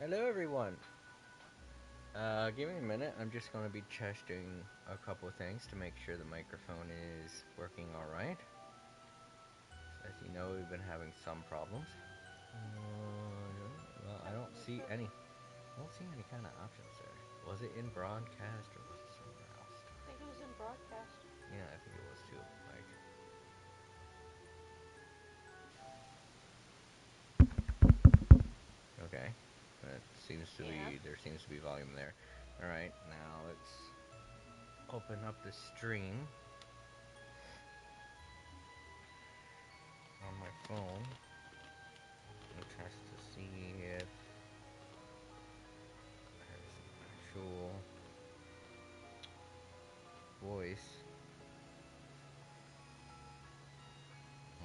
Hello everyone! Give me a minute, I'm just going to be testing a couple of things to make sure the microphone is working alright. As you know, we've been having some problems. Well, I don't see any kind of options there. Was it in broadcast or was it somewhere else? I think it was in broadcast. Yeah, I think it was too. Okay. There seems to be volume there. Alright, now let's open up the stream on my phone and test to see if there's an actual voice.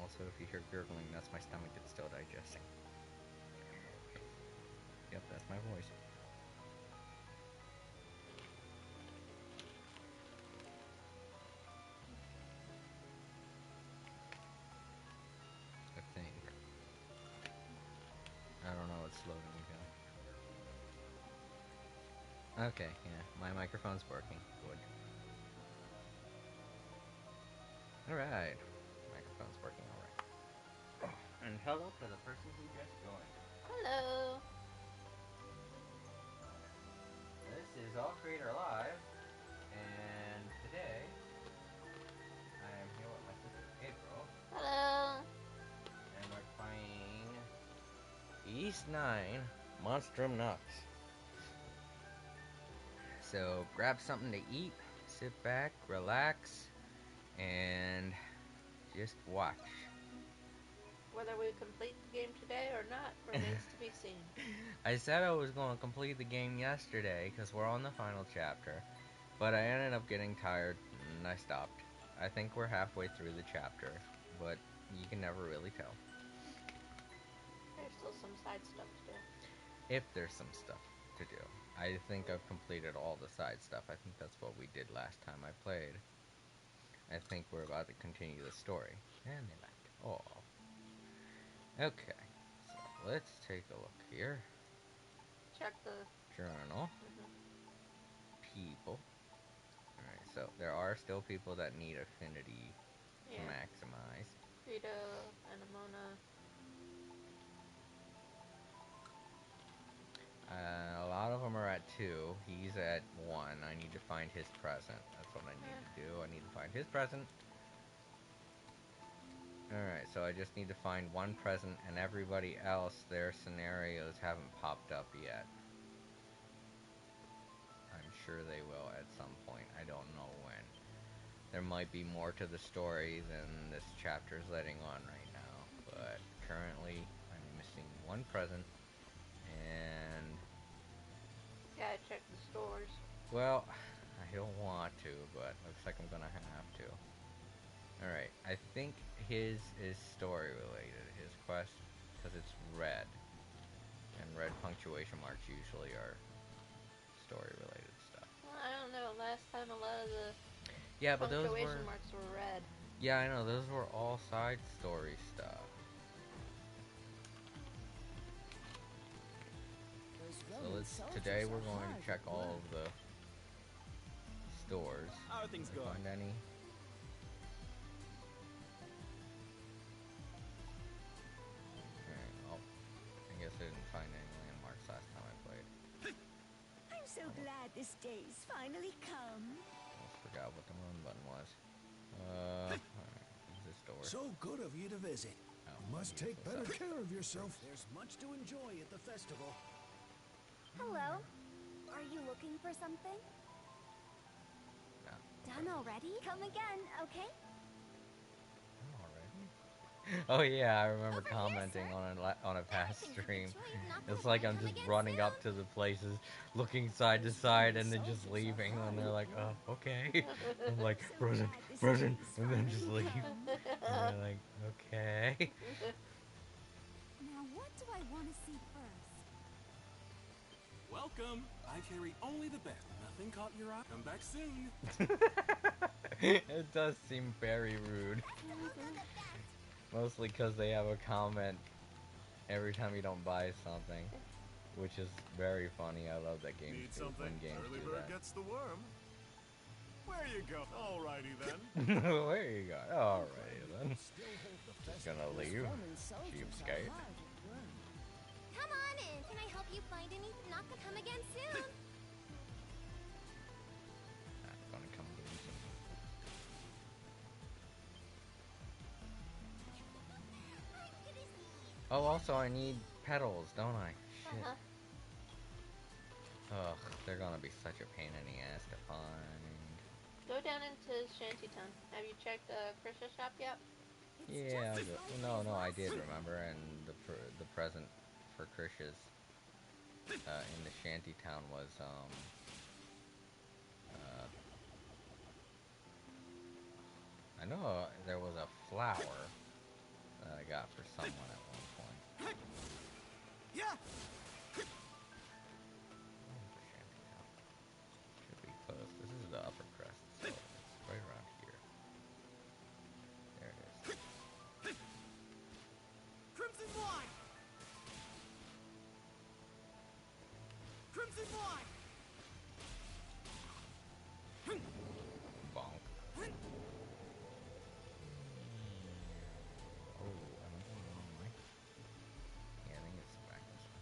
Also, if you hear gurgling, that's my stomach. It's still digesting. Yep, that's my voice. I think. I don't know, it's loading again. Okay, yeah, my microphone's working. Good. Alright. Microphone's working alright. And hello to the person who just joined. Hello. This is All Creator Live, and today I am here with my sister April. Hello. And we're playing East 9 Monstrum Nux. So grab something to eat, sit back, relax, and just watch. Whether we complete the game today or not remains to be seen. I said I was going to complete the game yesterday because we're on the final chapter, but I ended up getting tired and I stopped. I think we're halfway through the chapter, but you can never really tell. There's still some side stuff to do. If there's some stuff to do. I think I've completed all the side stuff. I think that's what we did last time I played. I think we're about to continue the story. And they left. Oh. Okay. So let's take a look here. Check the Journal. People. Alright, so there are still people that need affinity to maximize. Rita, Anemona. A lot of them are at 2. He's at 1. I need to find his present. That's what I need to do. I need to find his present. Alright, so I just need to find one present, and everybody else, their scenarios haven't popped up yet. I'm sure they will at some point. I don't know when. There might be more to the story than this chapter is letting on right now, but currently I'm missing one present, and... Gotta check the stores. Well, I don't want to, but looks like I'm gonna have to. Alright, I think his is story related, his quest, because it's red. And red punctuation marks usually are story related stuff. Well, I don't know. Last time a lot of the punctuation marks were red. Yeah, I know, those were all side story stuff. So today we're going to check all of the stores. How are things going? Find any? Alright, well, I guess I didn't find any landmarks last time I played. I'm so glad this day's finally come. Almost forgot what the run button was. Alright, this door. So good of you to visit. Oh, You must take better care of yourself. There's much to enjoy at the festival. Hello. Are you looking for something? No. Done already? Come again, okay? Oh yeah, I remember Over commenting here, on a past Anything for the stream. treat, not It's gonna like come I'm just again running soon. up to the places, looking side to side, and then just leaving. And they're like, "Oh, okay." I'm like, So "Present, glad this present," day's and then just finally leave. come. And they're like, "Okay." Now what do I want to see first? Welcome. I carry only the best. Nothing caught your eye. Come back soon. It does seem very rude. Mostly because they have a comment every time you don't buy something. which is very funny. I love that games Need do something? when games Early do bird that. gets the worm. Where you go? Alrighty then. Where you go? Alright then. Still hold the Just festival. gonna leave. Roman soldiers are Cheapskate. hard at work. Come on in. Can I help you find anything? Not gonna come again soon. Not gonna come to me soon. Oh, also I need petals, don't I? Shit. Ugh, they're gonna be such a pain in the ass to find. Go down into Shantytown. Have you checked Krisha's shop yet? Yeah, no, I did remember, and the present for Krisha's in the shantytown was I know there was a flower that I got for someone at one point. Yeah. The shantytown should be close. This is the upper crest, so it's right around here. There it is. Crimson wine. Crimson wine. Bonk. Oh, am I going the wrong way? Yeah, I think it's back this way.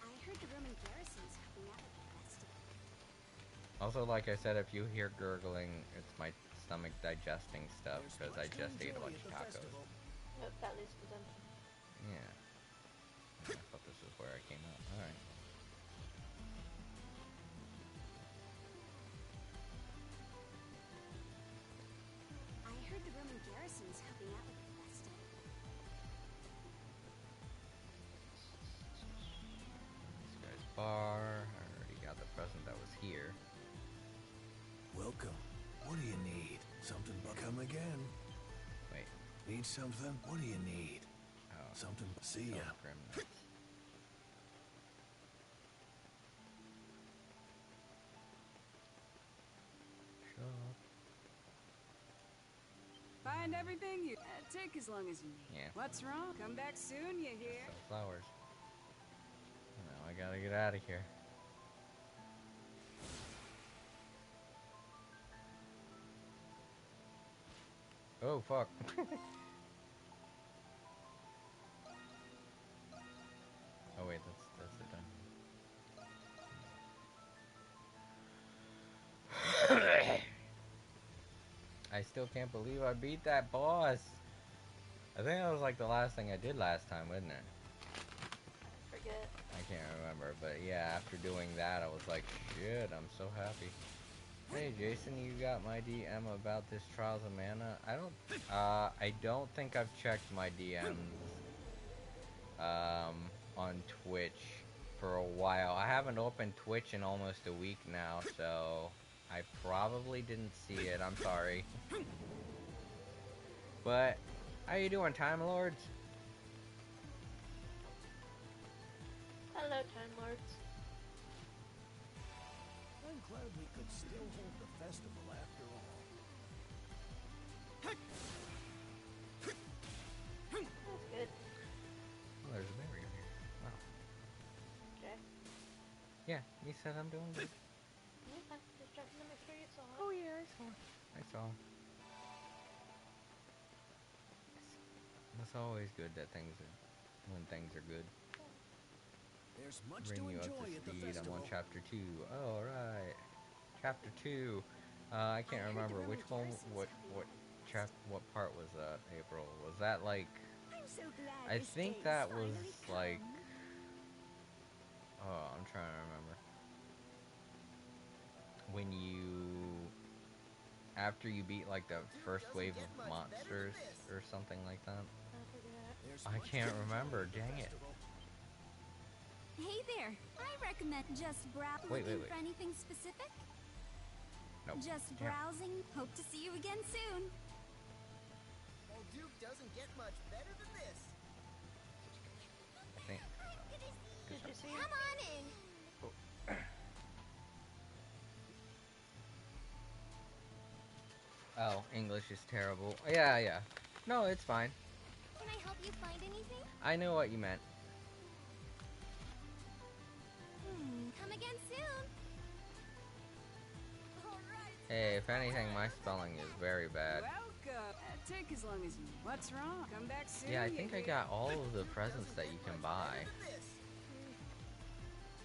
I heard the Roman garrison's helping out with the festival. Also, like I said, if you hear gurgling, it's my stomach digesting stuff There's because I much to just ate a enjoy bunch at of the tacos. festival. Yep, that leads to dungeon. Yeah. I thought this was where I came out. Alright. I heard the Roman garrison's helping out with the festival. This guy's bar. I already got the present that was here. Welcome. What do you need? Something but come again. Wait. Need something? What do you need? Oh. Something. See ya. Grim Nuts. Shop. Find everything you... take as long as you need. Yeah. What's wrong? Come back soon, you hear? Sell flowers. Now I gotta get out of here. Oh, fuck. Oh, wait, that's the dungeon. I still can't believe I beat that boss. I think that was like the last thing I did last time, wasn't it? I forget. I can't remember, but yeah, after doing that, I was like, shit, I'm so happy. Hey, Jason, you got my DM about this Trials of Mana? I don't think I've checked my DMs, on Twitch for a while. I haven't opened Twitch in almost a week now, so I probably didn't see it. I'm sorry. But, how you doing, Time Lords? Hello, Time Lords. I'm glad we could still hold the festival after all. That's good. Oh, there's a barrier here. Wow. Okay. Yeah, you said I'm doing good. Yeah, just checking to make sure you saw it. Oh yeah, I saw. I saw. It's always good that when things are good. There's much Bring to you up enjoy to at the speed. I'm festival. on chapter 2. Oh, right. Chapter 2. I can't remember which one. What part was that? April. Was that like? I'm so glad I this think day's that was finally like. come. Oh, I'm trying to remember. When you. After you beat like the first wave of monsters or something like that. I forget. There's I much can't to enjoy remember. at the Dang it. festival. Hey there. I recommend just browse. Wait. Looking for anything specific? Nope. Just Damn. browsing. Hope to see you again soon. Old Duke doesn't get much better than this. I think. Did you see Come it? on in. Oh, English is terrible. Yeah. No, it's fine. Can I help you find anything? I know what you meant. again soon. Hey, if anything, my spelling is very bad. Welcome. Take as long as you need. What's wrong? Come back soon. Yeah, I think I got all of the presents that you can buy.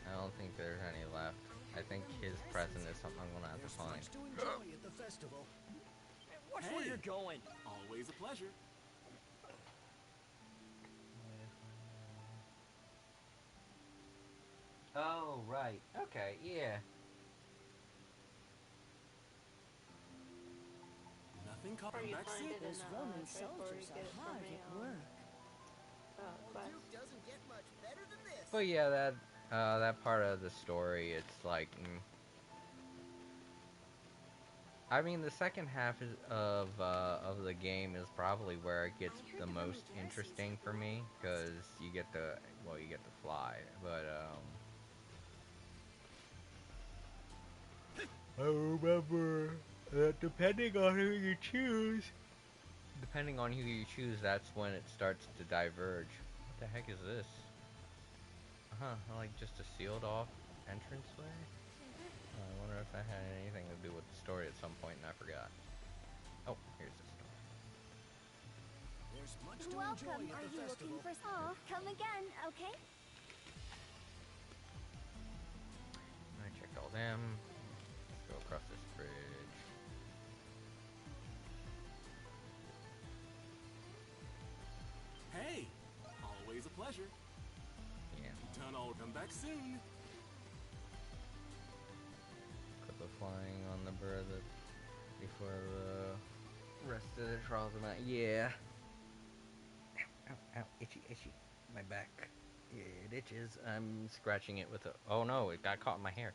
I don't think there's any left. I think his present is something I'm gonna have to find. Much to enjoy at the festival. Watch where you're going. Always a pleasure. Oh, right. Okay, yeah. Nothing caught Or him you back find soon. it in Those Roman trip, or you soldiers get it are from hard a at work. quest. Duke doesn't get much better than this. But yeah, that part of the story, it's like, I mean, the second half of the game is probably where it gets the most interesting for me, because you get to, well, you get to fly, but I remember that depending on who you choose, that's when it starts to diverge. What the heck is this? Like just a sealed off entranceway? I wonder if that had anything to do with the story at some point, and I forgot. Oh, here's the story. There's much to Welcome. enjoy Are at the you festival. looking for? Oh, come again, okay? I checked all them. Let's go across this bridge. Hey, always a pleasure. Yeah. Done all. Come back soon. Put the flying on the bird before the rest of the trials of that. Yeah. Ow, ow, ow, itchy, itchy. My back. Yeah, it itches. I'm scratching it with a. Oh no, it got caught in my hair.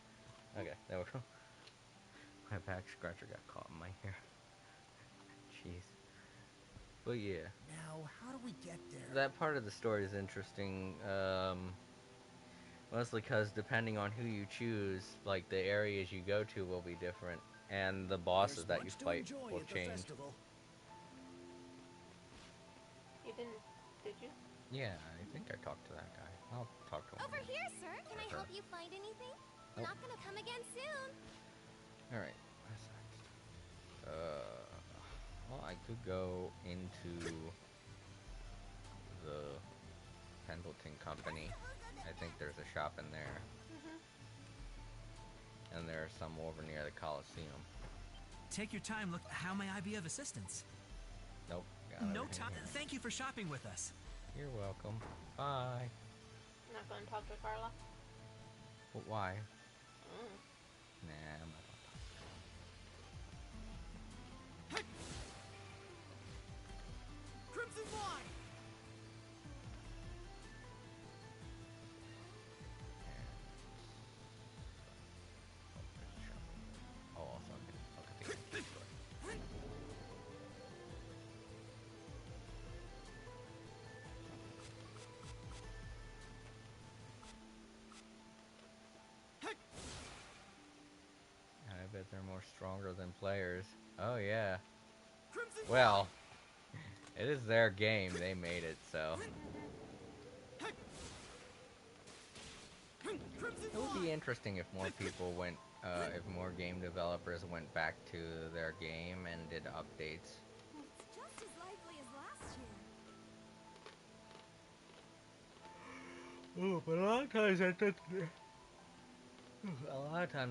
Okay, there we go. My back scratcher got caught in my hair. Jeez. But yeah. Now, how do we get there? That part of the story is interesting. Mostly because depending on who you choose, like the areas you go to will be different, and the bosses There's that you much to fight enjoy will at the change. festival. You didn't, did you? Yeah, I think I talked to that guy. I'll talk to him Over again. here, sir. Can I Or help her. you find anything? Nope. Not gonna come again soon. Alright, what's next? Well, I could go into the Pendleton Company. I think there's a shop in there. And there's some over near the Coliseum. Take your time. Look, how may I be of assistance? Nope. No time. Thank you for shopping with us. You're welcome. Bye. Not going to talk to Carla? But why? Mm. Nah, I'm not gonna talk. Crimson Wine! Oh, also, I'll get the game store. I bet they're more stronger than players. Oh, yeah. Crimson Well, it is their game. They made it, so. It would be interesting if more people went, if more game developers went back to their game and did updates. It's just as lively as last year. Oh, but a lot of times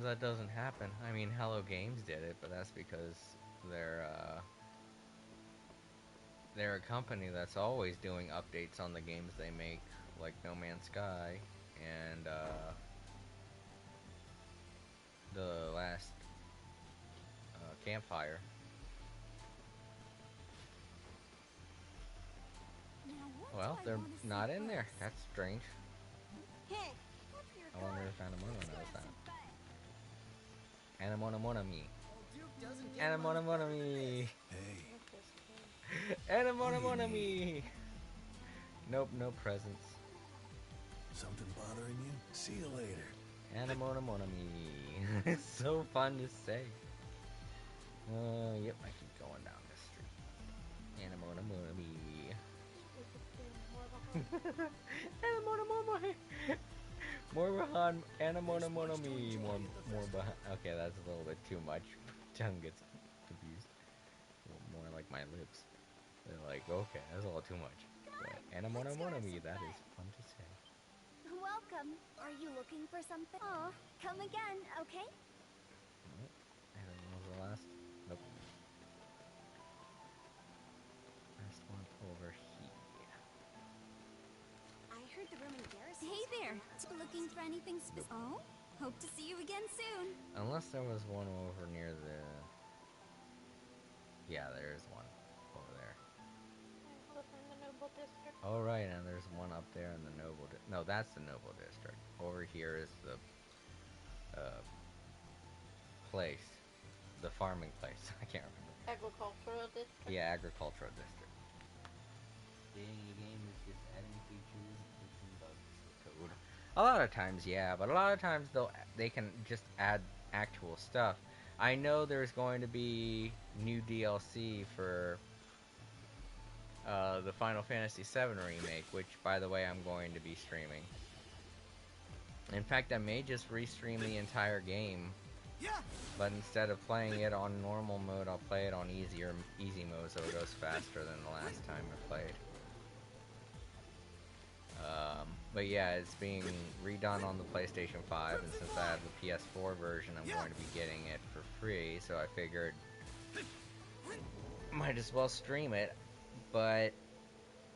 that doesn't happen. I mean, Hello Games did it, but that's because they're a company that's always doing updates on the games they make, like No Man's Sky and the last Campfire. Now what Well, do I they're wanna see not in there. first? That's strange. Hey, what's your I wonder if Anamona knows that. Anamona me. Well, Duke doesn't get Anamona much better than me. Hey, Anamona me. Nope, no presents. something bothering you? See you later. Anamona me. It's so fun to say. Yep, I keep going down this street. Anamona me. Anamona me. More behind Anamona Monomi. More behind. Okay, that's a little bit too much. Tongue gets confused. More like my lips. They're like, okay, that's a little too much. But Anamona Monomi, that is fun to say. Welcome. Are you looking for something? Oh, come again, okay? Oh, I think that was the last. Nope. Last one over here. I heard the room in Garrison. Hey there. Looking for anything specific? Oh, hope to see you again soon. Unless there was one over near the. Yeah, there is one over there. Over in the Noble District. Oh, right, and there's one up there in the Noble. No, that's the Noble District. Over here is the place, the farming place. I can't remember. Agricultural District? Yeah, agricultural district. The game is just adding features and fixing bugs with code. A lot of times, yeah, but a lot of times they can just add actual stuff. I know there's going to be new DLC for the Final Fantasy VII remake, which, by the way, I'm going to be streaming. In fact, I may just restream the entire game, but instead of playing it on normal mode, I'll play it on easy mode, so it goes faster than the last time I played. But yeah, it's being redone on the PlayStation 5, and since I have the PS4 version, I'm going to be getting it for free, so I figured might as well stream it, but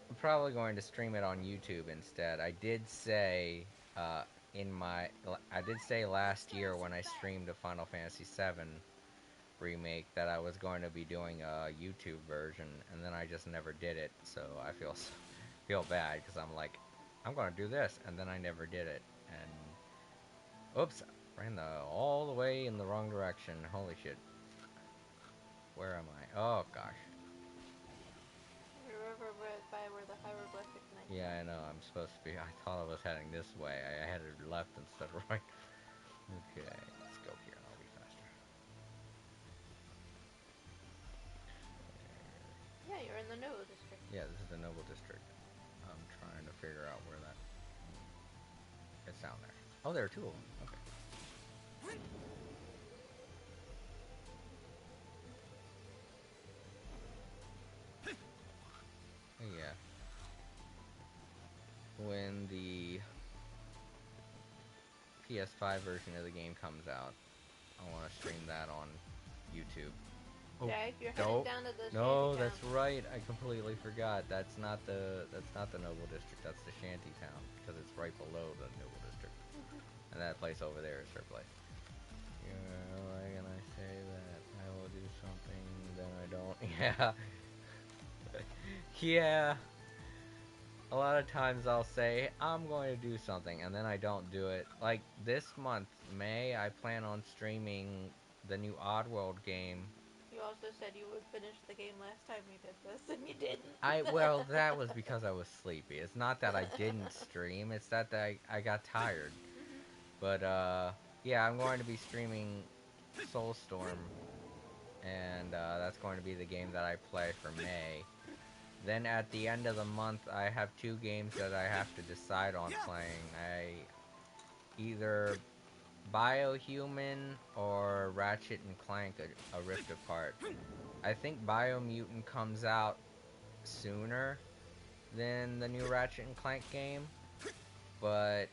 I'm probably going to stream it on YouTube instead. I did say last year when I streamed a Final Fantasy VII remake that I was going to be doing a YouTube version, and then I just never did it. So I feel bad because I'm like, I'm going to do this, and then I never did it. And oops, ran all the way in the wrong direction. Holy shit. Where am I? Oh gosh. You're over by where the hieroglyphic knight. Yeah, I know. I'm supposed to be. I thought I was heading this way. I headed left instead of right. Okay, let's go here and I'll be faster. Yeah, you're in the Noble District. Yeah, this is the Noble District. I'm trying to figure out where that. It's down there. Oh, there are two of them. Okay. Yeah. When the PS5 version of the game comes out, I want to stream that on YouTube. Oh, Jake, you're no, heading down to the no, shanty that's town. right. I completely forgot. That's not the Noble District. That's the Shanty Town because it's right below the Noble District, and that place over there is her place. Yeah, why can I say that? I will do something, then I don't. Yeah, yeah. A lot of times I'll say I'm going to do something, and then I don't do it. Like this month, May, I plan on streaming the new Oddworld game. You also said you would finish the game last time we did this, and you didn't. Well, that was because I was sleepy. It's not that I didn't stream, it's that I got tired. But, yeah, I'm going to be streaming Soulstorm, and that's going to be the game that I play for May. Then at the end of the month, I have two games that I have to decide on playing. Either Biohuman or Ratchet and Clank a Rift Apart. I think Biomutant comes out sooner than the new Ratchet and Clank game, but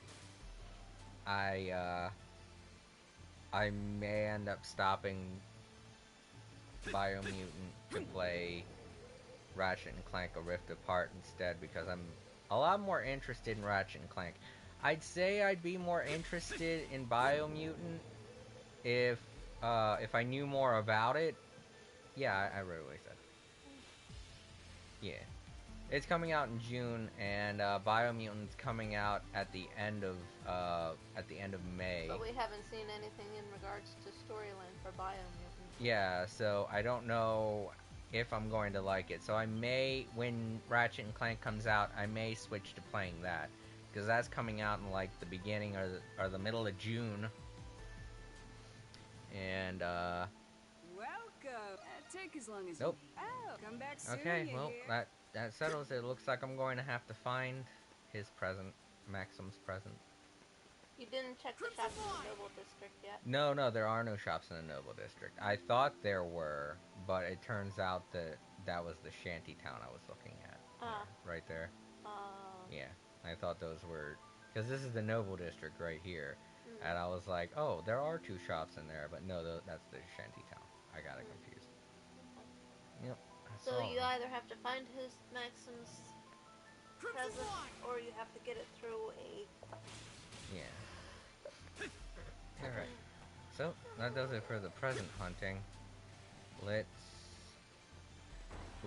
I may end up stopping Biomutant to play Ratchet and Clank a Rift Apart instead because I'm a lot more interested in Ratchet and Clank. I'd say I'd be more interested in Biomutant if I knew more about it. Yeah, I read what I said. Yeah. It's coming out in June, and Biomutant's coming out at the end of May. But we haven't seen anything in regards to storyline for Biomutant. Yeah, so I don't know if I'm going to like it. So I may, when Ratchet and Clank comes out, I may switch to playing that because that's coming out in like the beginning or the middle of June. And Welcome. Take as long as nope. you need. Oh, come back soon. Okay, well that settles it. It looks like I'm going to have to find his present, Maxim's present. You didn't check the shops in the Noble District yet. No, no, there are no shops in the Noble District. I thought there were, but it turns out that that was the shanty town I was looking at. Ah. Right there. Yeah, I thought those were... Because this is the Noble District right here. And I was like, oh, there are two shops in there, but no, that's the shanty town. I got it confused. Yep. So you either have to find his Maxim's present, or you have to get it through a quest. Yeah. Alright. So, that does it for the present hunting. Let's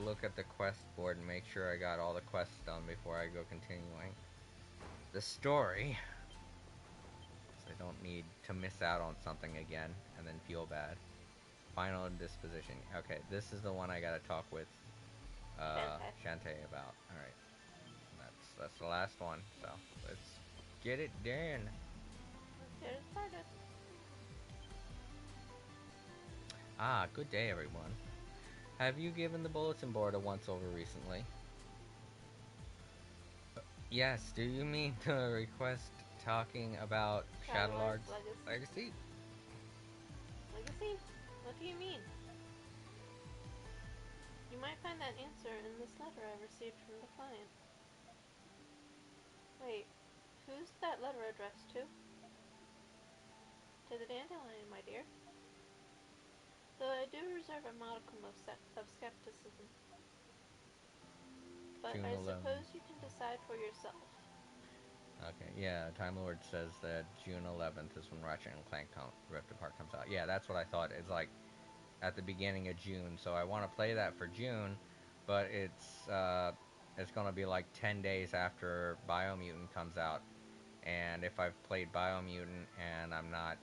look at the quest board and make sure I got all the quests done before I go continuing the story. So I don't need to miss out on something again and then feel bad. Final disposition. Okay, this is the one I gotta talk with Shantae about. Alright. That's the last one, so let's get it done. Let's get it started. Ah, good day everyone. Have you given the bulletin board a once-over recently? Yes, do you mean the request talking about Shadowlard's legacy? Legacy? What do you mean? You might find that answer in this letter I received from the client. Wait, who's that letter addressed to? To the Dandelion, my dear. Though I do reserve a modicum of skepticism. But I suppose you can decide for yourself. Okay, yeah, Time Lord says that June 11th is when Ratchet and Clank Rift Apart comes out. Yeah, that's what I thought. It's like at the beginning of June, so I want to play that for June, but it's going to be like 10 days after Biomutant comes out, and if I've played Biomutant and I'm not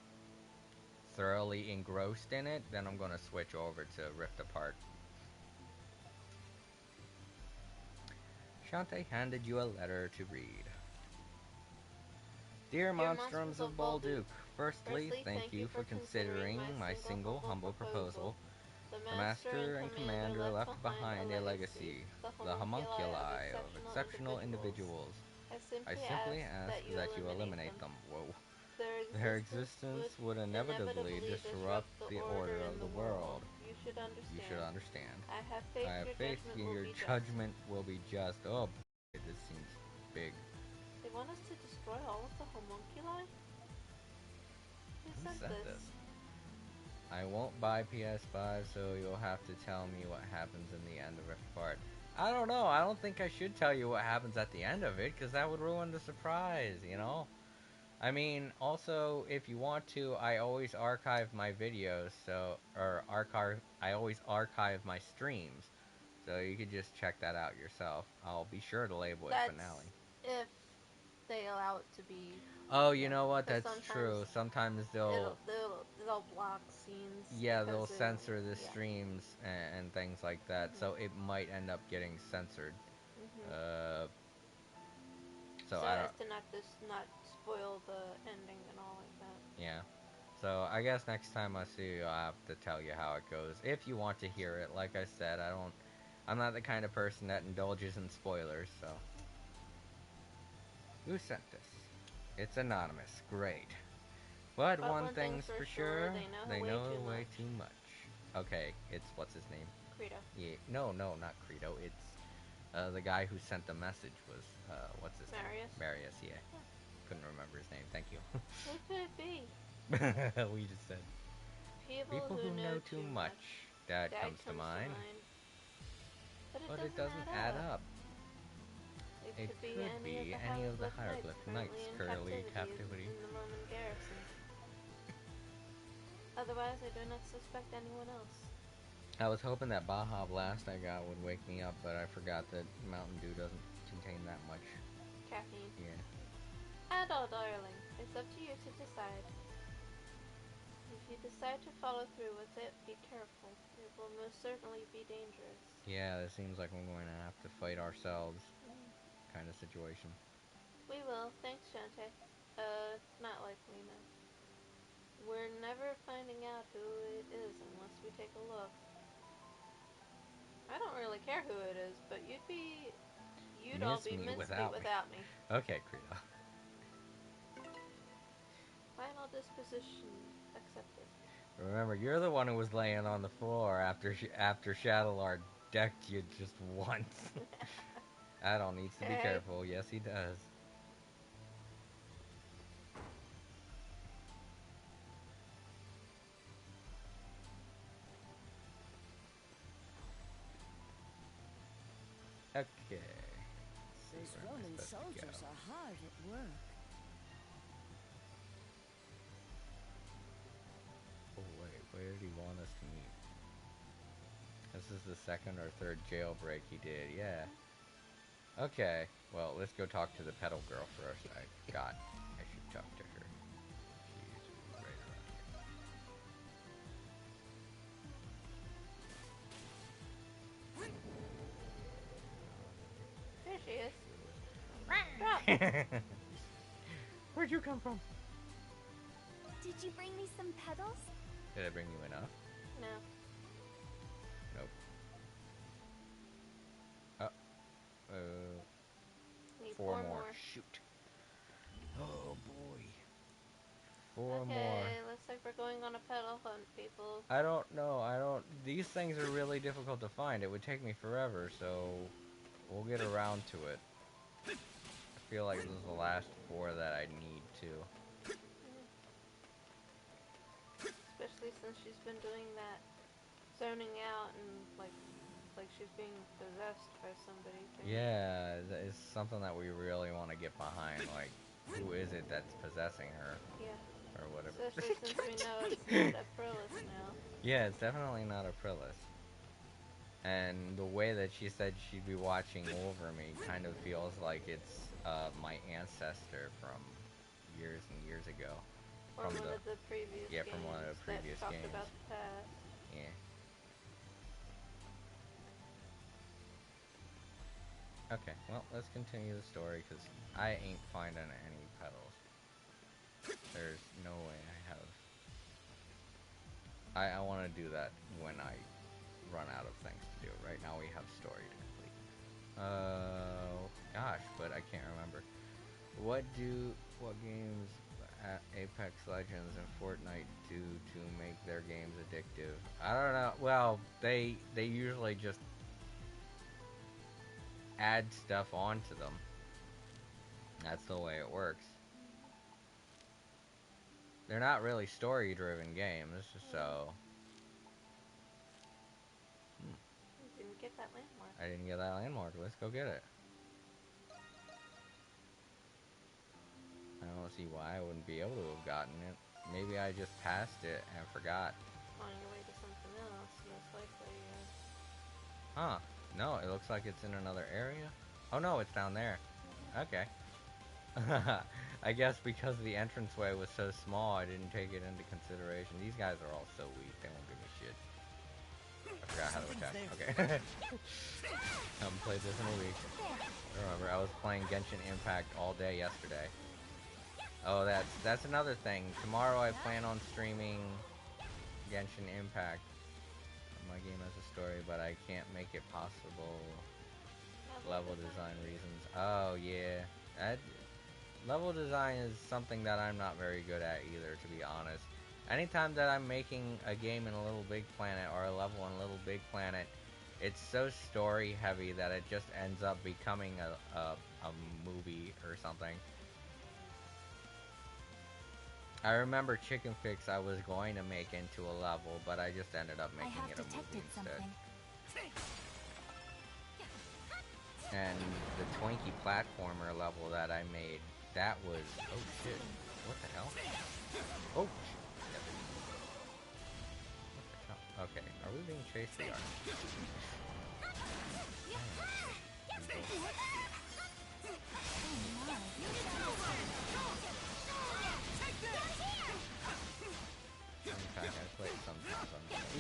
thoroughly engrossed in it, then I'm going to switch over to Rift Apart. Shantae handed you a letter to read. Dear Monstrums of Bolduc, firstly, thank you for considering my single, humble proposal. The Master and Commander left behind a legacy, the homunculi of exceptional individuals. I simply ask that you eliminate them. Whoa. Their existence would inevitably disrupt the order of the world. You should understand. I have faith your judgment will be just. Oh, boy, this seems big. They want us to destroy all of the homunculi? Who sent this? I won't buy PS5, so you'll have to tell me what happens in the end of Rift Apart. I don't know. I don't think I should tell you what happens at the end of it, because that would ruin the surprise, you know? I mean, also, if you want to, I always archive my videos, I always archive my streams, so you could just check that out yourself. I'll be sure to label it finale. If they allow it to be. Oh, you know what? That's true. Sometimes they'll block scenes. Yeah, they'll censor the streams and things like that, so it might end up getting censored. So as to not spoil the ending and all like that. Yeah. So I guess next time I see you, I'll have to tell you how it goes. If you want to hear it, like I said, I'm not the kind of person that indulges in spoilers, so. Who sent this? It's anonymous. Great. But one thing's for sure, they know way too much. Okay, it's, what's his name? Credo. Yeah, no, not Credo. It's, the guy who sent the message was, what's his name? Marius, yeah. Couldn't remember his name, thank you. Who could it be? We just said. People who know too much. That comes to mind. But it doesn't add up. It could be any of the hieroglyph knights currently in captivity in the Roman garrison. Otherwise, I do not suspect anyone else. I was hoping that Baja Blast I got would wake me up, but I forgot that Mountain Dew doesn't contain that much caffeine. Yeah. Adult, darling, it's up to you to decide. If you decide to follow through with it, be careful. It will most certainly be dangerous. Yeah, it seems like we're going to have to fight ourselves kind of situation. We will. Thanks, Shantae. Not likely, no. We're never finding out who it is unless we take a look. I don't really care who it is, but you'd all be mincemeat without me. Okay, Credo. disposition accepted. Remember, you're the one who was laying on the floor after Shadowlord decked you just once. Adol needs to be Right. careful. Yes, he does. Okay. Those Where am I Roman supposed to go? soldiers are hard at work. Oh wait, where did he want us to meet? This is the second or third jailbreak he did, yeah. Okay, well, let's go talk to the pedal girl first. I forgot I should talk to her. She's right around here. There she is. Drop. Where'd you come from? Did you bring me some petals? Did I bring you enough? No. Nope. Need Four four more. more. Shoot. Oh boy. Four Okay, more. looks like we're going on a pedal hunt, people. I don't know. These things are really difficult to find. It would take me forever, so we'll get around to it. I feel like this is the last four that I need to. Especially since she's been doing that zoning out and like she's being possessed by somebody thing. Yeah, it's something that we really want to get behind. Like, who is it that's possessing her? Yeah. Or whatever. Especially since we know it's not Aprilis now. Yeah, it's definitely not Aprilis. And the way that she said she'd be watching over me kind of feels like it's my ancestor from years and years ago. Or one of the previous games from one of the previous that talked games. about the past. Yeah. Okay, well, let's continue the story, because I ain't finding any pedals. There's no way I have... I want to do that when I run out of things to do. Right now we have story to complete. Gosh, but I can't remember. What games Apex Legends and Fortnite do to make their games addictive? I don't know. Well, they usually just add stuff onto them. That's the way it works. They're not really story-driven games, so... You didn't get that landmark. I didn't get that landmark. Let's go get it. I don't see why I wouldn't be able to have gotten it. Maybe I just passed it and forgot. On your way to something else, most likely. Huh. No, it looks like it's in another area. Oh no, it's down there. Okay. I guess because the entranceway was so small, I didn't take it into consideration. These guys are all so weak, they won't give me shit. I forgot how to attack. Okay. I haven't played this in a week. Remember, I was playing Genshin Impact all day yesterday. Oh, that's another thing. Tomorrow I plan on streaming Genshin Impact. My game has a story, but I can't make it possible. Level design reasons. Oh, yeah. Level design is something that I'm not very good at either, to be honest. Anytime that I'm making a game in a Little Big Planet or a level in a Little Big Planet, it's so story heavy that it just ends up becoming a movie or something. I remember Chicken Fix I was going to make into a level, but I just ended up making it a movie instead. And the Twinkie platformer level that I made, that was... Oh shit. What the hell? Oh shit. What the hell? Okay, are we being chased? We are.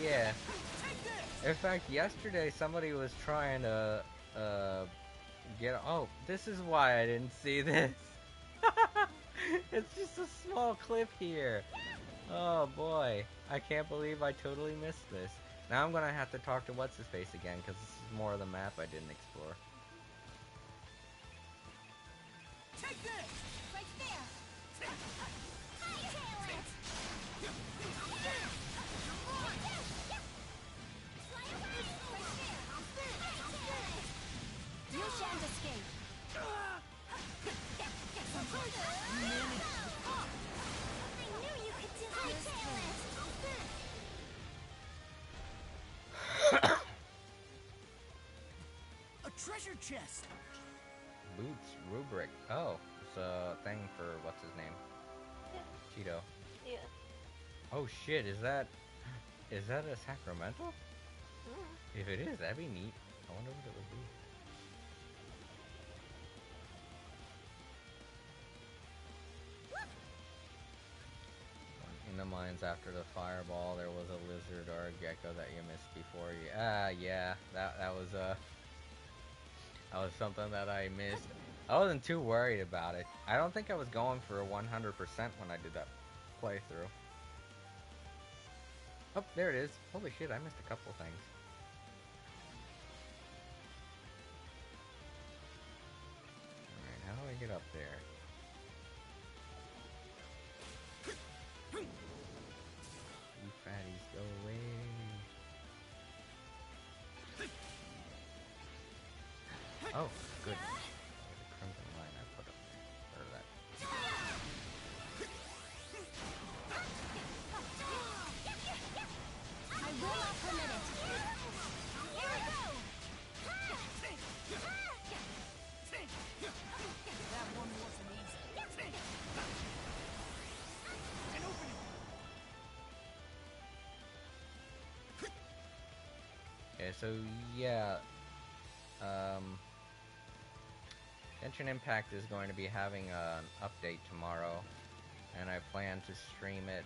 Yeah. In fact, yesterday somebody was trying to get... Oh, this is why I didn't see this. It's just a small clip here. Oh boy, I can't believe I totally missed this. Now I'm gonna have to talk to What's-His-Face again, because this is more of the map I didn't explore. Take this! Right there! Hightail it! chest. Boots rubric. Oh, it's a thing for what's his name? Yeah. Cheeto. Yeah. Oh shit, is that a Sacramento? If it is, that'd be neat. I wonder what it would be. In the mines after the fireball, there was a lizard or a gecko that you missed before you. Yeah, that was something that I missed. I wasn't too worried about it. I don't think I was going for a 100% when I did that playthrough. Oh, there it is. Holy shit, I missed a couple things. Alright, how do I get up there? You fatties, go away. Oh, good. There's a crimson line I put up there. Or that. I will not permit it. Here we go! That one wasn't easy. And open it. Okay, so yeah. Genshin Impact is going to be having an update tomorrow, and I plan to stream it,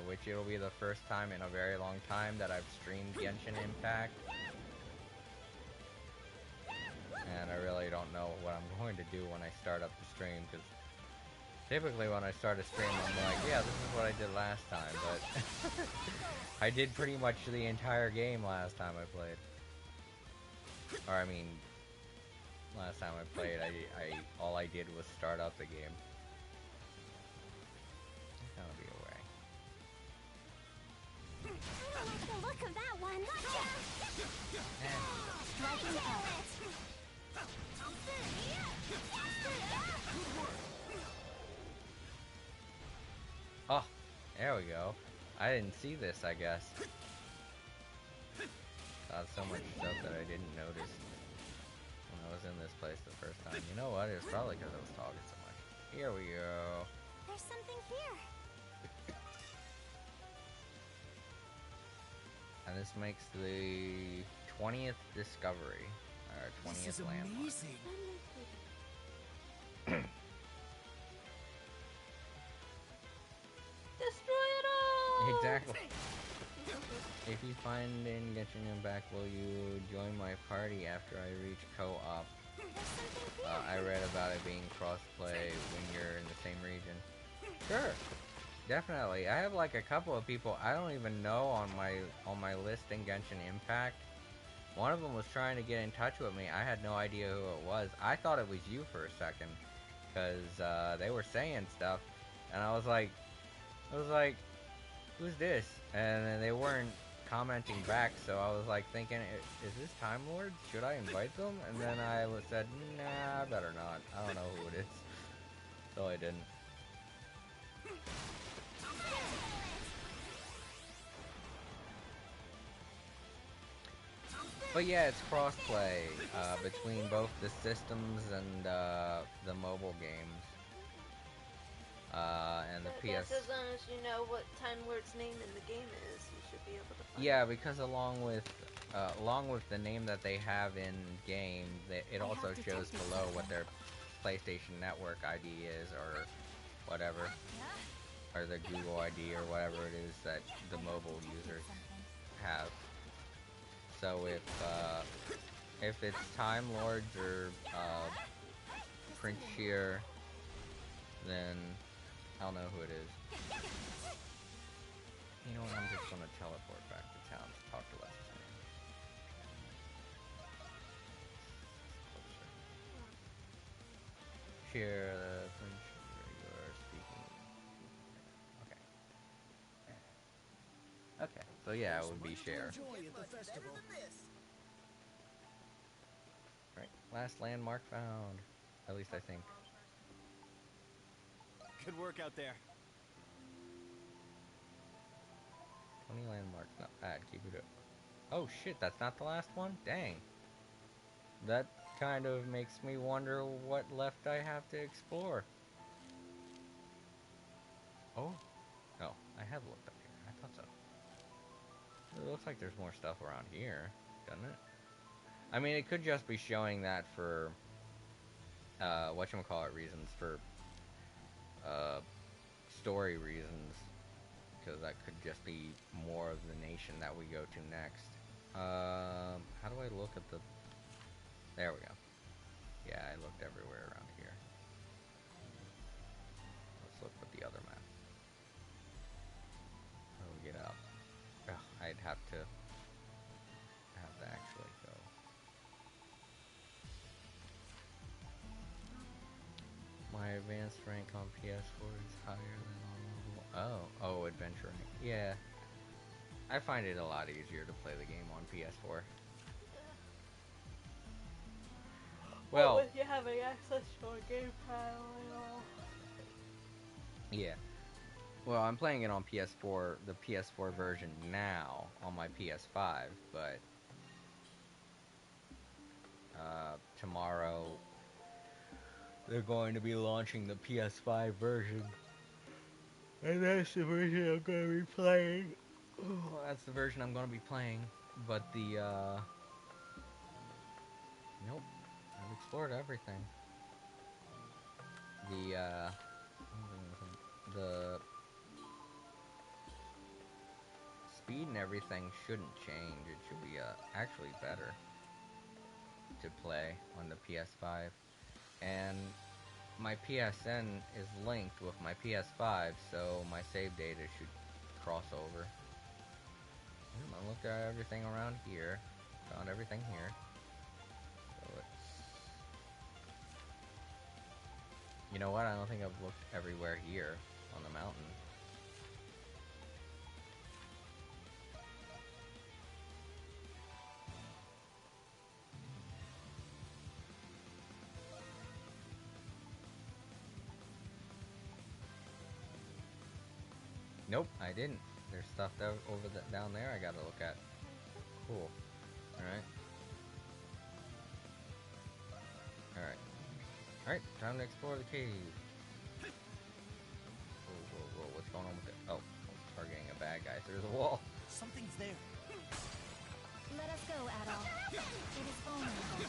which it'll be the first time in a very long time that I've streamed Genshin Impact, and I really don't know what I'm going to do when I start up the stream, because typically when I start a stream I'm like, yeah, this is what I did last time, but I did pretty much the entire game last time I played. Or I mean, last time I played, all I did was start up the game. That'll be a way. I don't like the look of that one. Gotcha! Striking out. Oh, there we go. I didn't see this, I guess. Saw so much stuff that I didn't notice when I was in this place the first time. You know what? It was probably because I was talking so much. Here we go. There's something here. And this makes the 20th discovery. Or 20th This is landmark. amazing. Destroy it all! Exactly. If you find in Genshin Impact, will you join my party after I reach co-op? I read about it being cross-play when you're in the same region. Sure, definitely. I have like a couple of people I don't even know on my list in Genshin Impact. One of them was trying to get in touch with me. I had no idea who it was. I thought it was you for a second, because they were saying stuff, and I was like, who's this? And then they weren't commenting back, so I was like thinking, is this Time Lord? Should I invite them? And then I said, nah, I better not. I don't know who it is. So I didn't. But yeah, it's crossplay between both the systems and the mobile games. And the I PS. guess as long as you know what Time Lord's name in the game is, you should be able to find Yeah, it. because along with the name that they have in game, it also shows below what their PlayStation Network ID is, or whatever, or the Google ID, or whatever it is that the mobile users have. So if it's Time Lords or Prince Shear, then I'll know who it is. You know what? I'm just gonna teleport back to town to talk to what's his name. Shear, Prince Shear, you're speaking. Okay. Okay. So yeah, it would be Shear. Right. Last landmark found. At least I think. Good work out there. 20 landmarks, not bad. Keep it up. Oh shit, that's not the last one? Dang. that kind of makes me wonder what left I have to explore. Oh, no, I have looked up here. I thought so. It looks like there's more stuff around here, doesn't it? I mean, it could just be showing that for, whatchamacallit reasons, for, story reasons, because that could just be more of the nation that we go to next. How do I look at the... There we go. Yeah, I looked everywhere around here. Let's look with the other map. How do we get out? Ugh, I'd have to actually go. My advanced rank on PS4 is higher than on mobile. Oh, adventure rank. Yeah. I find it a lot easier to play the game on PS4. Well, with you having access to a gamepad and all. Yeah. Well, I'm playing it on PS4, the PS4 version now on my PS5, but tomorrow they're going to be launching the PS5 version. And that's the version I'm going to be playing. That's the version I'm going to be playing. But the, nope. I've explored everything. The speed and everything shouldn't change. It should be, actually better to play on the PS5. And my PSN is linked with my PS5, so my save data should cross over. I looked at everything around here. Found everything here. So let's... You know what? I don't think I've looked everywhere here on the mountain. Nope, I didn't. There's stuff down there I gotta look at. Cool. Alright. Alright. Alright, time to explore the cave. Whoa, what's going on with it? Oh, targeting a bad guy through the wall. Something's there. Let us go, Adol. It is vulnerable.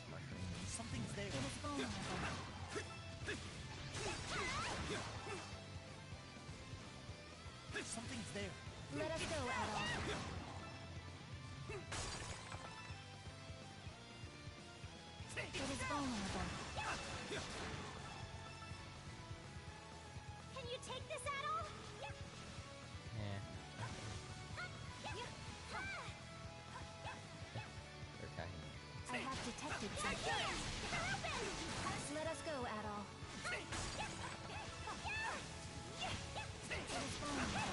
Mushrooms. Something's there. It is vulnerable. Something's there. Let us go, Adol. It is vulnerable. Can you take this, Adol? Yeah. They're attacking me. I have detected something. Let us go, Adol. It is vulnerable.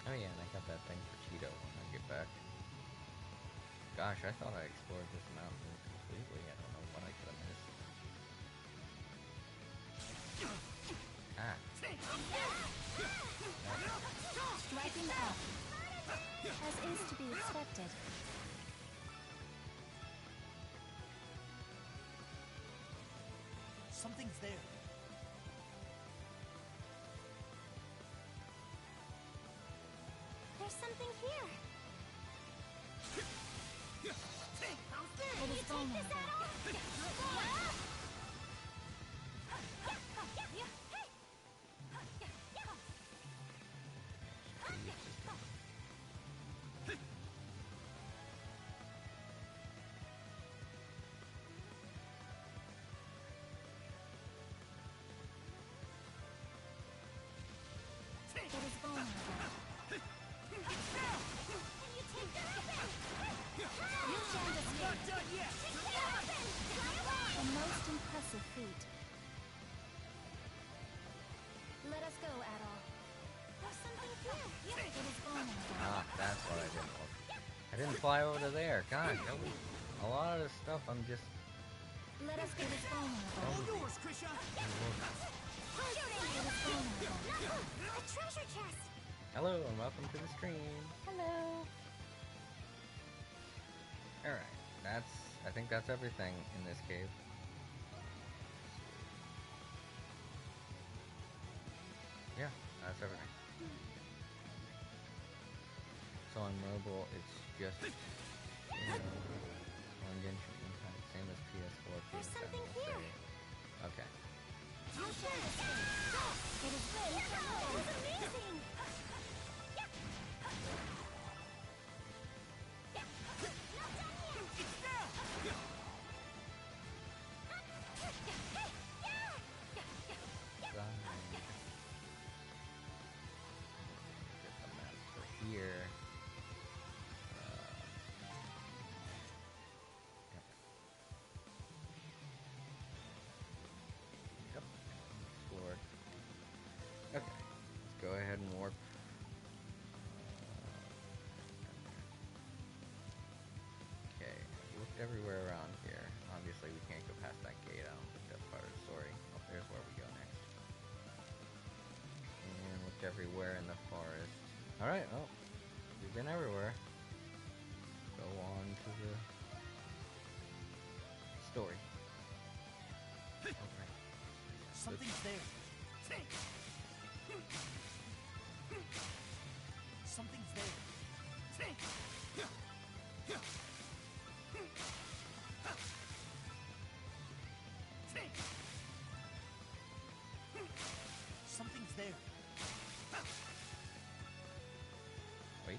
Oh yeah, and I got that thing for Cheeto when I get back. Gosh, I thought I explored this mountain completely. I don't know what I could have missed. Ah. Striking up. As is to be expected. Something's there. There's something here. It is vulnerable. It is vulnerable. You shan't escape. Not done yet. A most impressive feat. Let us go, Adol. There's something here. It is vulnerable. Ah, that's what I didn't look. I didn't fly over to there. God, that was a lot of the stuff I'm just... Let us go. It is vulnerable. All yours, Krisha. A treasure chest! Hello and welcome to the stream. Hello. Alright, I think that's everything in this cave. Yeah, that's everything. So on mobile, it's just, on Genshin Impact, same as PS4, There's PS7, something we'll here. say. Okay. It is ready. That was amazing! Get the map for here. Yep. Explore. Okay. Let's go ahead and warp. Okay. Looked everywhere around here. Obviously, we can't go past that gate. I don't think that's part of the story. Oh, there's where we go next. And looked everywhere in the forest. Alright, well, we've been everywhere. Go on to the story. Alright. Something's there. Something's there. Something's there. Wait.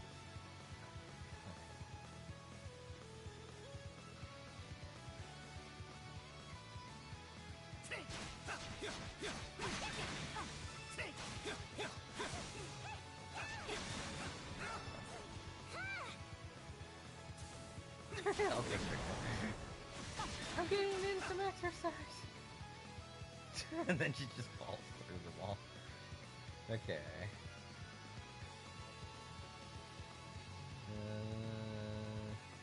Okay, I'm getting in some exercise. And then she just falls through the wall. Okay.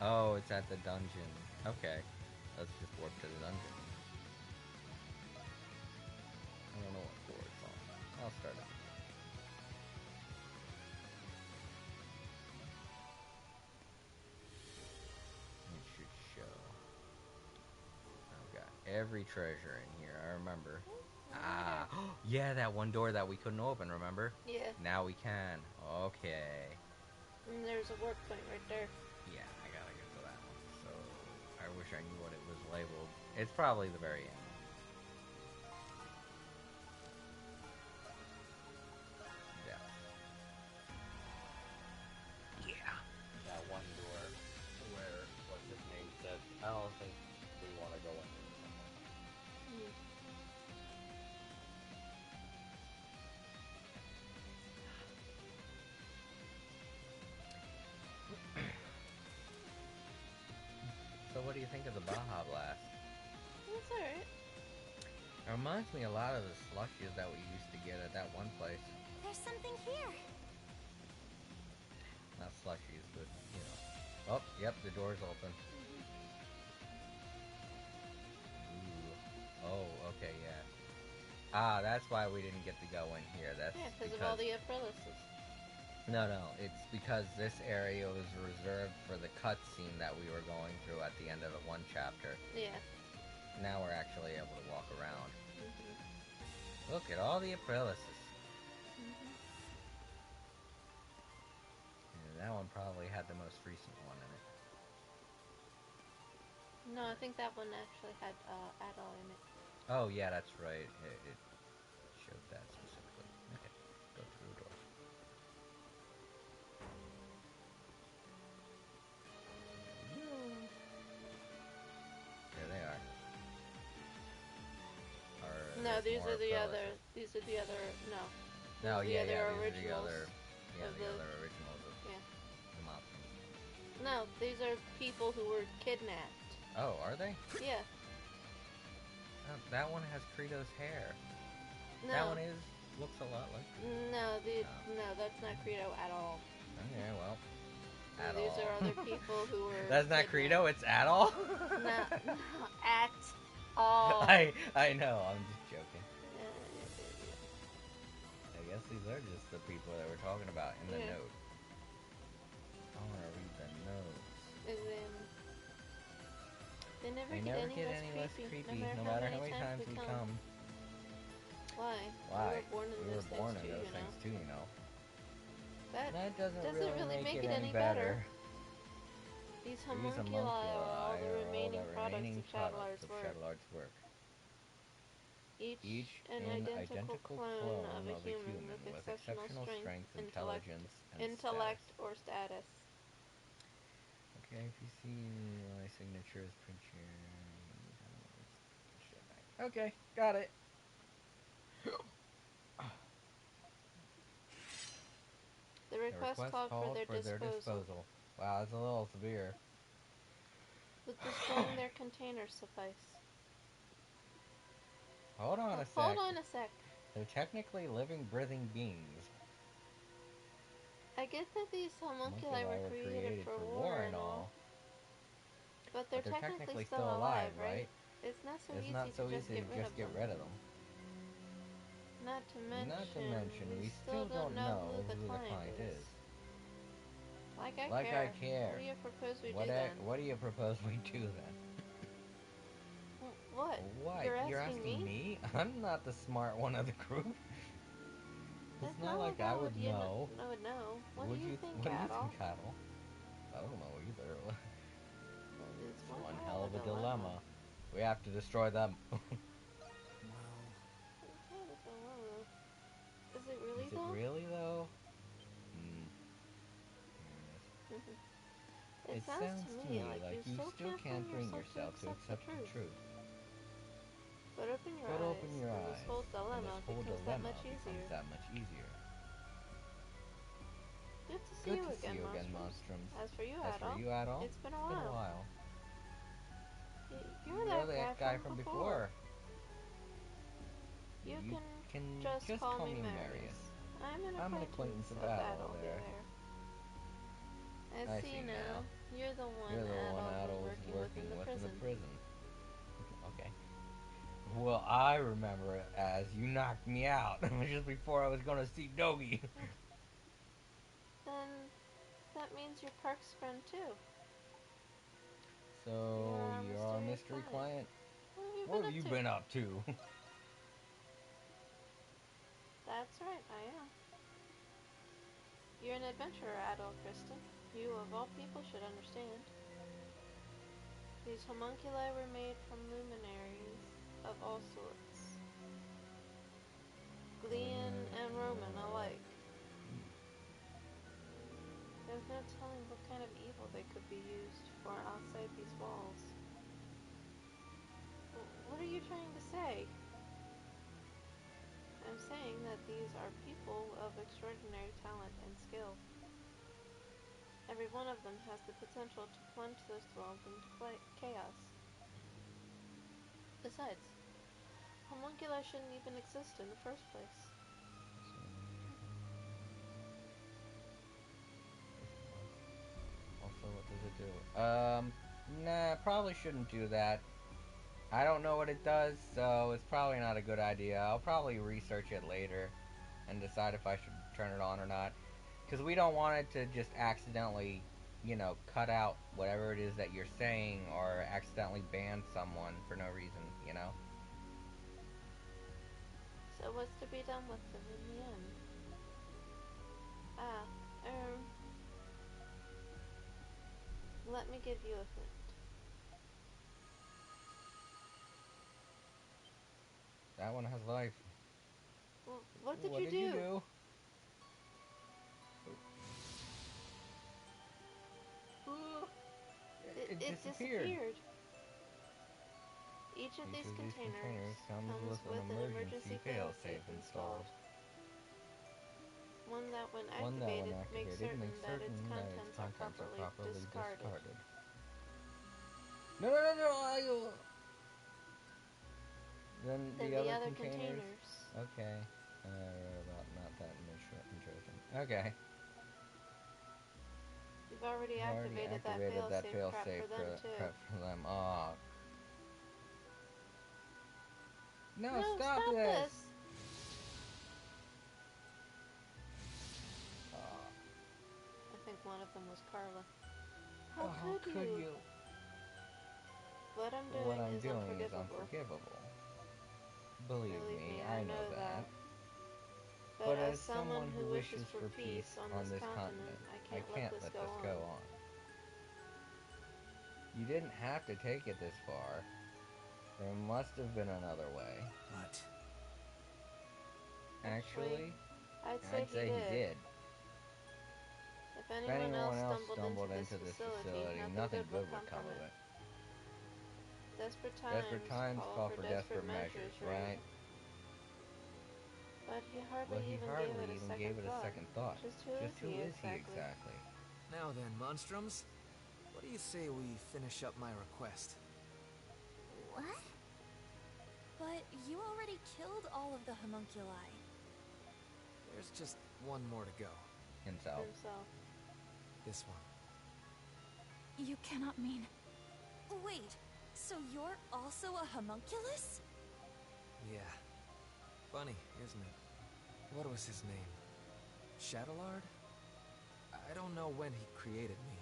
Oh, it's at the dungeon. Okay. Let's just warp to the dungeon. I don't know what floor it's on. I'll start it. It should show. I've got every treasure in here, I remember. Ah, yeah, that one door that we couldn't open, remember? Yeah. Now we can. Okay. And there's a work point right there. Yeah, I gotta get to that one. So, I wish I knew what it was labeled. It's probably the very end. Yeah. Yeah. That one door where, what's his name said, I don't think we want to go in there somewhere. So what do you think of the Baja Blast? That's alright. It reminds me a lot of the slushies that we used to get at that one place. There's something here. Not slushies, but, you know. Oh, yep, the door's open. Ooh. Oh, okay, yeah. Ah, that's why we didn't get to go in here. That's Yeah, because of all the apprentices. No, it's because this area was reserved for the cutscene that we were going through at the end of the one chapter. Yeah. Now we're actually able to walk around. Look at all the apprentices. And that one probably had the most recent one in it. No, I think that one actually had Adol in it. Oh, yeah, that's right. It showed that specifically. Okay, go through the door. There they are. No, These are the other. No. No, These are the other these are the originals. other. Yeah, the other originals of the Monstrum. No, these are people who were kidnapped. Oh, are they? Yeah. Oh, that one has Credo's hair. No. That one looks a lot like Credo. No, that's not Credo at all. Okay, well, at These all. are other people who were. That's not Credo. It's at all. No, at all. I know. I'm just joking. guess these are just the people that we're talking about in the Yeah. note. I want to read the notes. And then they never They get never any get less any less creepy, creepy, no no matter matter how many times we come. Why? We Why? were born in We were those things born in too, those you know. things too, you know. That That doesn't doesn't really really make make it it any any better. better. These These homunculi are all homunculi the are all the remaining products remaining of products Shadowlard's of work. Shadowlard's work. Each an An identical identical clone of a clone of a human human with with exceptional exceptional strength, strength, intelligence, and status. intellect, or status. Okay, if you see my signature is picture. Okay, got it. The The request request called for called their for their disposal. disposal. Wow, that's a little severe. With destroying their containers suffice. Hold on a Hold sec. on a sec. They're technically living, breathing beings. I get that these homunculi Homunculi were were created created for for war war and and all, all, but they're but they're technically technically still still alive, alive, right? right? It's not so It's easy not to so just easy get to rid of just get them. rid of them. Not to Not to mention, mention, we we still still don't don't know who know the who the client client is. is. Like I Like I care. What care. do you propose we What do then? what do you propose we do then? What? What? You're You're asking asking me? me? I'm not the smart one of the group. It's It's not not like like I I would know. would know. What do Would you you? think, What do you Adol? think, Cattle? I don't know either. It's It's one one hell hell of of a a dilemma. dilemma. We have to destroy them. Well, It's not a dilemma. Is it really Is it though? really though? It It sounds to sounds to me me like you like you still still can't bring can't bring yourself to yourself to accept the accept the truth. truth. But open your But open eyes, your and this eyes, whole and this dilemma whole becomes that dilemma much becomes easier. that much easier. Good to see Good you to see again, you again, Monstrums. Monstrums. As for you, As for Adol, you, Adol, it's been a it's been a while. while. You're You're that that guy guy from from before. before. You You can just just call call me me Marius. Marius. I'm an I'm an acquaintance acquaintance of of Adol Adol there. I I see see now. now. You're the one You're the one Adol was Adol was working with in working the with in the prison. prison. Okay. Well, I remember it as you knocked me out just before I was gonna see Dogi. Then that means you're Park's friend too. You're So, our you're our mysterious mystery client. client? What have you What been have up you to? been up to? That's right, I am. You're an adventurer, Adol Kristen. You, of all people, should understand. These homunculi were made from luminaries of all sorts. Glean and Roman alike. There's no telling what kind of evil they could be used for outside these walls. What are you trying to say? I'm saying that these are people of extraordinary talent and skill. Every one of them has the potential to plunge this world into chaos. Besides, homunculi shouldn't even exist in the first place. Also, what does it do? Nah, probably shouldn't do that. I don't know what it does, so it's probably not a good idea. I'll probably research it later and decide if I should turn it on or not. Because we don't want it to just accidentally, cut out whatever it is that you're saying or accidentally ban someone for no reason, you know? So what's to be done with them in the end? Ah, let me give you a hint. That one has life. What did What you did you do? do? It It disappeared. disappeared. Each of Each these of these containers containers comes with an with an emergency emergency failsafe failsafe installed. installed. One that when One that, when activated makes activated, makes certain that its certain that its contents are contents are properly properly discarded. discarded. No, no, no, no! Then Then the the other other containers. containers. Okay. About not that interesting. Okay. You've already I've already activated that activated that failsafe prep failsafe for them too. prep for them. Aw. No, No, stop stop this! this! one of them was Carla. How How could could you? you? What I'm What doing I'm is doing is unforgivable. unforgivable. Believe Believe me, me, I I know know that. But as someone who wishes for peace on this continent, I can't let this go on. You didn't have to take it this far. There must have been another way. But Actually, I'd I'd say say he did. If If anyone else anyone else stumbled stumbled into into this this facility, facility, nothing nothing good would good come would come from of it. it. Desperate Desperate times call call for for desperate desperate measures, measures, right? right? But he But hardly he even gave hardly it a even second gave it a thought. second thought. Just who is he exactly? Now then, Monstrums, what do you say we finish up my request? What? But you already killed all of the homunculi. There's just one more to go. Himself. This one. You cannot mean... Wait, so you're also a homunculus? Yeah. Funny, isn't it? What was his name? Shadowlard? I don't know when he created me.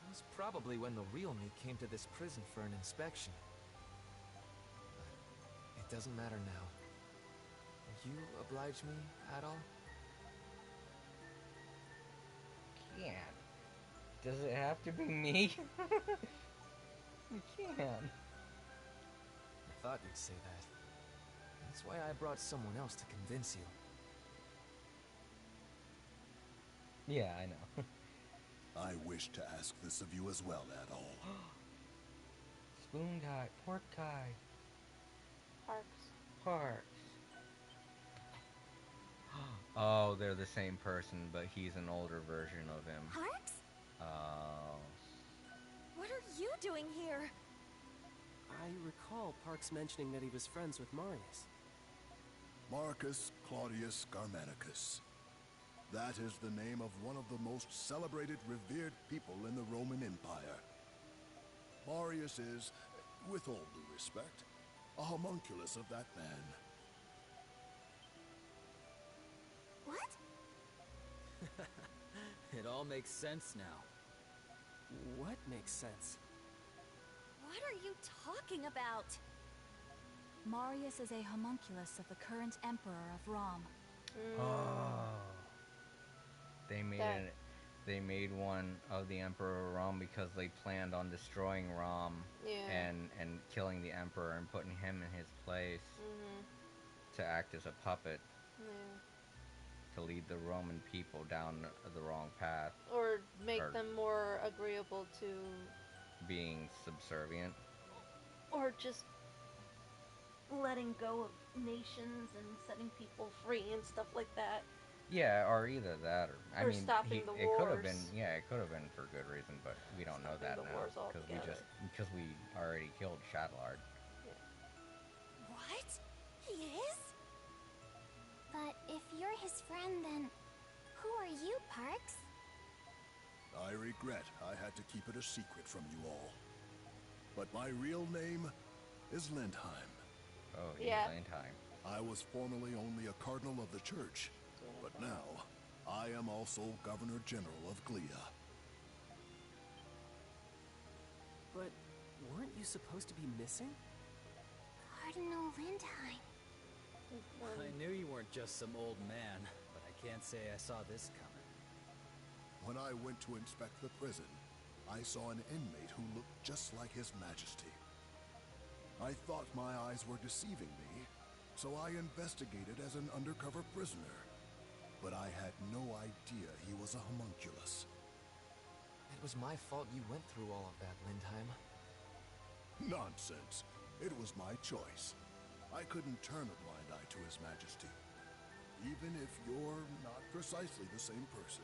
It was probably when the real me came to this prison for an inspection. But it doesn't matter now. Will you oblige me at all? Can't. Does it have to be me? You can't. I thought you'd say that. That's why I brought someone else to convince you. Yeah, I know. I wish to ask this of you as well, Adol. Spoon guy, pork guy. Parks. Oh, they're the same person, but he's an older version of him. Parks? Oh. What are you doing here? I recall Parks mentioning that he was friends with Marius. Marcus Claudius Germanicus. That is the name of one of the most celebrated, revered people in the Roman Empire. Marius is, with all due respect, a homunculus of that man. What? It all makes sense now. What makes sense? What are you talking about? Marius is a homunculus of the current emperor of Rom. Oh. They made one of the Emperor Rom because they planned on destroying Rom and killing the Emperor and putting him in his place to act as a puppet to lead the Roman people down the wrong path. Or make them more agreeable to being subservient. Or just letting go of nations and setting people free and stuff like that. Yeah, or either that, or I mean, stopping the it wars. could have been. Yeah, it could have been for good reason, but we don't know that now because we already killed Shadowlard. Yeah. What? He is? But if you're his friend, then who are you, Parks? I regret I had to keep it a secret from you all. But my real name is Lindheim. Oh, yeah. Lindheim. I was formerly only a cardinal of the church, but now I am also Governor General of Glea. But weren't you supposed to be missing? Cardinal Lindheim. I knew you weren't just some old man, but I can't say I saw this coming. When I went to inspect the prison, I saw an inmate who looked just like His Majesty. I thought my eyes were deceiving me, so I investigated as an undercover prisoner. But I had no idea he was a homunculus. It was my fault you went through all of that, Lindheim. Nonsense. It was my choice. I couldn't turn a blind eye to His Majesty, even if you're not precisely the same person.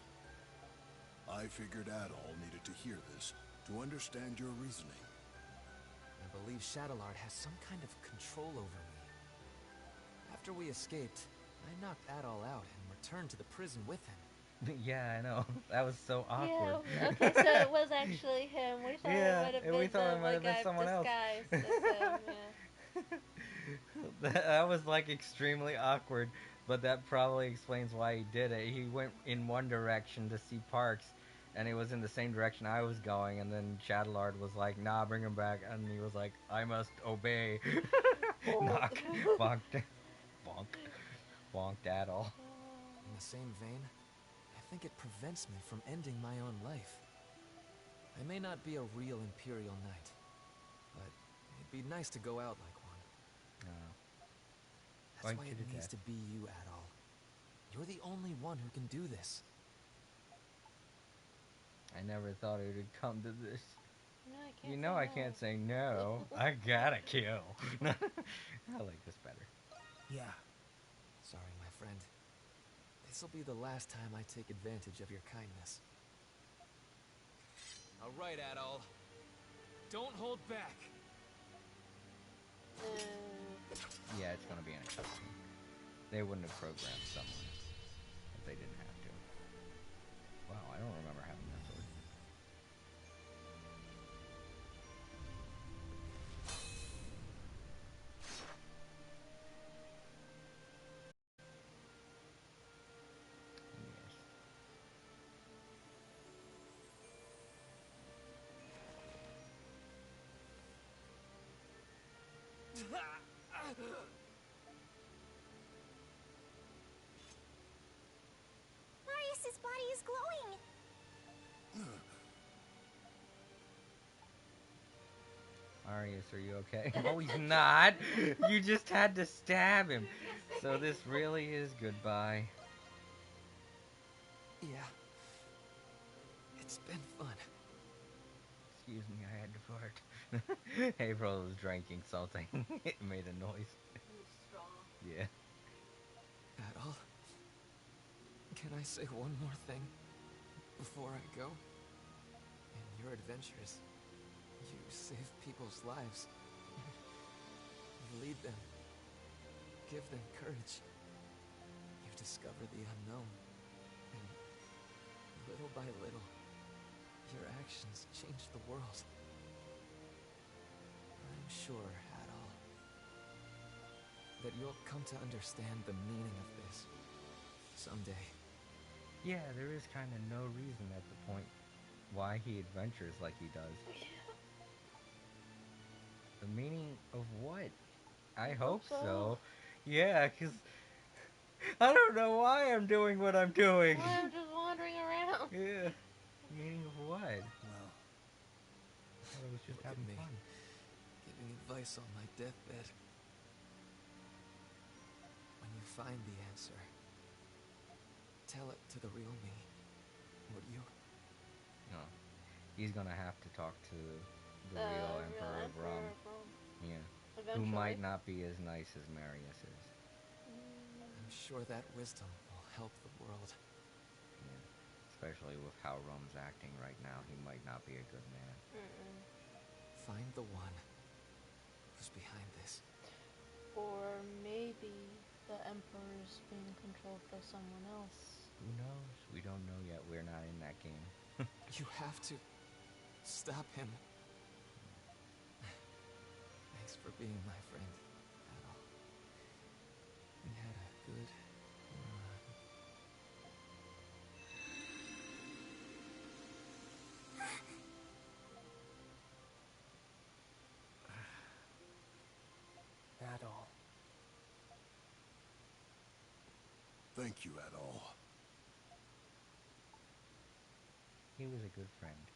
I figured Adol needed to hear this to understand your reasoning. I believe Shadowlard has some kind of control over me. After we escaped, I knocked Adol out and returned to the prison with him. Yeah, I know. That was so awkward. Yeah, okay, so it was actually him. We thought it might have been someone else. Disguised as him, yeah. That was like extremely awkward, but that probably explains why he did it. He went in one direction to see Parks, and it was in the same direction I was going, and then Shadowlord was like, "Nah, bring him back," and he was like, "I must obey." Knock, bonked, bonk, bonked at all. In the same vein, I think it prevents me from ending my own life. I may not be a real Imperial Knight, but it'd be nice to go out like one. That's why it needs to be you, Adol. You're the only one who can do this. I never thought it would come to this. No, I can't you know say I no. can't say no. I gotta kill. I like this better. Yeah. Sorry, my friend. This'll be the last time I take advantage of your kindness. All right, Adol. Don't hold back. Yeah, it's gonna be an exception. They wouldn't have programmed someone if they didn't have to. Wow, I don't remember having that sword. Marius's body is glowing. Marius, are you okay? No, he's not. You just had to stab him. So this really is goodbye. Yeah. It's been fun. Excuse me, I had to fart. April was drinking something. It made a noise. Yeah. Adol, can I say one more thing before I go? In your adventures, you save people's lives. You lead them, give them courage. You discover the unknown, and little by little, your actions change the world. I'm sure, Adol, that you'll come to understand the meaning of this someday. Yeah, there is kind of no reason at the point why he adventures like he does. The meaning of what? I hope so. Yeah, because I don't know why I'm doing what I'm doing. Why I'm just wandering around. Yeah. Meaning of what? Well, I thought I was just having fun. Giving advice on my deathbed. When you find the answer, tell it to the real me, would you? No. He's gonna have to talk to the real Emperor of Rome. Yeah. Eventually. Who might not be as nice as Marius is. I'm sure that wisdom will help the world. Yeah. Especially with how Rome's acting right now, he might not be a good man. Find the one who's behind this. Or maybe the Emperor's being controlled by someone else. Who knows? We don't know yet. We're not in that game. You have to stop him. Thanks for being my friend, Adol. We had a good run. Adol. Thank you, Adol. He was a good friend.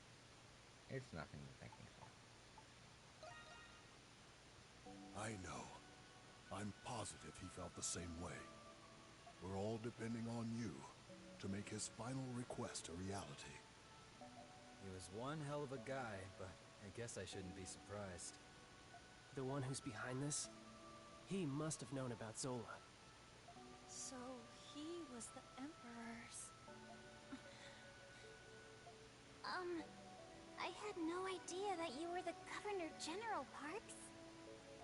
It's nothing to thank me for. I know. I'm positive he felt the same way. We're all depending on you to make his final request a reality. He was one hell of a guy, but I guess I shouldn't be surprised. The one who's behind this? He must have known about Zola. So he was the Emperor's... I had no idea that you were the Governor General, Parks.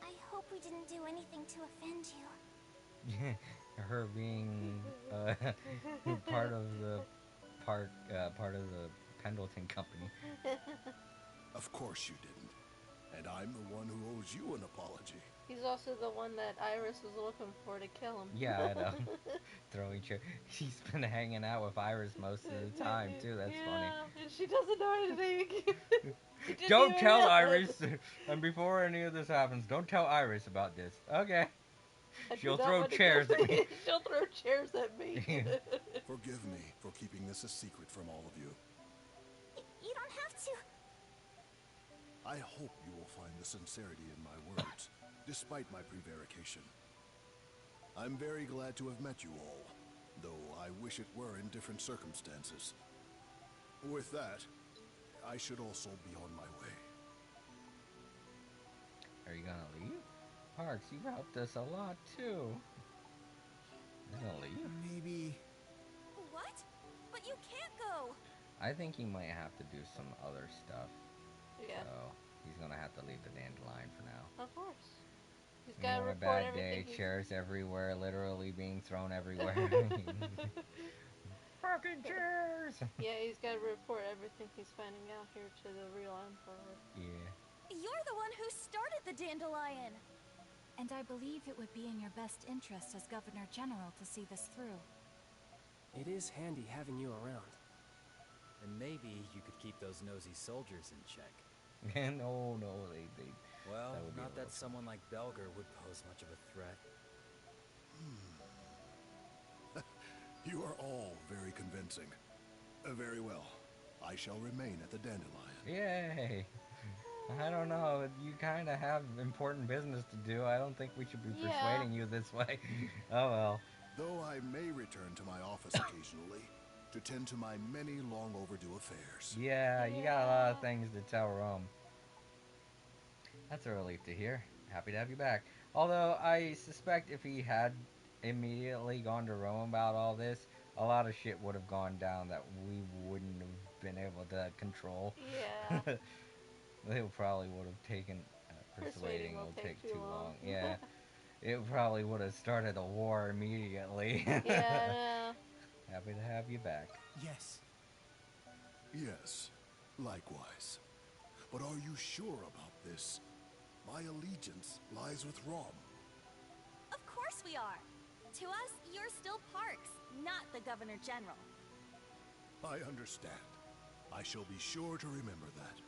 I hope we didn't do anything to offend you. Her being part of the part of the Pendleton Company. Of course you didn't. And I'm the one who owes you an apology. He's also the one that Iris was looking for to kill him. Yeah, I know. Throwing chair. He's been hanging out with Iris most of the time too. That's funny. Yeah, and she doesn't know anything. She didn't Don't even tell realize. Iris. And before any of this happens, don't tell Iris about this. Okay. I do She'll not throw want to chairs kill at me. She'll throw chairs at me. Forgive me for keeping this a secret from all of you. You don't have to. I hope you will find the sincerity in my words, despite my prevarication. I'm very glad to have met you all, though I wish it were in different circumstances. With that, I should also be on my way. Are you gonna leave? Parks, you've helped us a lot too. You're gonna leave? Maybe. What? But you can't go! I think he might have to do some other stuff. Yeah. So he's gonna have to leave the dandelion for now. Of course. He's You got to know, on a report bad everything. day, chairs everywhere, literally being thrown everywhere. Fucking chairs! Yeah, he's got to report everything he's finding out here to the real emperor. Yeah. You're the one who started the dandelion! And I believe it would be in your best interest as Governor General to see this through. It is handy having you around. And maybe you could keep those nosy soldiers in check. no, they. Well, That would be not a that little someone like Belger would pose much of a threat. You are all very convincing. Very well. I shall remain at the dandelion. Yay! I don't know. You kind of have important business to do. I don't think we should be persuading you this way. Oh well. Though I may return to my office occasionally to tend to my many long overdue affairs. Yeah, you got a lot of things to tell Rome. That's a relief to hear. Happy to have you back. Although I suspect if he had immediately gone to Rome about all this, a lot of shit would have gone down that we wouldn't have been able to control. Yeah. They probably would have taken Persuading persuading will will take take too too long. long. Yeah. It probably would have started a war immediately. Yeah, I know. Happy to have you back. Yes. Yes, likewise. But are you sure about this? My allegiance lies with Rom. Of course we are! To us, you're still Parks, not the Governor General. I understand. I shall be sure to remember that.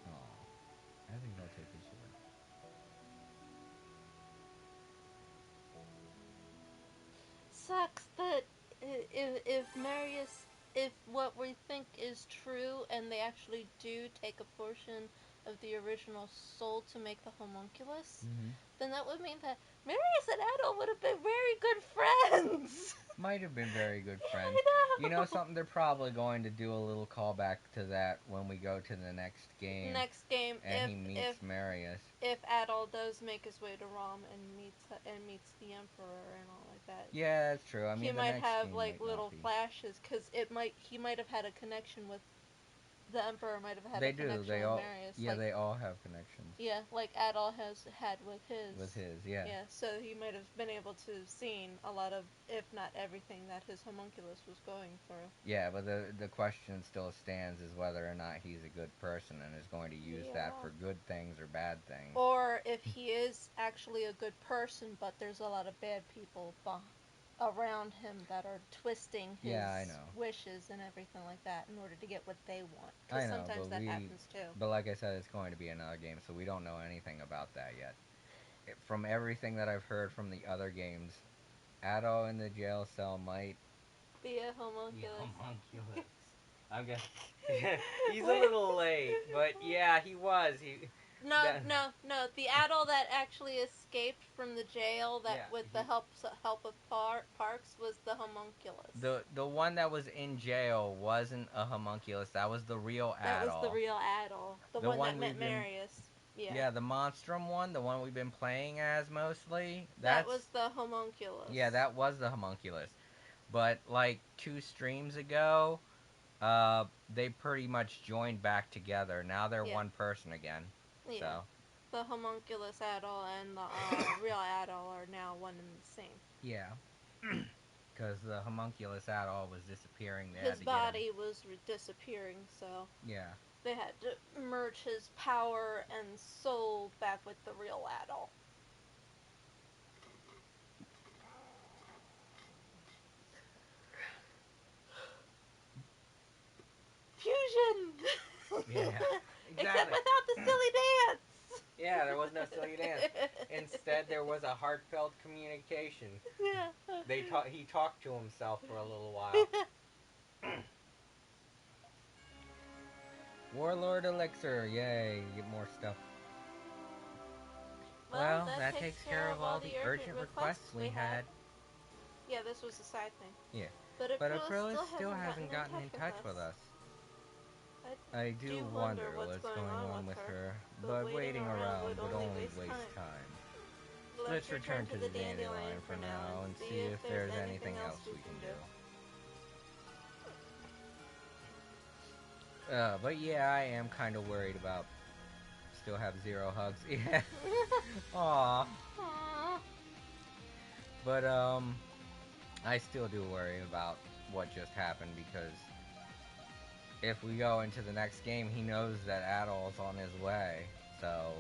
Oh, I think I'll take his sword. Sucks that if Marius, if what we think is true and they actually do take a portion of the original soul to make the homunculus, then that would mean that Marius and Adol would have been very good friends. Might have been very good friends. I know. You know something? They're probably going to do a little callback to that when we go to the next game. Next game, and he meets Marius. If Adol does make his way to Rom and meets the Emperor and all like that. Yeah, that's true. I mean, he the might next have game like might little not be. flashes because he might have had a connection with the Emperor. Might have had They a do. connection They with all. Marius. Yeah, they all have connections. Yeah, like Adol has had with his. With his, yeah. Yeah, so he might have been able to seen a lot of, if not everything, that his homunculus was going through. Yeah, but the question still stands is whether or not he's a good person and is going to use that for good things or bad things. Or if he is actually a good person, but there's a lot of bad people around him that are twisting his wishes and everything like that in order to get what they want. Because sometimes that happens too. But like I said, it's going to be another game, so we don't know anything about that yet. From everything that I've heard from the other games, Addo in the jail cell might be a homunculus. I'm guessing. He's a little late, but yeah, he was. No. The Adol that actually escaped from the jail with the help of Parks was the homunculus. The one that was in jail wasn't a homunculus. That was the real Adol. That was the real Adol. The one that met Marius. Yeah, the Monstrum one, the one we've been playing as mostly. That was the homunculus. Yeah, that was the homunculus. But like 2 streams ago, they pretty much joined back together. Now they're one person again. Yeah. So. The homunculus Adol and the real Adol are now one and the same. Yeah. because the homunculus Adol was disappearing. They His had to get him. body was disappearing, so Yeah. they had to merge his power and soul back with the real Adol. Fusion! Yeah. Exactly. Except without the silly dance! Yeah, there was no silly dance. Instead, there was a heartfelt communication. Yeah. He talked to himself for a little while. Warlord Elixir, yay, get more stuff. Well, that takes care of all the urgent requests we had. Yeah, this was a side thing. Yeah. But Aprilis Aprilis still hasn't gotten in touch with us. I do wonder wonder what's going on with her, but waiting around would only waste time. Let's return to the dandelion for now and see if there's anything else we can do. But yeah, I am kind of worried about still have 0 hugs. Yeah. Aww. But I still do worry about what just happened, because if we go into the next game, he knows that Adol's on his way. So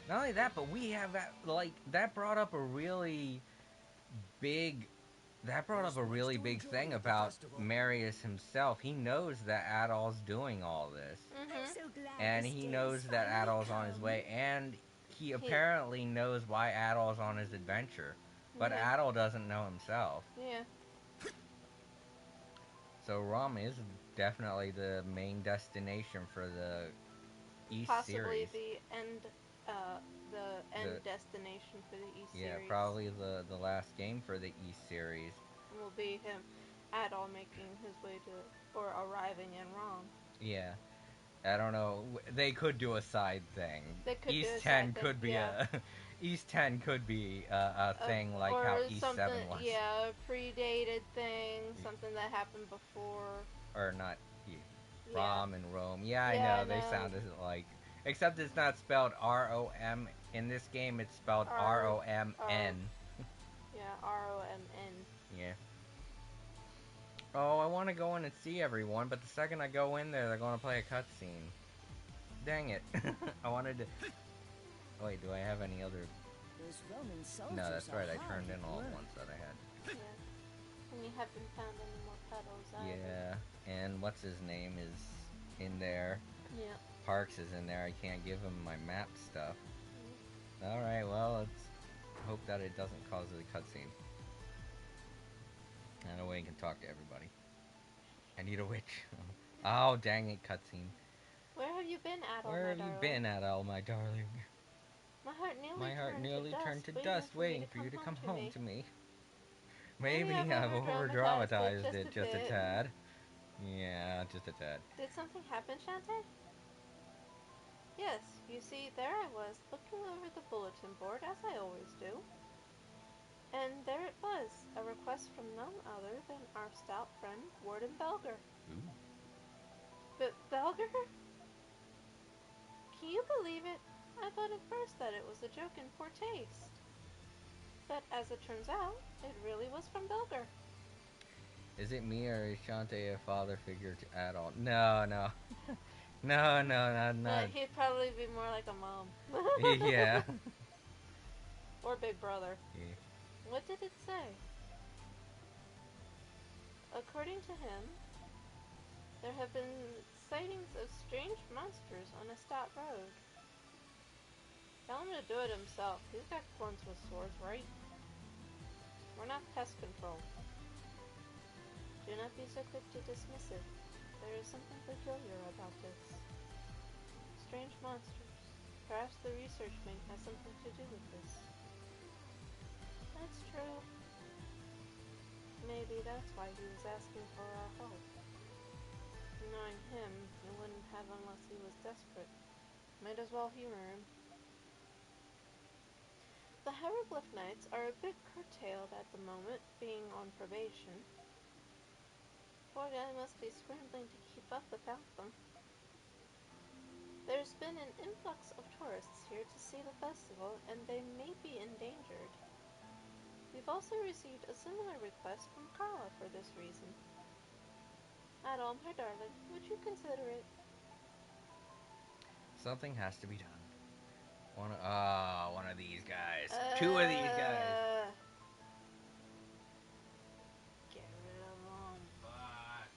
not only that, but we have that, like, that brought up a really big thing about Marius himself. He knows that Adol's doing all this. I'm so glad And he knows that Adol's on his way, and he apparently knows why Adol's on his adventure. But Adol doesn't know himself. Yeah. So Rom is definitely the main destination for the East series. Possibly the end destination for the East series. Yeah, probably the last game for the East series. Will be him, Adol, making his way to, or arriving in Rom. Yeah. I don't know. They could do a side thing. East 10 could be a East 10 could be a thing like how East 7 was. Yeah, a predated thing, something that happened before. Or not. Rom and Rome. Yeah, I know. They sounded like. Except it's not spelled R-O-M. In this game, it's spelled R-O-M-N. Yeah, R-O-M-N. Yeah. Oh, I want to go in and see everyone, but the second I go in there, they're going to play a cutscene. Dang it. I wanted to... Wait, do I have any other... No, that's right. I turned in all the ones that I had. Yeah. And you haven't found any more petals either. Yeah. And what's his name is in there. Yeah. Parks is in there. I can't give him my map stuff. Alright, well, let's hope that it doesn't cause a cutscene. That way I can talk to everybody. I need a witch. Oh, dang it, cutscene. Where have you been, Adol, Where have you been, Adol, my darling? My heart nearly turned to dust waiting for you to come home to me. Maybe I've over-dramatized it just a tad. Yeah, just a tad. Did something happen, Shantae? Yes, you see, there I was, looking over the bulletin board, as I always do. And there it was, a request from none other than our stout friend, Warden Belger. Ooh. But Belger? Can you believe it? I thought at first that it was a joke in poor taste. But as it turns out, it really was from Belger. Is it me, or is Shantae a father figure to Adol? No. No, not. He'd probably be more like a mom. Yeah. Or big brother. Yeah. What did it say? According to him, there have been sightings of strange monsters on a stout road. Tell him to do it himself. He's got guns with swords, right? We're not pest control. Do not be so quick to dismiss it. There is something peculiar about this. Strange monsters. Perhaps the research wing has something to do with this. That's true. Maybe that's why he was asking for our help. Knowing him, he wouldn't have unless he was desperate. Might as well humor him. The Hieroglyph Knights are a bit curtailed at the moment, being on probation. Poor guy must be scrambling to keep up without them. There's been an influx of tourists here to see the festival, and they may be endangered. We've also received a similar request from Carla for this reason. Adol, my darling, would you consider it? Something has to be done. One of these guys. Two of these guys. Get rid of them. Fuck.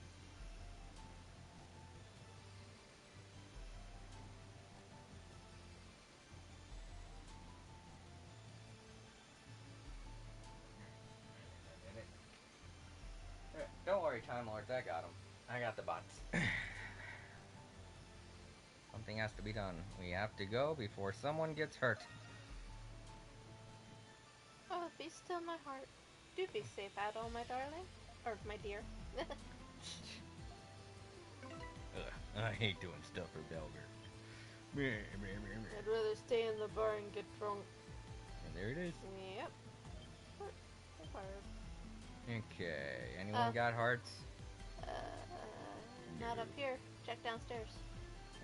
Don't worry, Time Lords, I got him. I got the bots. Something has to be done. We have to go before someone gets hurt. Oh, be still, my heart. Do be safe, Adol, my darling. Or, my dear. I hate doing stuff for Belger. I'd rather stay in the bar and get drunk. And there it is. Yep. Okay. Anyone got hearts? Not up here. Check downstairs.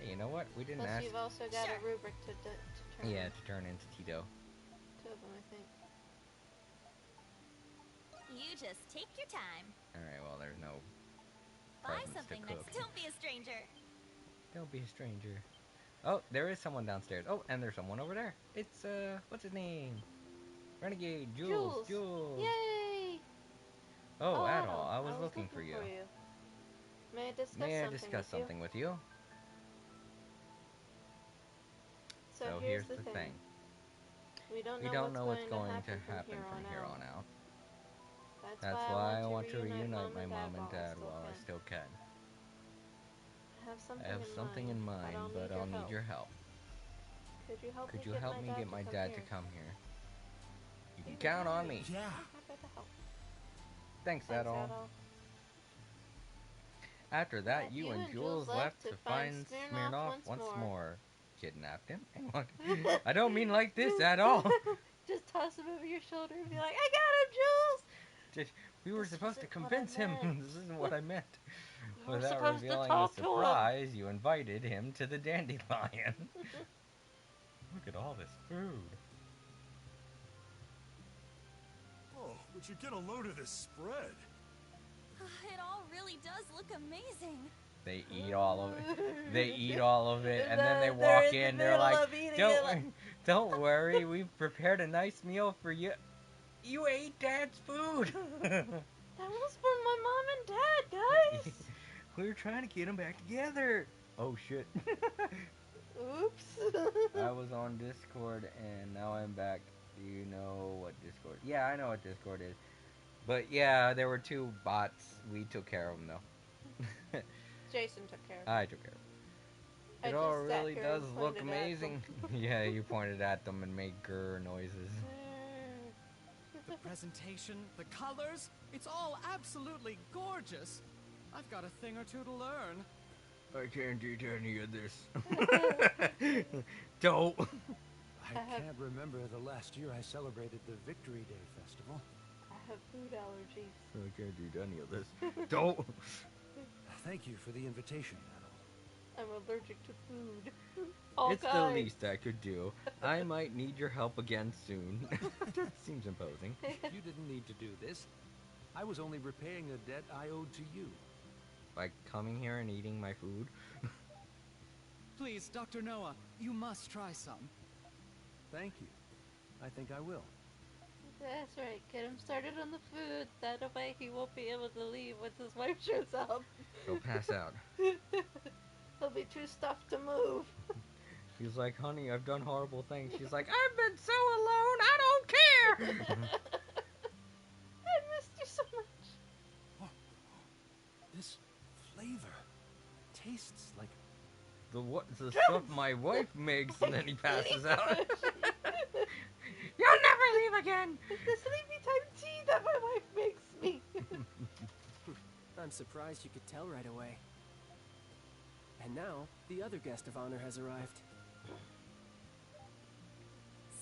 Hey, you know what? We didn't Plus, ask. you've also got a rubric to turn. Yeah, to turn into Tito. 2 of them, I think. You just take your time. Alright, well, there's no Buy presents something to cook. next. Don't be a stranger. Don't be a stranger. Oh, there is someone downstairs. Oh, and there's someone over there. It's, what's his name? Renegade, Jules. Yay! Oh, Adol, Adol, I was looking for you. May I discuss something with you? So here's the thing. We don't know what's going to happen from here on out. That's why I want to reunite my mom and dad while I still can. I have something in mind, but I'll need your help. Could you help me get my dad to come here? You can count on me. Yeah. Thanks, Adol. After that, you and Jules left to find Smirnoff once more. Kidnapped him? I don't mean like this at all. Just toss him over your shoulder and be like, I got him, Jules! We were supposed to convince him. This isn't what I meant. Without revealing the surprise, you invited him to the dandelion. Look at all this food. Oh, would you get a load of this spread? It all really does look amazing. They eat all of it. And then they walk in. They're like, don't worry. We've prepared a nice meal for you. You ate Dad's food. That was for my mom and dad, guys. We were trying to get them back together. Oh, shit. Oops. I was on Discord, and now I'm back. Do you know what Discord? Yeah, I know what Discord is. But yeah, there were 2 bots. We took care of them, though. Jason took care of them. I took care of them. It all really does look amazing. Yeah, you pointed at them and made grr noises. The presentation, the colors, it's all absolutely gorgeous. I've got a thing or two to learn. I can't eat any of this. Don't. I can't remember the last year I celebrated the Victory Day Festival. I have food allergies. I can't eat any of this. Don't. Thank you for the invitation, Adol. I'm allergic to food. It's the least I could do. I might need your help again soon. That seems imposing. You didn't need to do this. I was only repaying a debt I owed to you. By coming here and eating my food? Please, Dr. Noah, you must try some. Thank you. I think I will. That's right. Get him started on the food. That way he won't be able to leave once his wife shows up. He'll pass out. He'll be too stuffed to move. He's like, honey, I've done horrible things. She's like, I've been so alone, I don't care. I missed you so much. Oh, this flavor tastes like the stuff my wife makes, and then he passes out. You'll never leave again. It's the sleepy time tea that my wife makes me. I'm surprised you could tell right away. And now, the other guest of honor has arrived.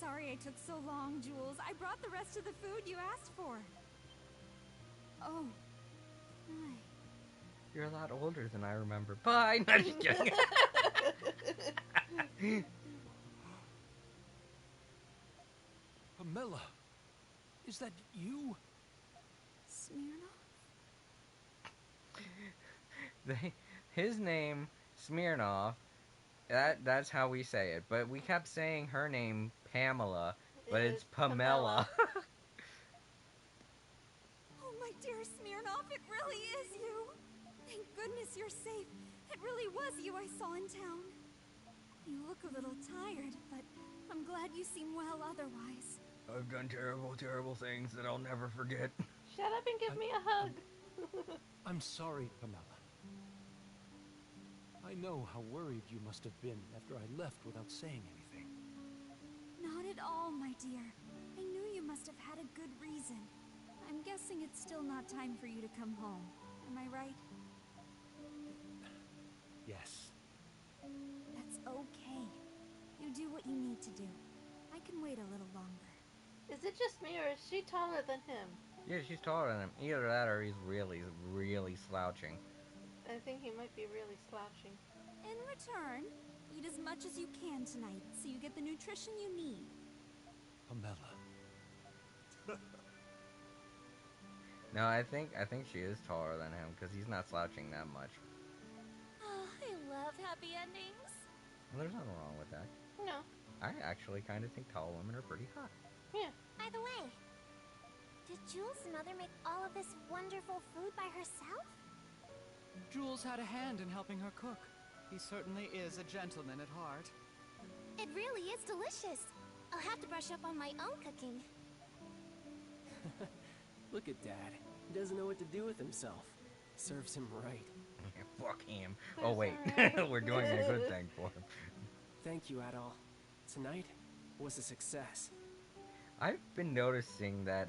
Sorry I took so long, Jules. I brought the rest of the food you asked for. Oh. Hi. You're a lot older than I remember. Bye. No, just kidding. Pamela. Is that you? Smirnoff? His name, Smirnoff, that's how we say it. But we kept saying her name, Pamela, but it's Pamela. Oh, my dear Smirnoff, it really is you! Thank goodness you're safe. It really was you I saw in town. You look a little tired, but I'm glad you seem well otherwise. I've done terrible, terrible things that I'll never forget. Shut up and give me a hug. I'm sorry, Pamela. I know how worried you must have been after I left without saying anything. Not at all, my dear. I knew you must have had a good reason. I'm guessing it's still not time for you to come home. Am I right? Yes. That's okay. You do what you need to do. I can wait a little longer. Is it just me, or is she taller than him? Yeah, she's taller than him. Either that or he's really, really slouching. I think he might be really slouching. In return, eat as much as you can tonight so you get the nutrition you need. Pamela. No, I think she is taller than him because he's not slouching that much. Oh, I love happy endings. Well, there's nothing wrong with that. No. I actually kind of think tall women are pretty hot. Yeah. By the way, did Jules' mother make all of this wonderful food by herself? Jules had a hand in helping her cook. He certainly is a gentleman at heart. It really is delicious. I'll have to brush up on my own cooking. Look at Dad. He doesn't know what to do with himself. Serves him right. Fuck him. Oh, wait. We're doing a good thing for him. Thank you, Adol. Tonight was a success. I've been noticing that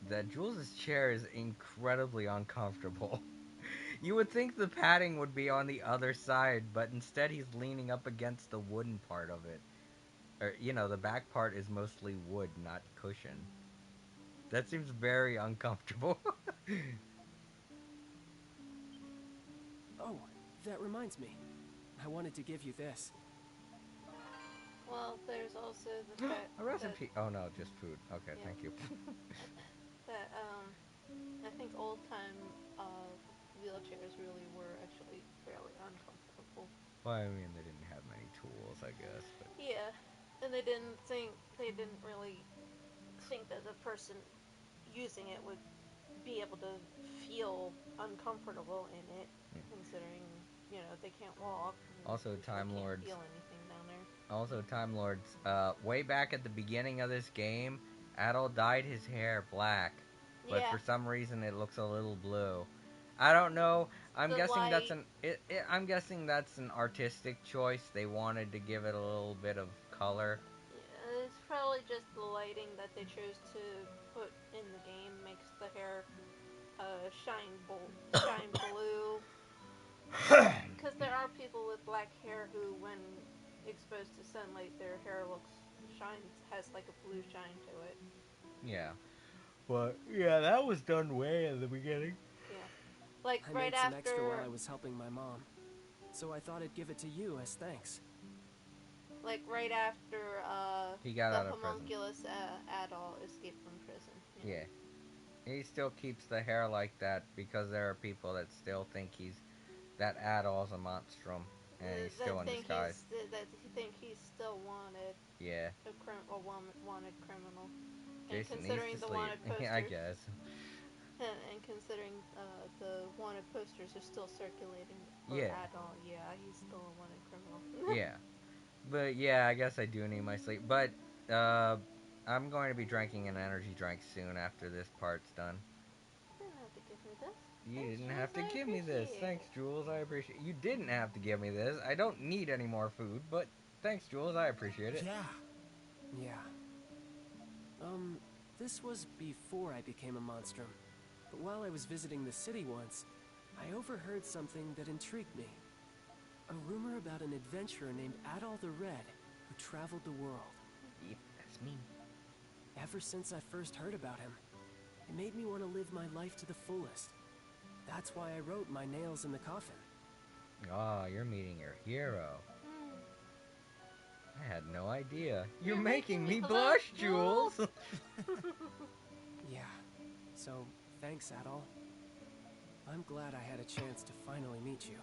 that Jules' chair is incredibly uncomfortable. You would think the padding would be on the other side, but instead he's leaning up against the wooden part of it. Or, you know, the back part is mostly wood, not cushion. That seems very uncomfortable. Oh, that reminds me. I wanted to give you this. Well, there's also the fact a recipe. Oh no, just food. Okay, yeah. Thank you. That I think old time wheelchairs really were actually fairly uncomfortable. Well, I mean, they didn't have many tools, I guess. But yeah, and they didn't really think that the person using it would be able to feel uncomfortable in it, considering they can't walk. Also, Time can't Lords. feel anything down there. Also, Time Lords. Way back at the beginning of this game, Adol dyed his hair black, but for some reason it looks a little blue. I don't know. I'm guessing that's I'm guessing that's an artistic choice. They wanted to give it a little bit of color. Yeah, it's probably just the lighting that they chose to put in the game makes the hair shine blue. Because there are people with black hair who, when exposed to sunlight, their hair has like a blue shine to it. Yeah. But yeah, that was done way in the beginning. Yeah. Like I right made some after extra while I was helping my mom. So I thought I'd give it to you as thanks. Like right after he got the out of homunculus Adol escaped from prison. Yeah. He still keeps the hair like that because there are people that still think that Adol's a monstrum and he's still in disguise. That think he's still wanted. Yeah. A wanted criminal. Jason and considering needs to the sleep. wanted posters, I guess. And considering the wanted posters are still circulating for Adol, yeah, he's still a wanted criminal. Yeah. But yeah, I guess I do need my sleep. But I'm going to be drinking an energy drink soon after this part's done. You didn't have to give me this. You didn't have to give me this. Thanks, Jules. I appreciate it. You didn't have to give me this. I don't need any more food, but thanks, Jules. I appreciate it. Yeah. This was before I became a monstrum. But while I was visiting the city once, I overheard something that intrigued me. A rumor about an adventurer named Adol the Red who traveled the world. Yep, that's me. Ever since I first heard about him, it made me want to live my life to the fullest. That's why I wrote my nails in the coffin. Ah, you're meeting your hero. I had no idea. You're making me blush, Jules! Jules! Yeah. So, thanks, Adol. I'm glad I had a chance to finally meet you.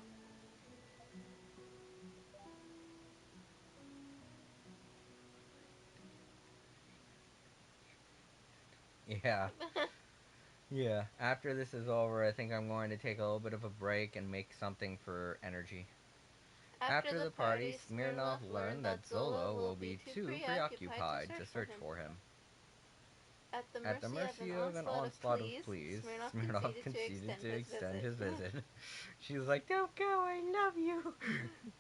Yeah. Yeah. After this is over, I think I'm going to take a little bit of a break and make something for energy. After the party, Smirnov learned that Zolo will be too preoccupied to search for him. At the mercy of an onslaught of pleas, Smirnov conceded to extend his visit. She was like, "Don't go, I love you."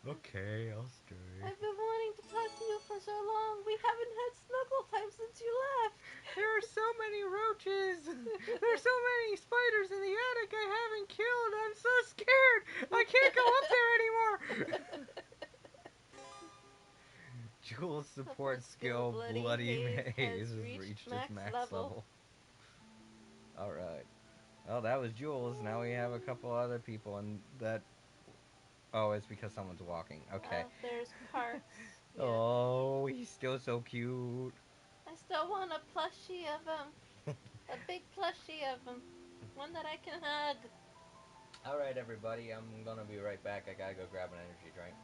Okay, I'll stay. I've been wanting to talk to you for so long. We haven't had snuggle time since you left. There are so many roaches. There's so many spiders in the attic I haven't killed. I'm so scared. I can't go up there anymore. Jules' support skill, Bloody Maze, has reached its max level. Alright. Well, that was Jules. Now we have a couple other people, and that... Oh, it's because someone's walking. Okay. There's Parks. Yeah. Oh, he's still so cute. I still want a plushie of him. A big plushie of him. One that I can hug. Alright, everybody. I'm gonna be right back. I gotta go grab an energy drink.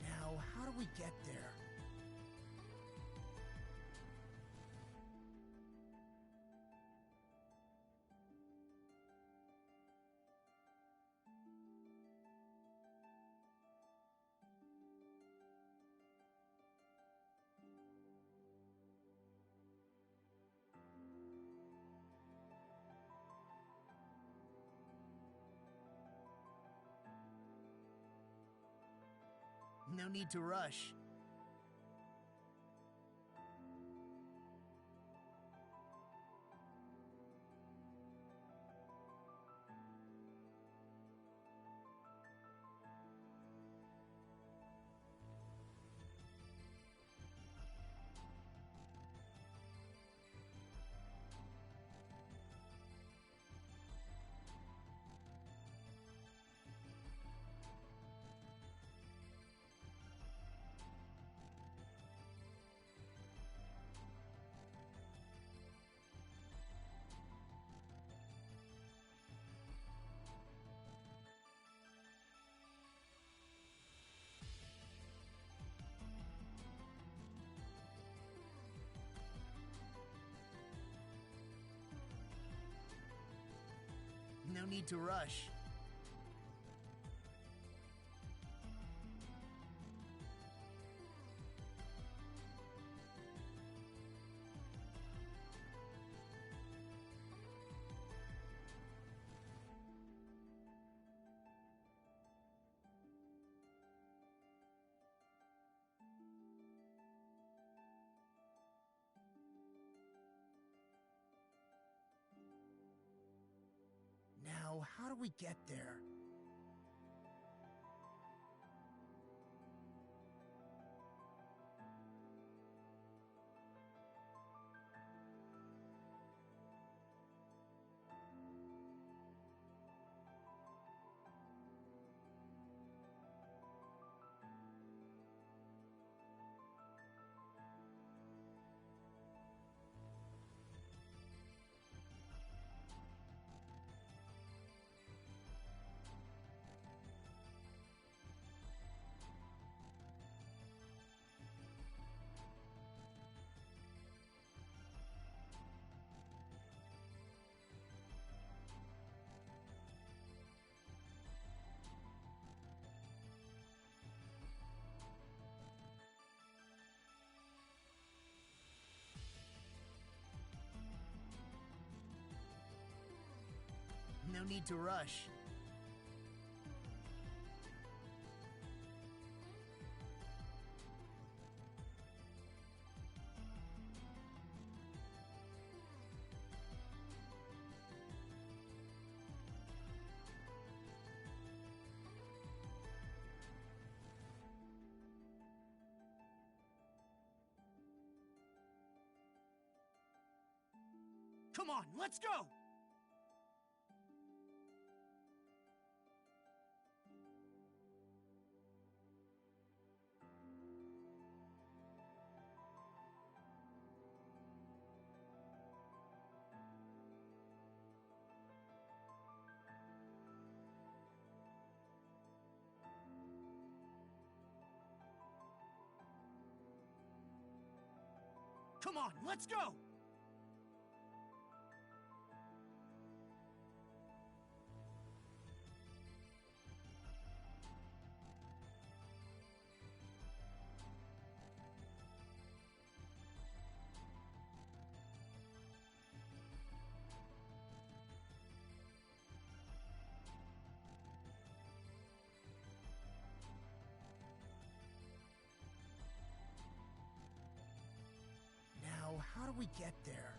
Now, how do we get there? No need to rush. No need to rush. Now, how do we get there? No need to rush. Come on, let's go! Come on, let's go! Now, how do we get there?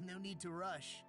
No need to rush.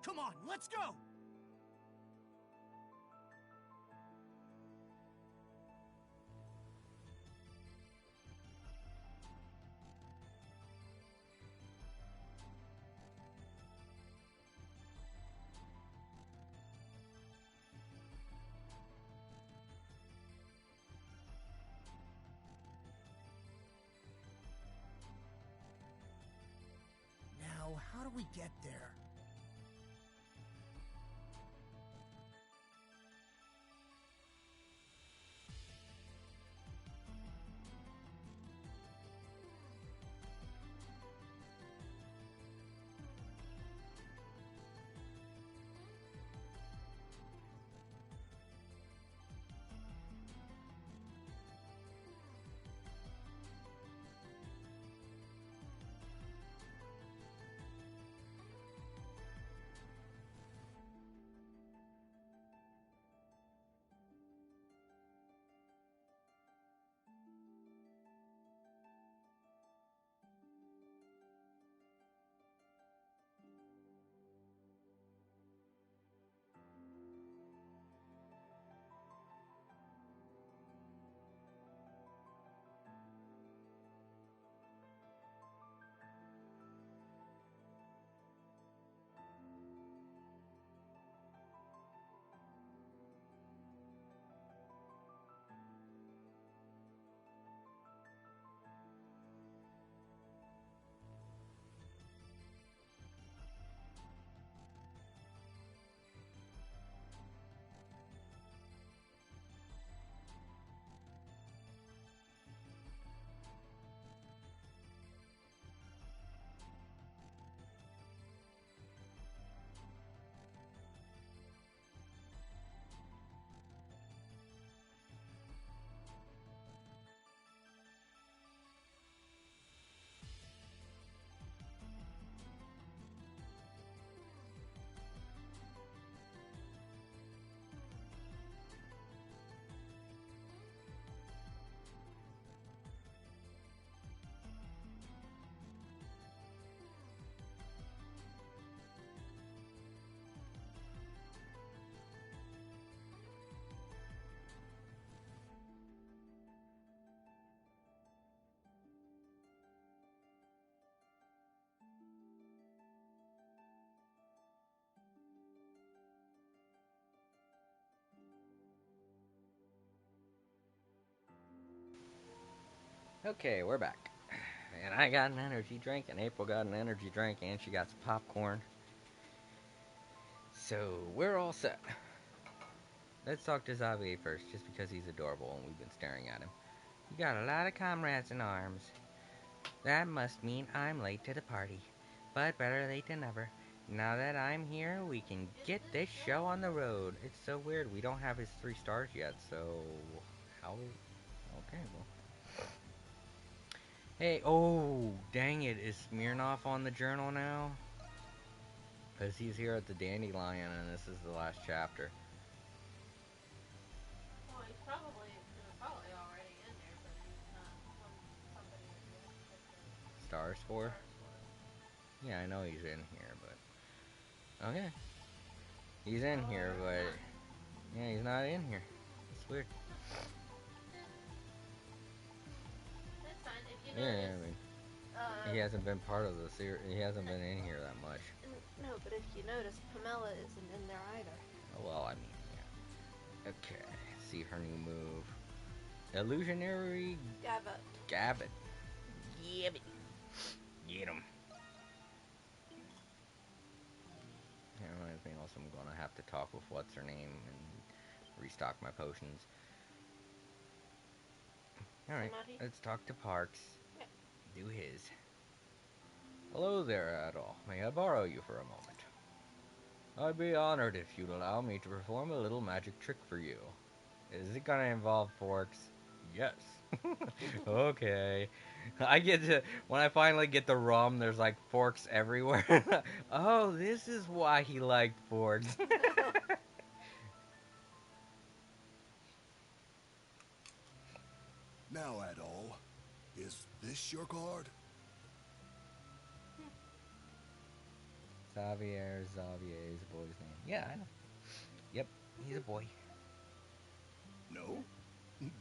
Come on, let's go! Now, how do we get there? Okay, we're back. And I got an energy drink, and April got an energy drink, and she got some popcorn. So, we're all set. Let's talk to Xavier first, just because he's adorable and we've been staring at him. You got a lot of comrades in arms. That must mean I'm late to the party. But better late than never. Now that I'm here, we can get this show on the road. It's so weird, we don't have his 3 stars yet, so... How... Okay, well... Hey, oh, dang it, is Smirnoff on the journal now? Because he's here at the Dandelion, and this is the last chapter. Well, he's probably already in there, but he's not somebody that you have to get the Stars for? stars for. Yeah, I know he's in here, but... Okay. He's in here, but... Yeah, he's not in here. It's weird. That's fine. If you Yeah, notice... I mean... he hasn't been part of the series. He hasn't been in here that much. No, but if you notice, Pamela isn't in there either. Oh, well, I mean, yeah. Okay, see her new move. Illusionary... Gabbit. Gabbit. Gabbit. Get him. I don't know anything else. I'm gonna have to talk with what's her name and restock my potions. Alright, let's talk to Parks. Yeah. Do his. Hello there, Adol. May I borrow you for a moment? I'd be honored if you'd allow me to perform a little magic trick for you. Is it gonna involve forks? Yes. Okay. I get to, when I finally get the rum, there's like forks everywhere. Oh, this is why he liked forks. Now, Adol, is this your card? Xavier is a boy's name. Yeah, I know. Yep, he's a boy. No?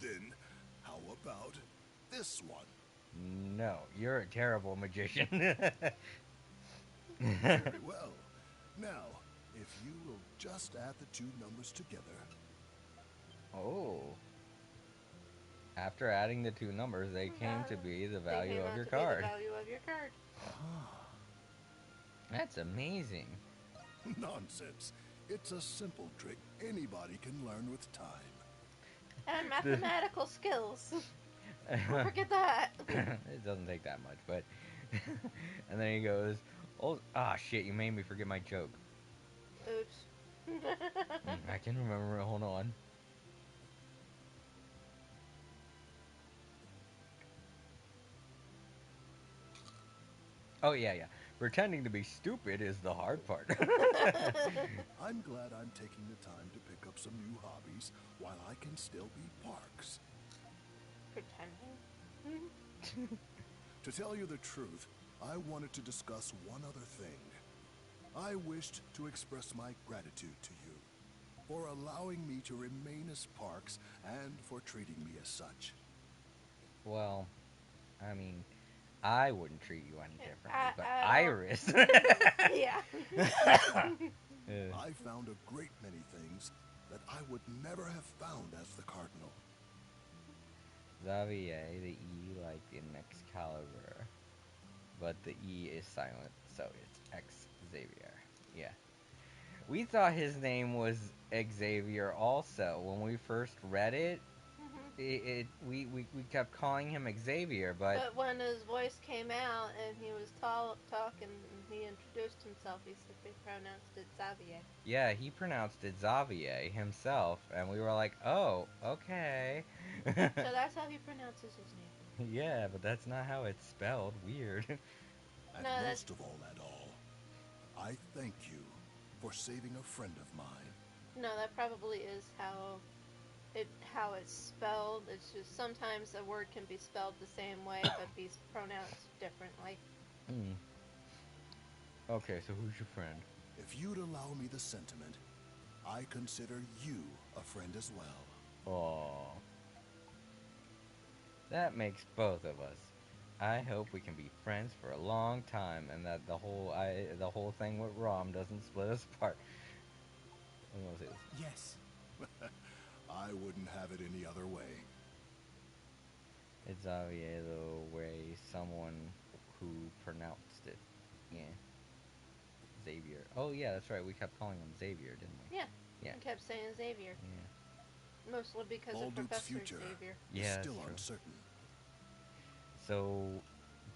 Then how about this one? No, you're a terrible magician. Very well. Now, if you will just add the two numbers together. Oh. After adding the two numbers, they came to be the value of your the card. value of your card. That's amazing. Nonsense. It's a simple trick anybody can learn with time. And mathematical skills. Don't forget that. It doesn't take that much, but... And then he goes, oh, shit, you made me forget my joke. Oops. I can remember it, hold on. Oh, yeah. Pretending to be stupid is the hard part. I'm glad I'm taking the time to pick up some new hobbies while I can still be Parks. Pretending? To tell you the truth, I wanted to discuss one other thing. I wished to express my gratitude to you for allowing me to remain as Parks and for treating me as such. Well, I mean, I wouldn't treat you any differently, but Iris... Yeah. I found a great many things that I would never have found as the Cardinal. Xavier, the E like in Excalibur, but the E is silent, so it's X-Xavier. Yeah. We thought his name was Xavier also. When we first read it, we kept calling him Xavier, but when his voice came out and he was talking and he introduced himself, he pronounced it Xavier. Yeah, he pronounced it Xavier himself, and we were like, oh, okay. So that's how he pronounces his name. Yeah, but that's not how it's spelled. Weird. And most of all, I thank you for saving a friend of mine. No, that probably is how it's spelled. It's just sometimes a word can be spelled the same way but be pronounced differently. Okay, so who's your friend? If you'd allow me the sentiment, I consider you a friend as well. Aww. That makes both of us. I hope we can be friends for a long time, and that the whole thing with Rom doesn't split us apart. I'm gonna say this. Yes. I wouldn't have it any other way. It's Xavier the way someone who pronounced it. Yeah. Xavier. Oh yeah, that's right. We kept calling him Xavier, didn't we? Yeah. We kept saying Xavier. Yeah. Mostly because of Professor Xavier. Yeah, is still uncertain. So,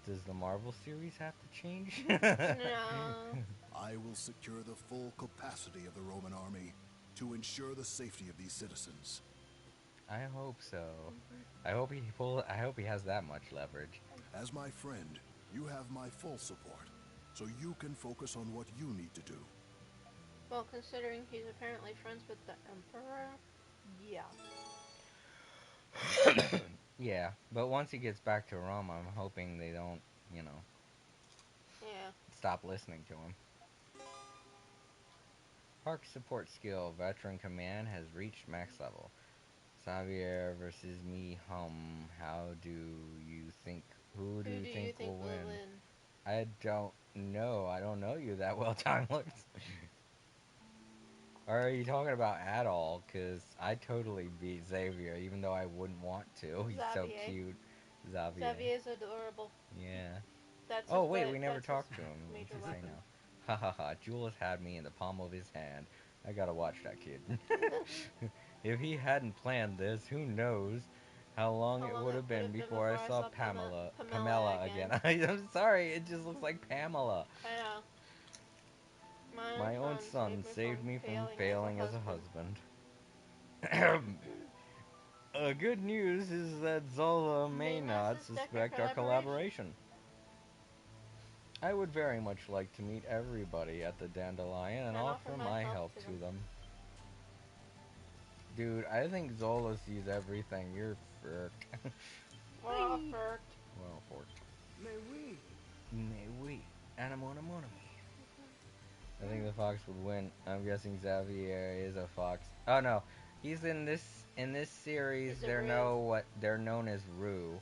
does the Marvel series have to change? No. I will secure the full capacity of the Roman army to ensure the safety of these citizens. I hope so. I hope he has that much leverage. As my friend, you have my full support, so you can focus on what you need to do. Well, considering he's apparently friends with the Emperor, yeah. Yeah, but once he gets back to Rome, I'm hoping they don't, stop listening to him. Park support skill, veteran command has reached max level. Xavier versus me, how do you think, who do you think will win? I don't know. I don't know you that well, Time Lords. Or are you talking about at all? Because I totally beat Xavier, even though I wouldn't want to. He's so cute. Xavier. Xavier's adorable. Yeah. That's oh, wait, we never talked to him. We should say now. Ha ha ha. Jules had me in the palm of his hand. I gotta watch that kid. If he hadn't planned this, who knows how long it would have been before I saw Pamela again. I'm sorry, it just looks like Pamela. I know. My own son saved me from failing as a husband. Good news is that Zola may not suspect our collaboration. I would very much like to meet everybody at the Dandelion and offer my help to them. Dude, I think Zola sees everything. You're fricked. Well, fricked. Well, forked. Mais oui. Mais oui. Anamona. I think the fox would win. I'm guessing Xavier is a fox. Oh no, he's in this series. They're known as Roo.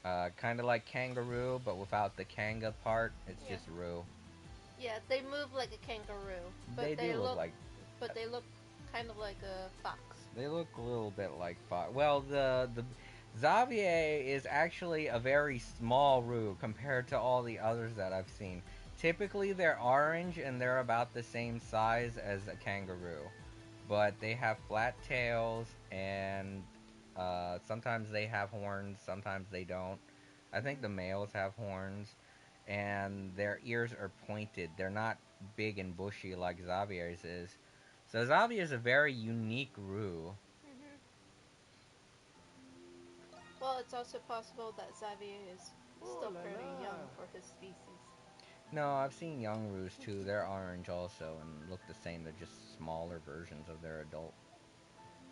Kind of like kangaroo, but without the kanga part. It's just Roo. Yeah, they move like a kangaroo, They do look like. but they look kind of like a fox. They look a little bit like fox. Well, the Xavier is actually a very small Roo compared to all the others that I've seen. Typically, they're orange and they're about the same size as a kangaroo, but they have flat tails and sometimes they have horns, sometimes they don't. I think the males have horns, and their ears are pointed. They're not big and bushy like Xavier's is. So Xavier is a very unique Roo. Well, it's also possible that Xavier is still pretty young for his species. No, I've seen young Roos too. They're orange also and look the same. They're just smaller versions of their adult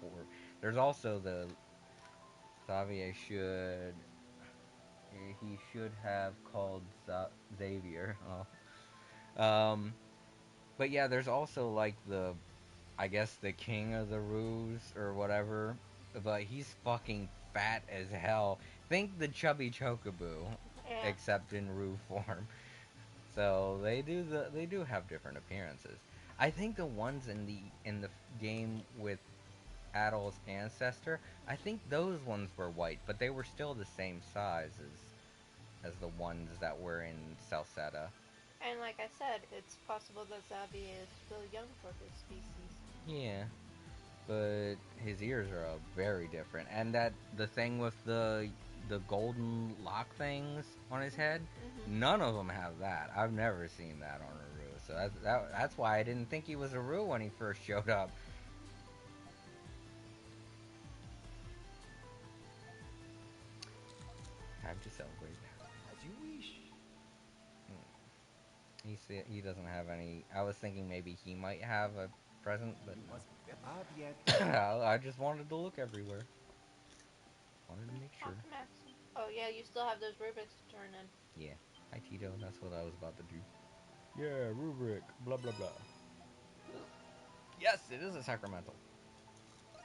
form. There's also the Xavier should he should have called Xavier. Oh. But yeah, there's also like the I guess the king of the Roos or whatever. But he's fucking fat as hell. Think the chubby Chocobo, except in Roo form. So they do have different appearances. I think the ones in the game with Adol's ancestor, I think those ones were white, but they were still the same size as the ones that were in Celceta. And like I said, it's possible that Xavier is still young for his species. Yeah, but his ears are very different, and that the thing with the golden lock things on his head, none of them have that. I've never seen that on a Roo, so that's why I didn't think he was a Roo when he first showed up. Time to celebrate. As you wish. He doesn't have any. I was thinking maybe he might have a present, but no. I just wanted to look everywhere. Wanted to make sure. Oh yeah, you still have those rubrics to turn in. Yeah. Hi Tito, that's what I was about to do. Yeah, rubric. Blah blah blah. Yes, it is a sacramental.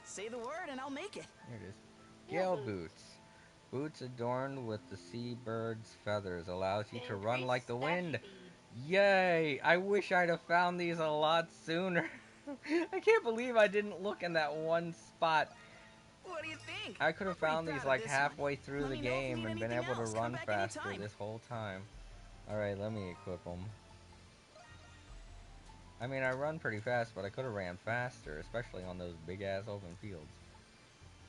Say the word and I'll make it. Here it is. Gale boots. Boots adorned with the seabird's feathers allows you to run like the wind. Yay! I wish I'd have found these a lot sooner. I can't believe I didn't look in that one spot. What do you think? I could have found these like halfway through the game and been able to run faster this whole time. Alright, let me equip them. I mean, I run pretty fast, but I could have ran faster, especially on those big-ass open fields.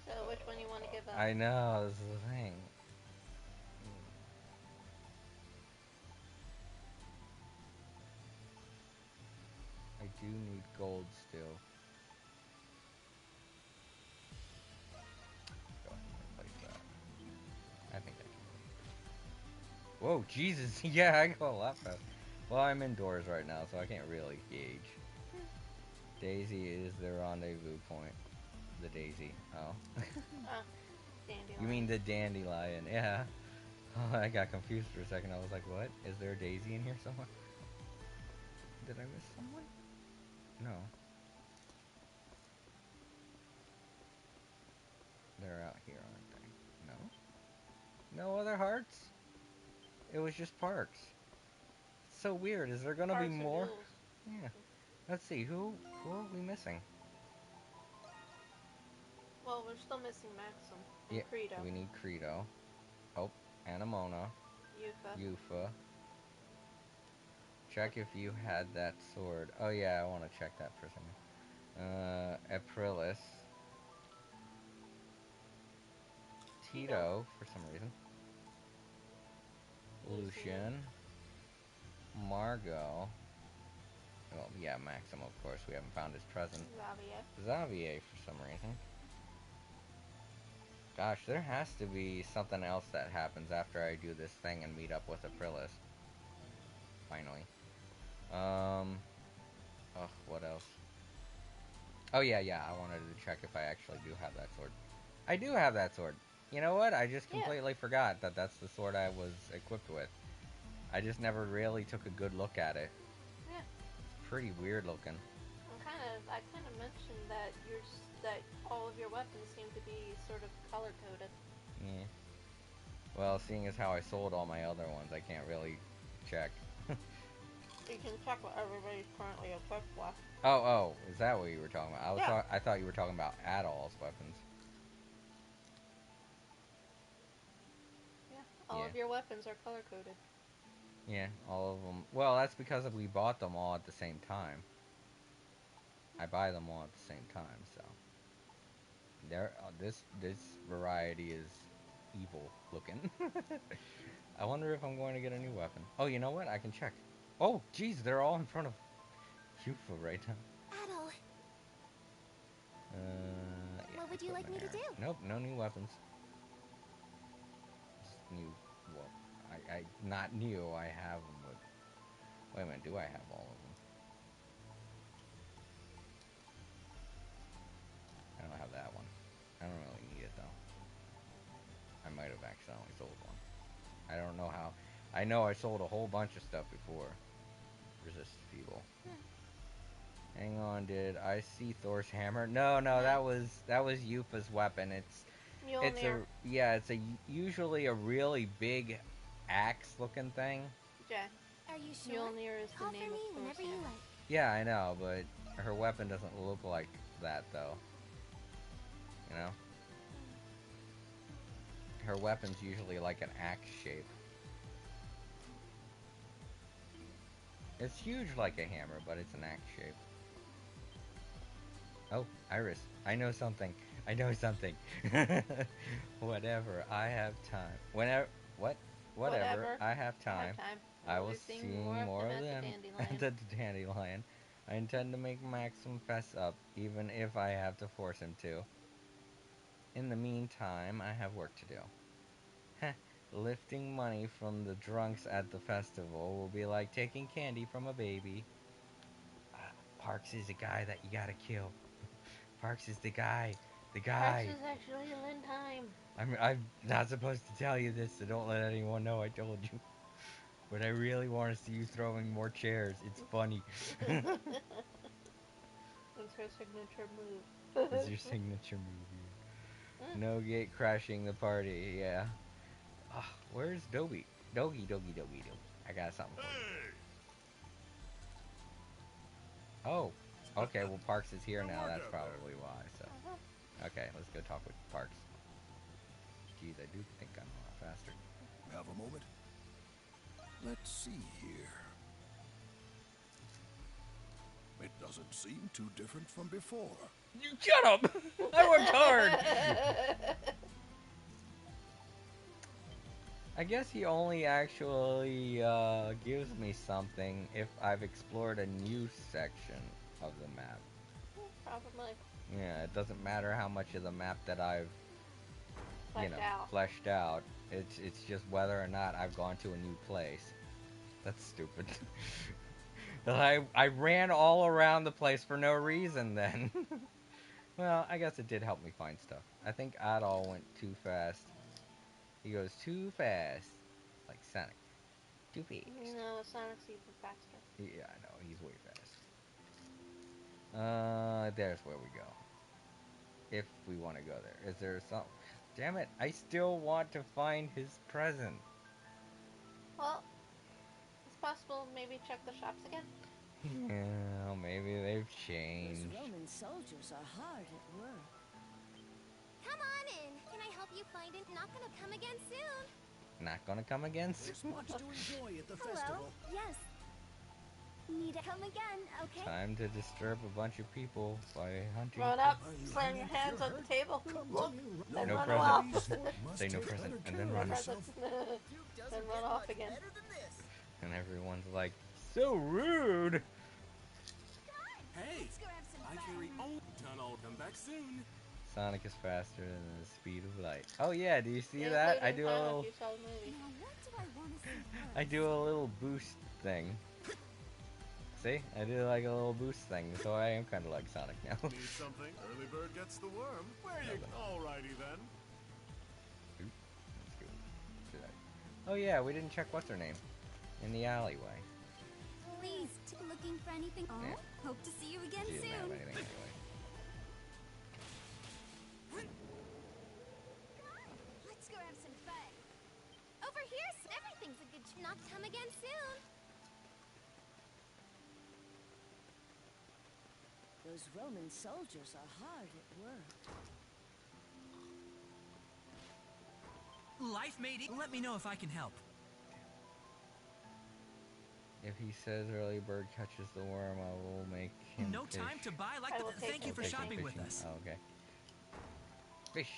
So, which one you want to give up? I know, this is the thing. I do need gold still. Go ahead and replace that. I think I can. Whoa, Jesus! Yeah, I go a lot fast. Well, I'm indoors right now, so I can't really gauge. Daisy is the rendezvous point. The Daisy. Oh. Dandelion. You mean the dandelion? Yeah. Oh, I got confused for a second. I was like, what? Is there a Daisy in here somewhere? Did I miss someone? No. They're out here, aren't they? No? No other hearts? It was just Parks. It's so weird. Is there gonna be more? Yeah. Let's see. Who are we missing? Well, we're still missing Maxim and Credo. We need Credo. Oh, Anamona. Yufa. Check if you had that sword. Oh yeah, I want to check that for a second. Aprilis. Tito, for some reason. Lucian. Margot. Well, yeah, Maxim, of course. We haven't found his present. Xavier, for some reason. Gosh, there has to be something else that happens after I do this thing and meet up with Aprilis. Finally. What else? Oh, yeah, I wanted to check if I actually do have that sword. I do have that sword. You know what? I just completely forgot that that's the sword I was equipped with. I just never really took a good look at it. Yeah. pretty weird looking. I kind of mentioned that that all of your weapons seem to be sort of color coded. Yeah. Well, seeing as how I sold all my other ones, I can't really check. You can check what everybody's currently equipped with. Oh, is that what you were talking about? Yeah. I thought you were talking about Adol's weapons. Yeah, all of your weapons are color coded. Yeah, all of them. Well, that's because we bought them all at the same time. I buy them all at the same time, so this variety is evil looking. I wonder if I'm going to get a new weapon. Oh, you know what? I can check. Oh, geez, they're all in front of Yufa right now. Adol. Yeah, what would you like me to do? Nope, no new weapons. Just new. Well, I not new. I have them, but wait a minute. Do I have all of them? I don't have that one. I don't really need it though. I might have accidentally sold one. I don't know how. I know I sold a whole bunch of stuff before. Resist feeble. Hang on, did I see Thor's hammer? No, that was Yufa's weapon. Mjolnir. It's usually a really big axe looking thing. Jay. Are you sure? Mjolnir is the Call name for me of Thor's whenever you hammer. like. Yeah, I know, but her weapon doesn't look like that though. You know? Her weapon's usually like an axe shape. It's huge like a hammer, but it's an axe shape. Oh, Iris, I know something. Whatever, I have time. Whatever, I have time. I will see more of them at the Dandelion. I intend to make Maxim fess up, even if I have to force him to. In the meantime, I have work to do. Heh, lifting money from the drunks at the festival will be like taking candy from a baby. Parks is the guy that you gotta kill. Parks is the guy. Parks is actually Lin Time. I'm not supposed to tell you this, so don't let anyone know I told you. But I really want to see you throwing more chairs. It's funny. It's her signature move. It's your signature move, yeah. No gate crashing the party, yeah. Where's Dobie? Dogi. I got something for you. Oh, okay, well Parks is here now, that's probably why, so. Okay, let's go talk with Parks. Geez, I do think I'm a lot faster. Have a moment. Let's see here. It doesn't seem too different from before. You shut up! I worked hard! I guess he only actually gives me something if I've explored a new section of the map. Probably. Yeah, it doesn't matter how much of the map that I've fleshed out. It's just whether or not I've gone to a new place. That's stupid. I ran all around the place for no reason then. Well, I guess it did help me find stuff. I think Adol went too fast. He goes too fast. Like Sonic. Too fast. No, Sonic's even faster. Yeah, I know. He's way fast. There's where we go. If we want to go there. Is there some... Damn it. I still want to find his present. Well, it's possible maybe check the shops again. Yeah, maybe they've changed. Those Roman soldiers are hard at work. Come on in. Can I help you find it? Not gonna come again soon. Not gonna come again soon? There's much to enjoy at the Hello? festival. Yes. Need to come again, okay? Time to disturb a bunch of people by hunting. Run up, slam your hands on the table. No present. Say no present, and then run. Then run off again. And everyone's like, so rude! Hey, I carry on. Tunnel, come back soon. Sonic is faster than the speed of light. Oh yeah, do you see that? I do a little... I do a little boost thing. See? I do like a little boost thing, so I am kind of like Sonic now. Need something? Early bird gets the worm. Where you? Alrighty then. Let's go. Oh yeah, we didn't check what's her name in the alleyway. Please, looking for anything? Oh, Yeah. hope to see you again She didn't have soon. anything anyway. Let's go have some fun. Over here, everything's a good not come again soon. Those Roman soldiers are hard at work. Life matey, let me know if I can help. If he says early bird catches the worm, I will make him No fish. time to buy like the, thank you for shopping with us. Oh, okay. Fish.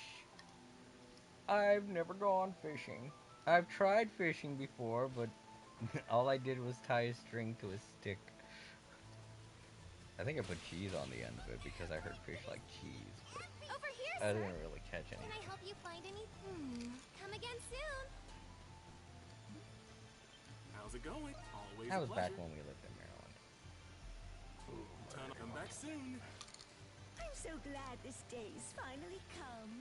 I've never gone fishing. I've tried fishing before, but all I did was tie a string to a stick. I think I put cheese on the end of it because I heard fish like cheese, but Over here, I sir. didn't really catch anything. Can I help you find any? Come again soon. How's it going? Always That a was pleasure. back when we lived in Maryland. Come back soon. I'm so glad this day's finally come.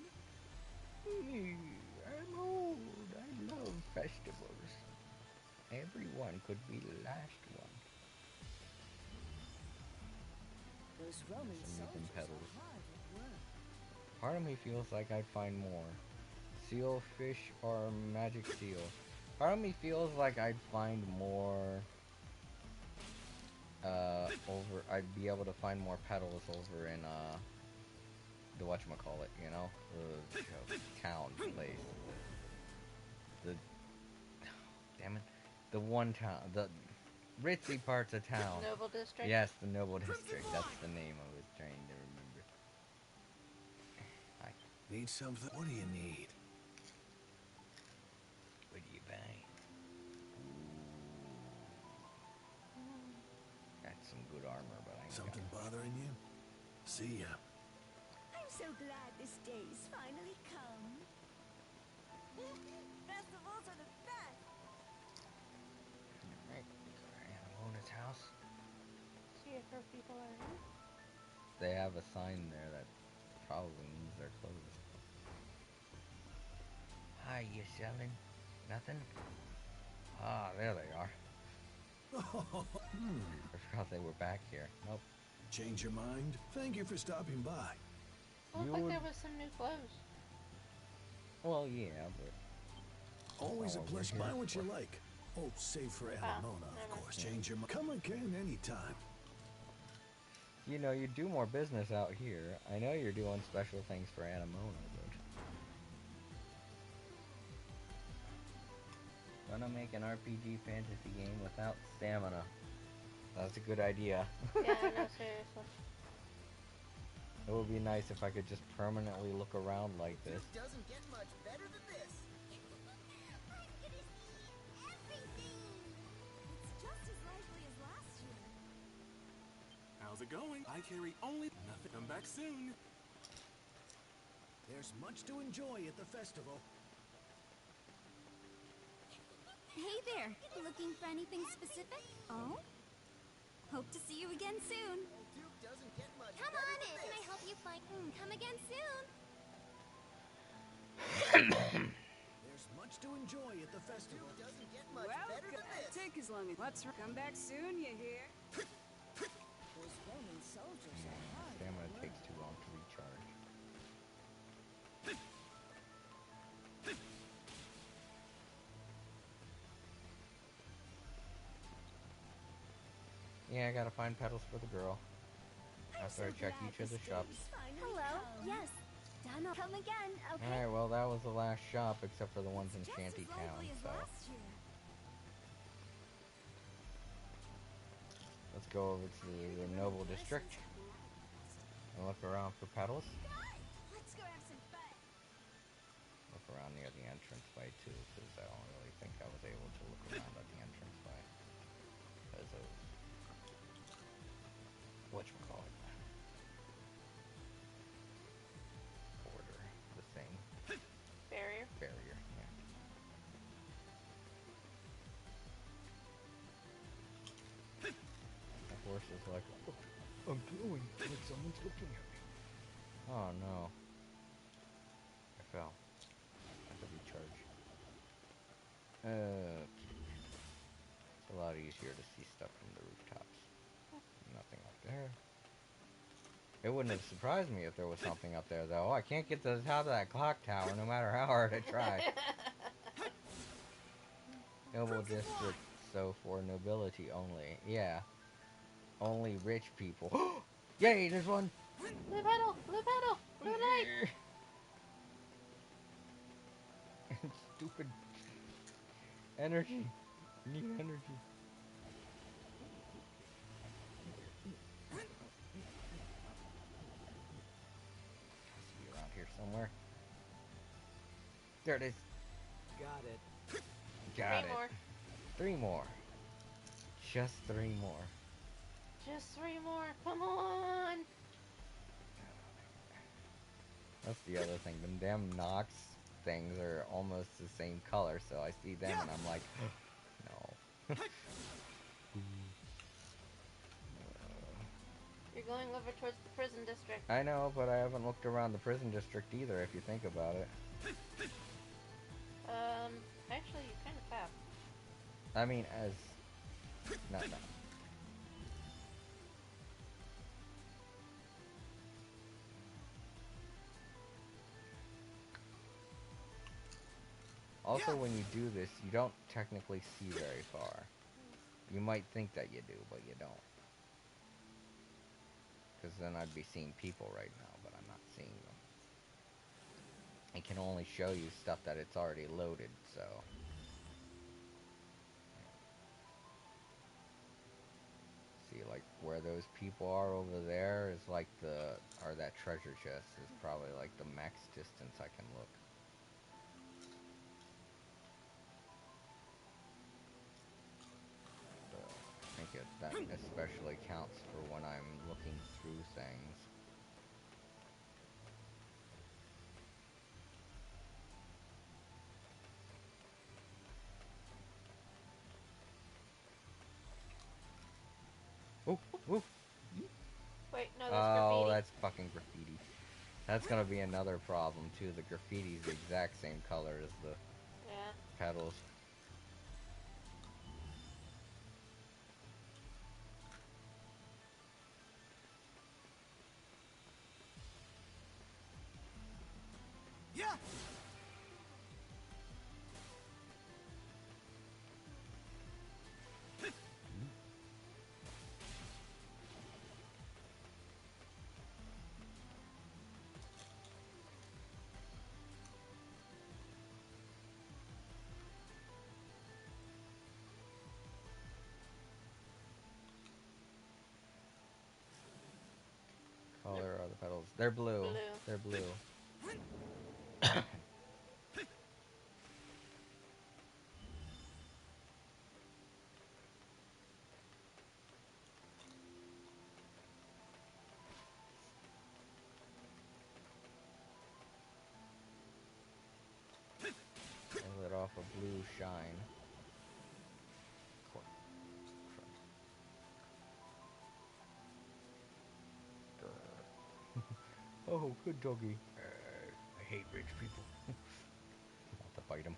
I'm old. I love festivals. Everyone could be the last one. Those Roman Some soldiers petals. are hard at work. Part of me feels like I'd find more. Seal, fish, or magic seal. Part of me feels like I'd find more. I'd be able to find more petals over in the whatchamacallit, you know, the town place. The damn it, the one town, the ritzy parts of town. Noble District? Yes, the Noble District. That's the name I was trying to remember. Hi. Need something? What do you need? What do you buy? Got some good armor, but I ain't Something got bothering you? See ya. I'm so glad this day's finally come. Festivals are the best. Alright, go to Anamona's house. See if her people are in. They have a sign there that probably means they're closed. Hi, you selling? Nothing? Ah, there they are. I forgot they were back here. Nope. Change your mind? Thank you for stopping by. Looked like there was some new clothes. Well, yeah, but Always a what we're pleasure. here Buy what you for. like. Oh, save for Alamona, of course. Change your mind. Come again anytime. You know, you do more business out here. I know you're doing special things for Anamona, but gonna make an RPG fantasy game without stamina. That's a good idea. Yeah, no, seriously. It would be nice if I could just permanently look around like this. Doesn't get much better than this. I'm gonna see everything. It's just as lively as last year. How's it going? I carry only nothing. Come back soon. There's much to enjoy at the festival. Hey there. Looking for anything specific? Oh? Hope to see you again soon. Duke doesn't get much Come better on than in. this. Can I help you find? Come again soon. There's much to enjoy at the festival. Duke doesn't get much Well, better than this. take as long as. Let's come back soon, you hear? Those Roman soldiers are hard at Stamina work. takes too long to recharge. Yeah, I gotta find petals for the girl. After I check each of the shops. Hello? Yes. Donna, come again, okay? Alright, well that was the last shop except for the ones in Just Shanty as Town, lively as so last year. let's go over to the Noble District and look around for petals. Let's go have some fun. Look around near the entranceway too, because I don't really think I was able to look around at the entranceway because of whatchamacallit. Border, the thing. Barrier? Barrier, yeah. The horse is like, oh, I'm glowing, like someone's looking at me. Oh no. I fell. I have to recharge. So lot easier to see stuff from the rooftops. Nothing up there. It wouldn't have surprised me if there was something up there, though. I can't get to the top of that clock tower no matter how hard I try. Noble district, so for nobility only. Yeah. Only rich people. Yay, there's one! Blue petal! Blue petal! Blue light! Stupid energy. Need energy. Has to be around here somewhere. There it is. Got it. Got 3 it. more. 3 more. Just 3 more. Just 3 more. Come on! That's the other thing. Them damn Nox things are almost the same color, so I see them and I'm like, no. You're going over towards the prison district. I know, but I haven't looked around the prison district either, if you think about it. Actually, you kind of have. I mean, as... No. Also, when you do this, you don't technically see very far. You might think that you do, but you don't. Because then I'd be seeing people right now, but I'm not seeing them. It can only show you stuff that it's already loaded, so... See, like, where those people are over there is like the... Or that treasure chest is probably like the max distance I can look. I think that especially counts for when I'm looking through things. Oh, woof. Wait, no, that's graffiti. Oh, that's fucking graffiti. That's gonna be another problem too. The graffiti's the exact same color as the petals. Yeah. Color are the petals? They're blue. They're blue. I lit off a blue shine. Oh, good doggy. I hate rich people. Want to bite him.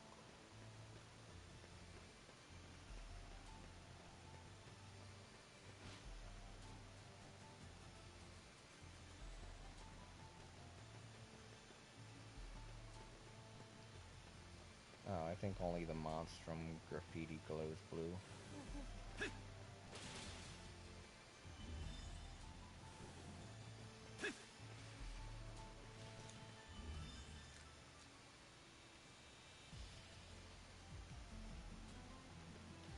Oh, I think only the Monstrum graffiti glows blue.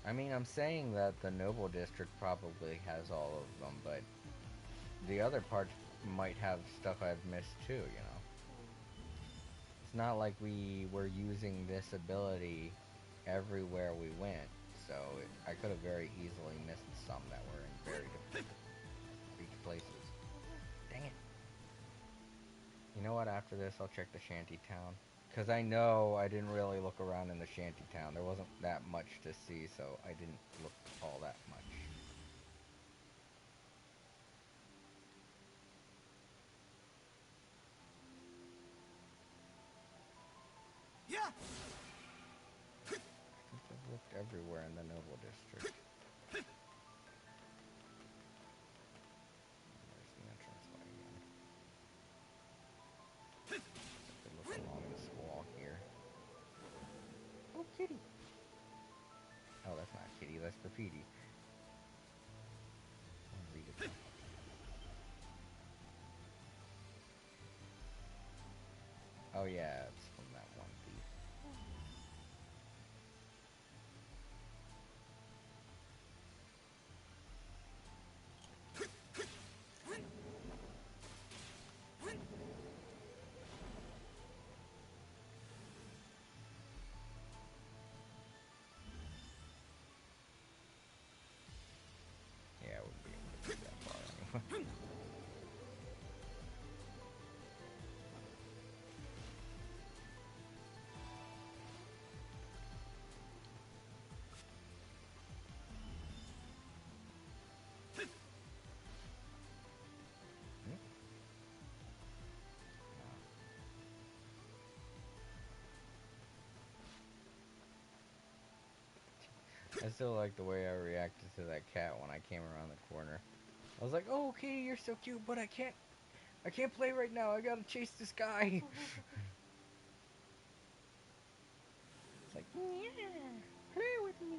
I mean, I'm saying that the Noble District probably has all of them, but the other parts might have stuff I've missed too, you know? It's not like we were using this ability everywhere we went, so I could have very easily missed some that were in very different places. Dang it. You know what, after this I'll check the shanty town. Because I know I didn't really look around in the shanty town. There wasn't that much to see, so I didn't look all that much. Yeah. I think I've looked everywhere in the Noble District. graffiti. That's graffiti. I'll read it though. Oh yeah, it's from that one thief. Yeah, I wouldn't be able to get that far anyway. I still like the way I reacted to that cat when I came around the corner. I was like, "Oh, okay, you're so cute, but I can't play right now. I gotta chase this guy." It's like, yeah, play with me.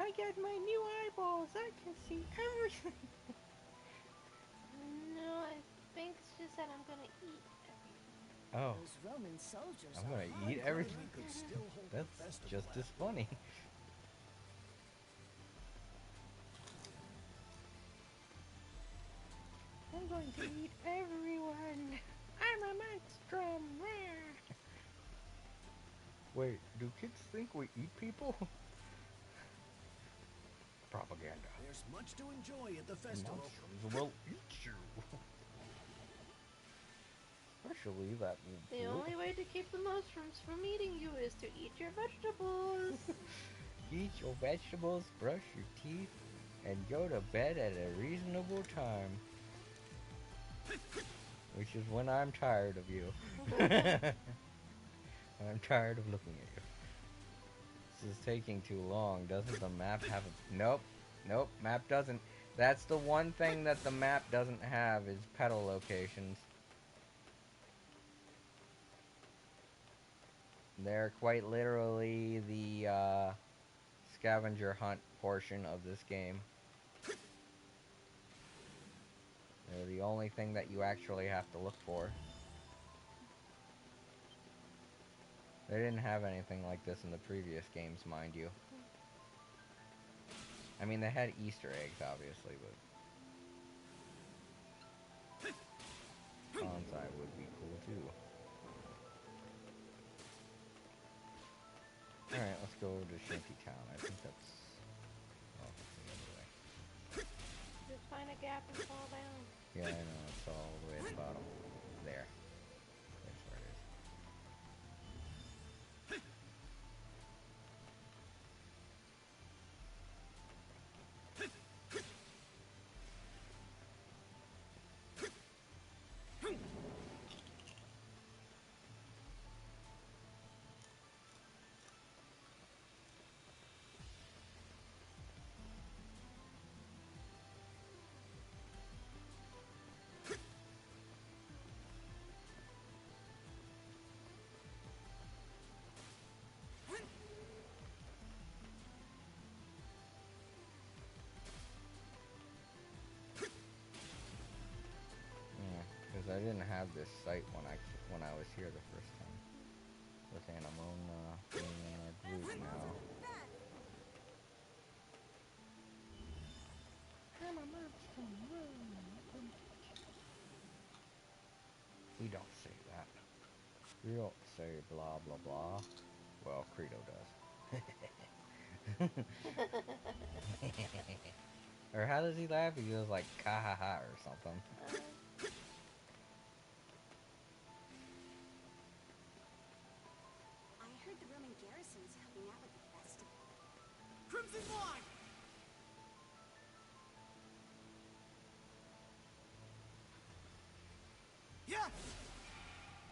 I got my new eyeballs. I can see everything. No, I think she said I'm gonna eat everything. Oh. Those Roman soldiers I'm are gonna eat hard everything. work. Could still hold That's the festival just as funny. I'm going to eat everyone. I'm a monstrum. Wait, do kids think we eat people? Propaganda. There's much to enjoy at the The festival. monstrums will eat you. Especially that. The only way to keep the mushrooms from eating you is to eat your vegetables. Eat your vegetables, brush your teeth, and go to bed at a reasonable time. Which is when I'm tired of you. I'm tired of looking at you. This is taking too long. Doesn't the map have a... Nope. Nope, map doesn't. That's the one thing that the map doesn't have is pedal locations. They're quite literally the scavenger hunt portion of this game. They're the only thing that you actually have to look for. They didn't have anything like this in the previous games, mind you. I mean, they had Easter eggs, obviously, but bonsai would be cool, too. Alright, let's go to Shantytown. I think that's... Oh, that's the other way. Just find a gap and fall down. Yeah, I know, it's all the way at the bottom. There. That's where it is. Because I didn't have this site when I was here the first time. With Anamona being in our group now. I'm a monster. We don't say that. We don't say blah blah blah. Well, Credo does. Or how does he laugh? He goes like ka ha ha or something. I heard the Roman garrison's helping out with the festival. Crimson Wine! Yeah!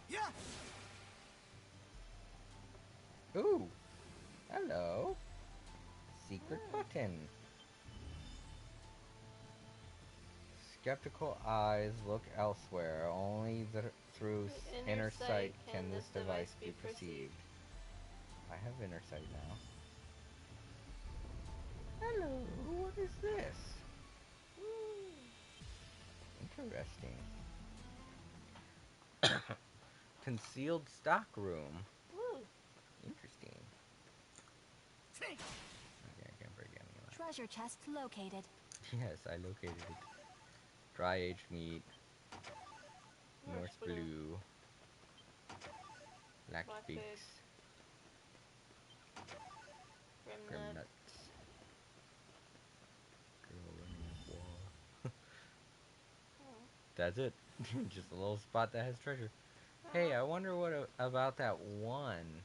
Yeah! Ooh! Hello! Secret button! skeptical eyes look elsewhere. Only through inner sight can this device be perceived. I have inner sight now. Hello, what is this? Interesting. Concealed stock room. Interesting. Okay, I can't break any of that. Treasure chest located. Yes, I located it. Dry aged meat. Norse blue. Black pigs. Grim nuts. Girl running up wall. That's it. Just a little spot that has treasure. Hey, I wonder what about that one.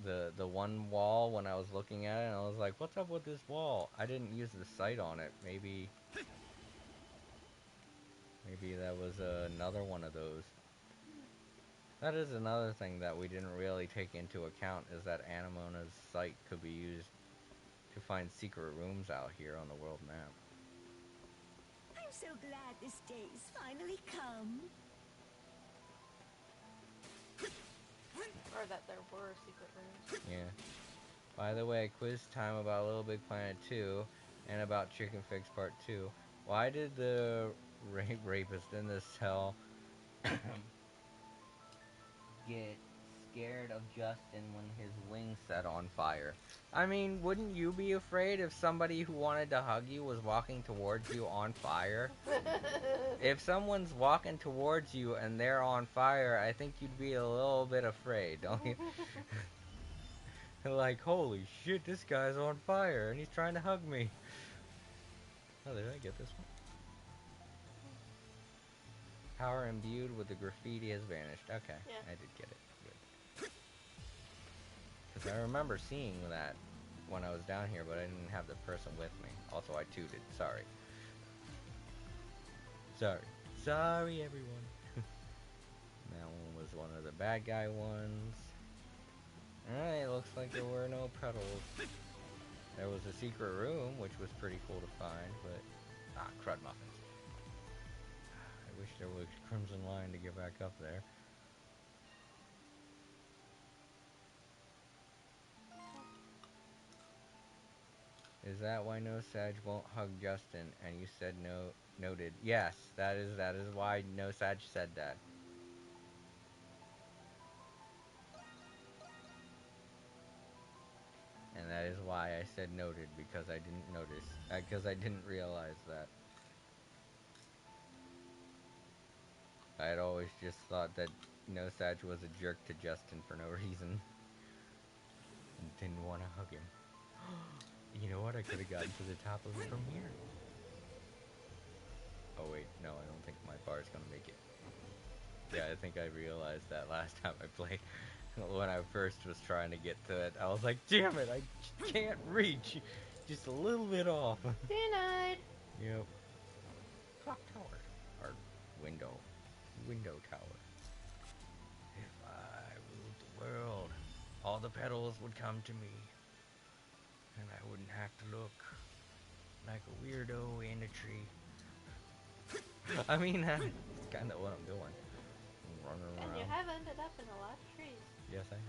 The one wall when I was looking at it, and I was like, what's up with this wall? I didn't use the sight on it. Maybe that was another one of those. That is another thing that we didn't really take into account, is that Anemona's sight could be used to find secret rooms out here on the world map. I'm so glad this day's finally come. Or that there were secret rooms. Yeah. By the way, quiz time about Little Big Planet 2 and about Chicken Figs Part 2. Why did the rapist in this cell get scared of Justin when his wings set on fire? I mean, wouldn't you be afraid if somebody who wanted to hug you was walking towards you on fire? If someone's walking towards you and they're on fire, I think you'd be a little bit afraid, don't you? Like, holy shit, this guy's on fire and he's trying to hug me. Oh, did I get this one? Power imbued with the graffiti has vanished. Okay, yeah. I did get it. Good. Because I remember seeing that when I was down here, but I didn't have the person with me. Also, I tooted. Sorry. Sorry, everyone. That one was one of the bad guy ones. Alright, looks like there were no petals. There was a secret room, which was pretty cool to find, but... Ah, crud muffins. I wish there was Crimson Line to get back up there. Is that why No Sag won't hug Justin? And you said no, noted. Yes, that is why No Sag said that. And that is why I said noted, because I didn't notice. Because I didn't realize that. I had always just thought that No Sag was a jerk to Justin for no reason. And didn't want to hug him. You know what? I could have gotten to the top of it from here. Oh wait, no, I don't think my bar is going to make it. Yeah, I think I realized that last time I played. When I first was trying to get to it, I was like, damn it, I can't reach. Just a little bit off. Denied. Yep. Clock tower. Or window. Window tower. If I ruled the world, all the petals would come to me. And I wouldn't have to look like a weirdo in a tree. I mean, that's kind of what I'm doing. I'm running around. And you have ended up in a lot of trees. Yes, I have.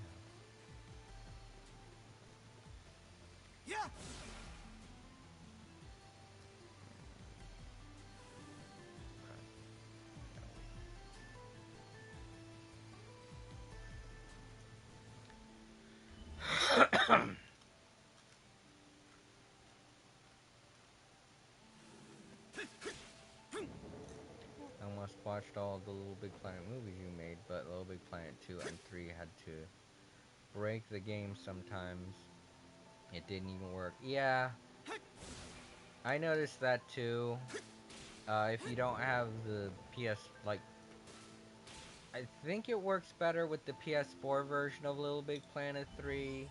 Yeah! I almost watched all the Little Big Planet movies you made, but Little Big Planet 2 and 3 had to break the game sometimes. It didn't even work. Yeah, I noticed that too. If you don't have the PS, like, I think it works better with the PS4 version of Little Big Planet 3,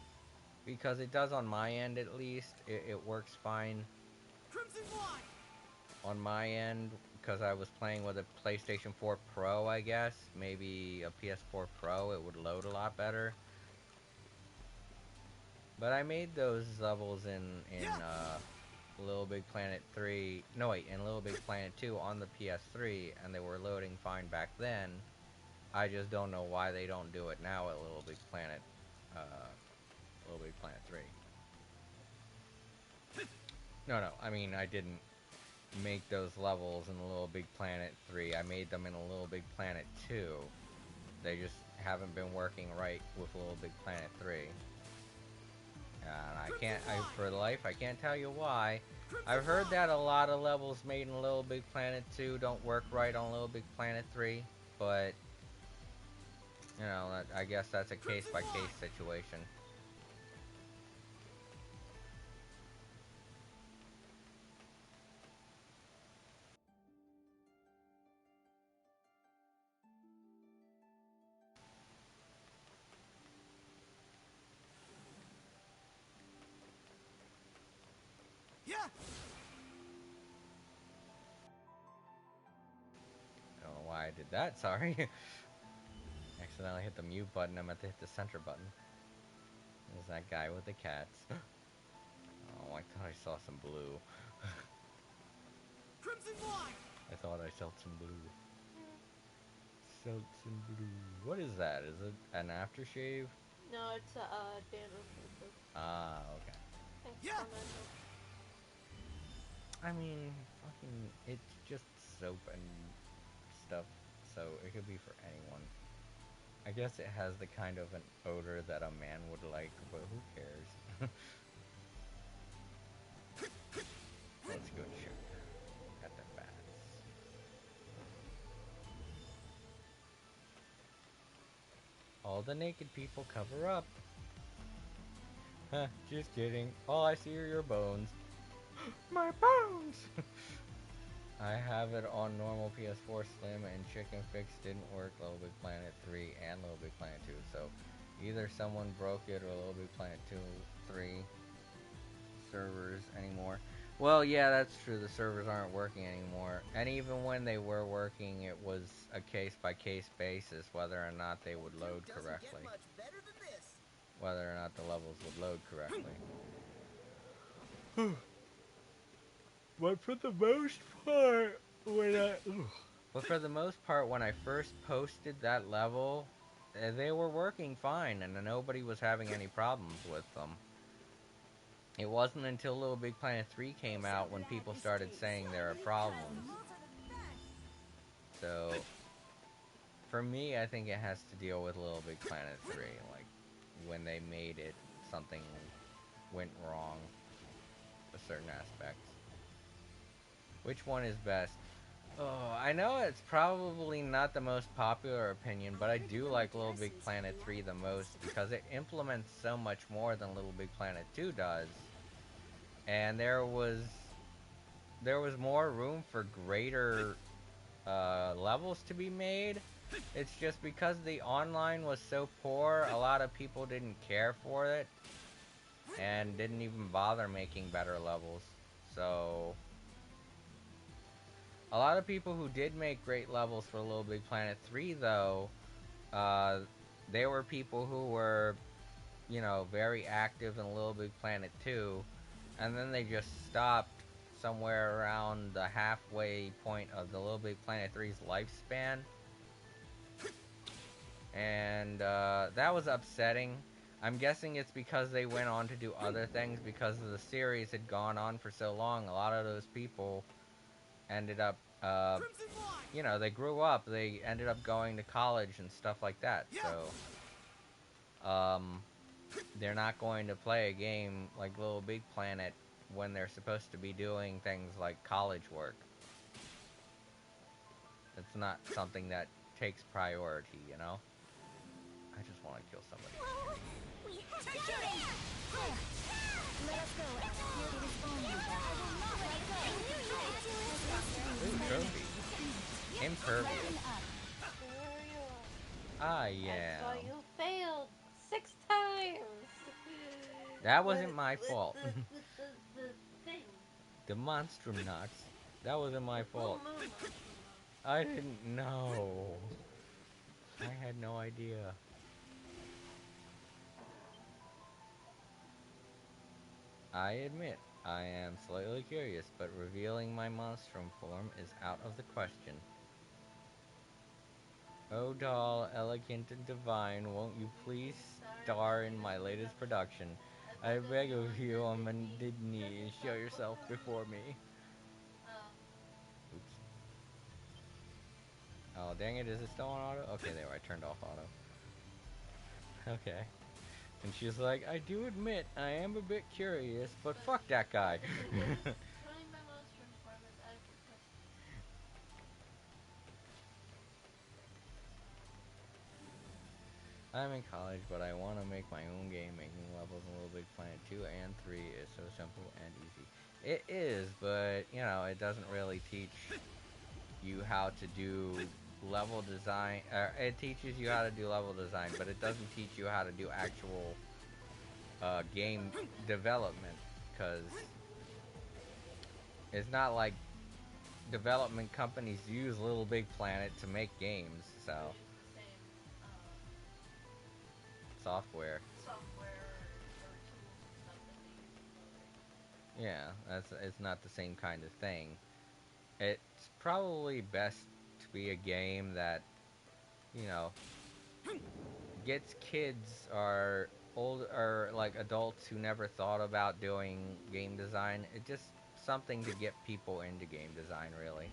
because it does on my end at least. It works fine on my end, because I was playing with a PlayStation 4 Pro, I guess. Maybe a PS4 Pro, it would load a lot better. But I made those levels in Little Big Planet 3, no wait, and Little Big Planet 2 on the PS3, and they were loading fine back then. I just don't know why they don't do it now at Little Big Planet 3. No, I mean, I didn't make those levels in Little Big Planet 3. I made them in a Little Big Planet 2. They just haven't been working right with Little Big Planet 3. And for life, I can't tell you why. I've heard that a lot of levels made in Little Big Planet 2 don't work right on Little Big Planet 3, but, you know, I guess that's a case-by-case situation. Yeah. I don't know why I did that, sorry. Accidentally hit the mute button, I meant to hit the center button. There's that guy with the cats. Oh, I thought I saw some blue. Crimson wine. I thought I saw some blue. Some blue. What is that? Is it an aftershave? No, it's dandruff shampoo. Ah, okay. Thanks, yeah. I mean, fucking, it's just soap and stuff, so it could be for anyone. I guess it has the kind of an odor that a man would like, but who cares? Let's go check at the bats. All the naked people cover up. Huh, just kidding. All I see are your bones. My bones! I have it on normal PS4 Slim, and Chicken Fix didn't work Little Big Planet 3 and Little Big Planet 2, so either someone broke it or Little Big Planet 2, 3 servers anymore. Well, yeah, that's true. The servers aren't working anymore. And even when they were working, it was a case-by-case basis whether or not they would load correctly. Whether or not the levels would load correctly. But for the most part, when I first posted that level, they were working fine, and nobody was having any problems with them. It wasn't until Little Big Planet 3 came out when people started saying there are problems. So, for me, I think it has to deal with Little Big Planet 3. Like, when they made it, something went wrong with certain aspects. Which one is best? Oh, I know it's probably not the most popular opinion, but I do like Little Big Planet 3 the most because it implements so much more than Little Big Planet 2 does. And there was more room for greater levels to be made. It's just because the online was so poor, a lot of people didn't care for it and didn't even bother making better levels. So a lot of people who did make great levels for Little Big Planet 3, though, they were people who were, you know, very active in Little Big Planet 2, and then they just stopped somewhere around the halfway point of the Little Big Planet 3's lifespan. And that was upsetting. I'm guessing it's because they went on to do other things because the series had gone on for so long. A lot of those people ended up, you know, they grew up, they ended up going to college and stuff like that, so, they're not going to play a game like Little Big Planet when they're supposed to be doing things like college work. It's not something that takes priority, you know? I just want to kill somebody. Whoa! We have to shoot him! Let us go, Anna. It is only that. I will not let go. Ooh, trophy. Impervious. Ah, yeah. I saw you failed 6 times. That wasn't my fault. The thing. The Monstrum knocks. That wasn't my fault. I didn't know. I had no idea. I admit, I am slightly curious, but revealing my Monstrum form is out of the question. Oh doll, elegant and divine, won't you please star in my latest production? I beg of you on bended knees, show yourself before me. Oops. Oh, dang it, is it still on auto? Okay, there, I turned off auto. Okay. And she's like, I do admit, I am a bit curious, but fuck that guy. Showing my Monstrum form is out of the question. I'm in college, but I want to make my own game. Making levels in Little Big Planet 2 and 3 is so simple and easy. It is, but, you know, it doesn't really teach you how to do level design. It teaches you how to do level design, but it doesn't teach you how to do actual game development, because it's not like development companies use Little Big Planet to make games, so They use the same software or tools and stuff that they use in other games. Yeah, it's not the same kind of thing. It's probably best to be a game that, you know, gets kids or old or like adults who never thought about doing game design. It's just something to get people into game design, really.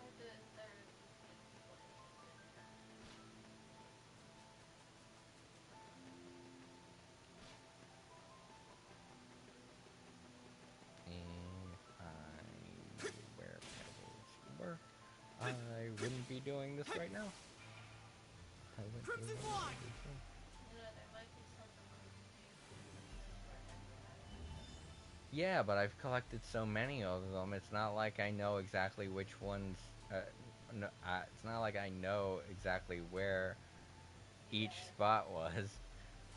Or to get people interested. If I knew where pedals were, I wouldn't be doing this right now. Crimson Fly! You know, there might be something on the game that says where every item is. Yeah, but I've collected so many of them. It's not like I know exactly which ones. No, it's not like I know exactly where each spot was.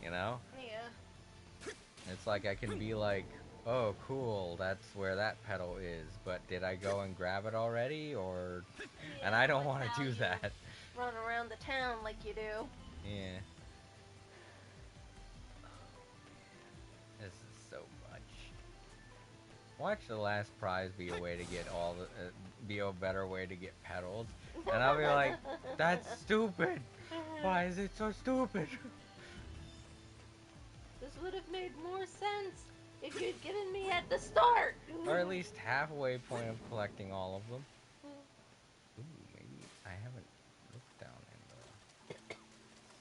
You know? Yeah. It's like I can be like, oh, cool, that's where that pedal is. But did I go and grab it already, or? Yeah, And I don't like want to do that. Run around the town like you do. Yeah. This is so much. Watch the last prize be a way to get all the, be a better way to get pedals, and I'll be like, that's stupid. Why is it so stupid? This would have made more sense if you'd given me at the start. Or at least halfway point of collecting all of them. Ooh, maybe I haven't looked down in the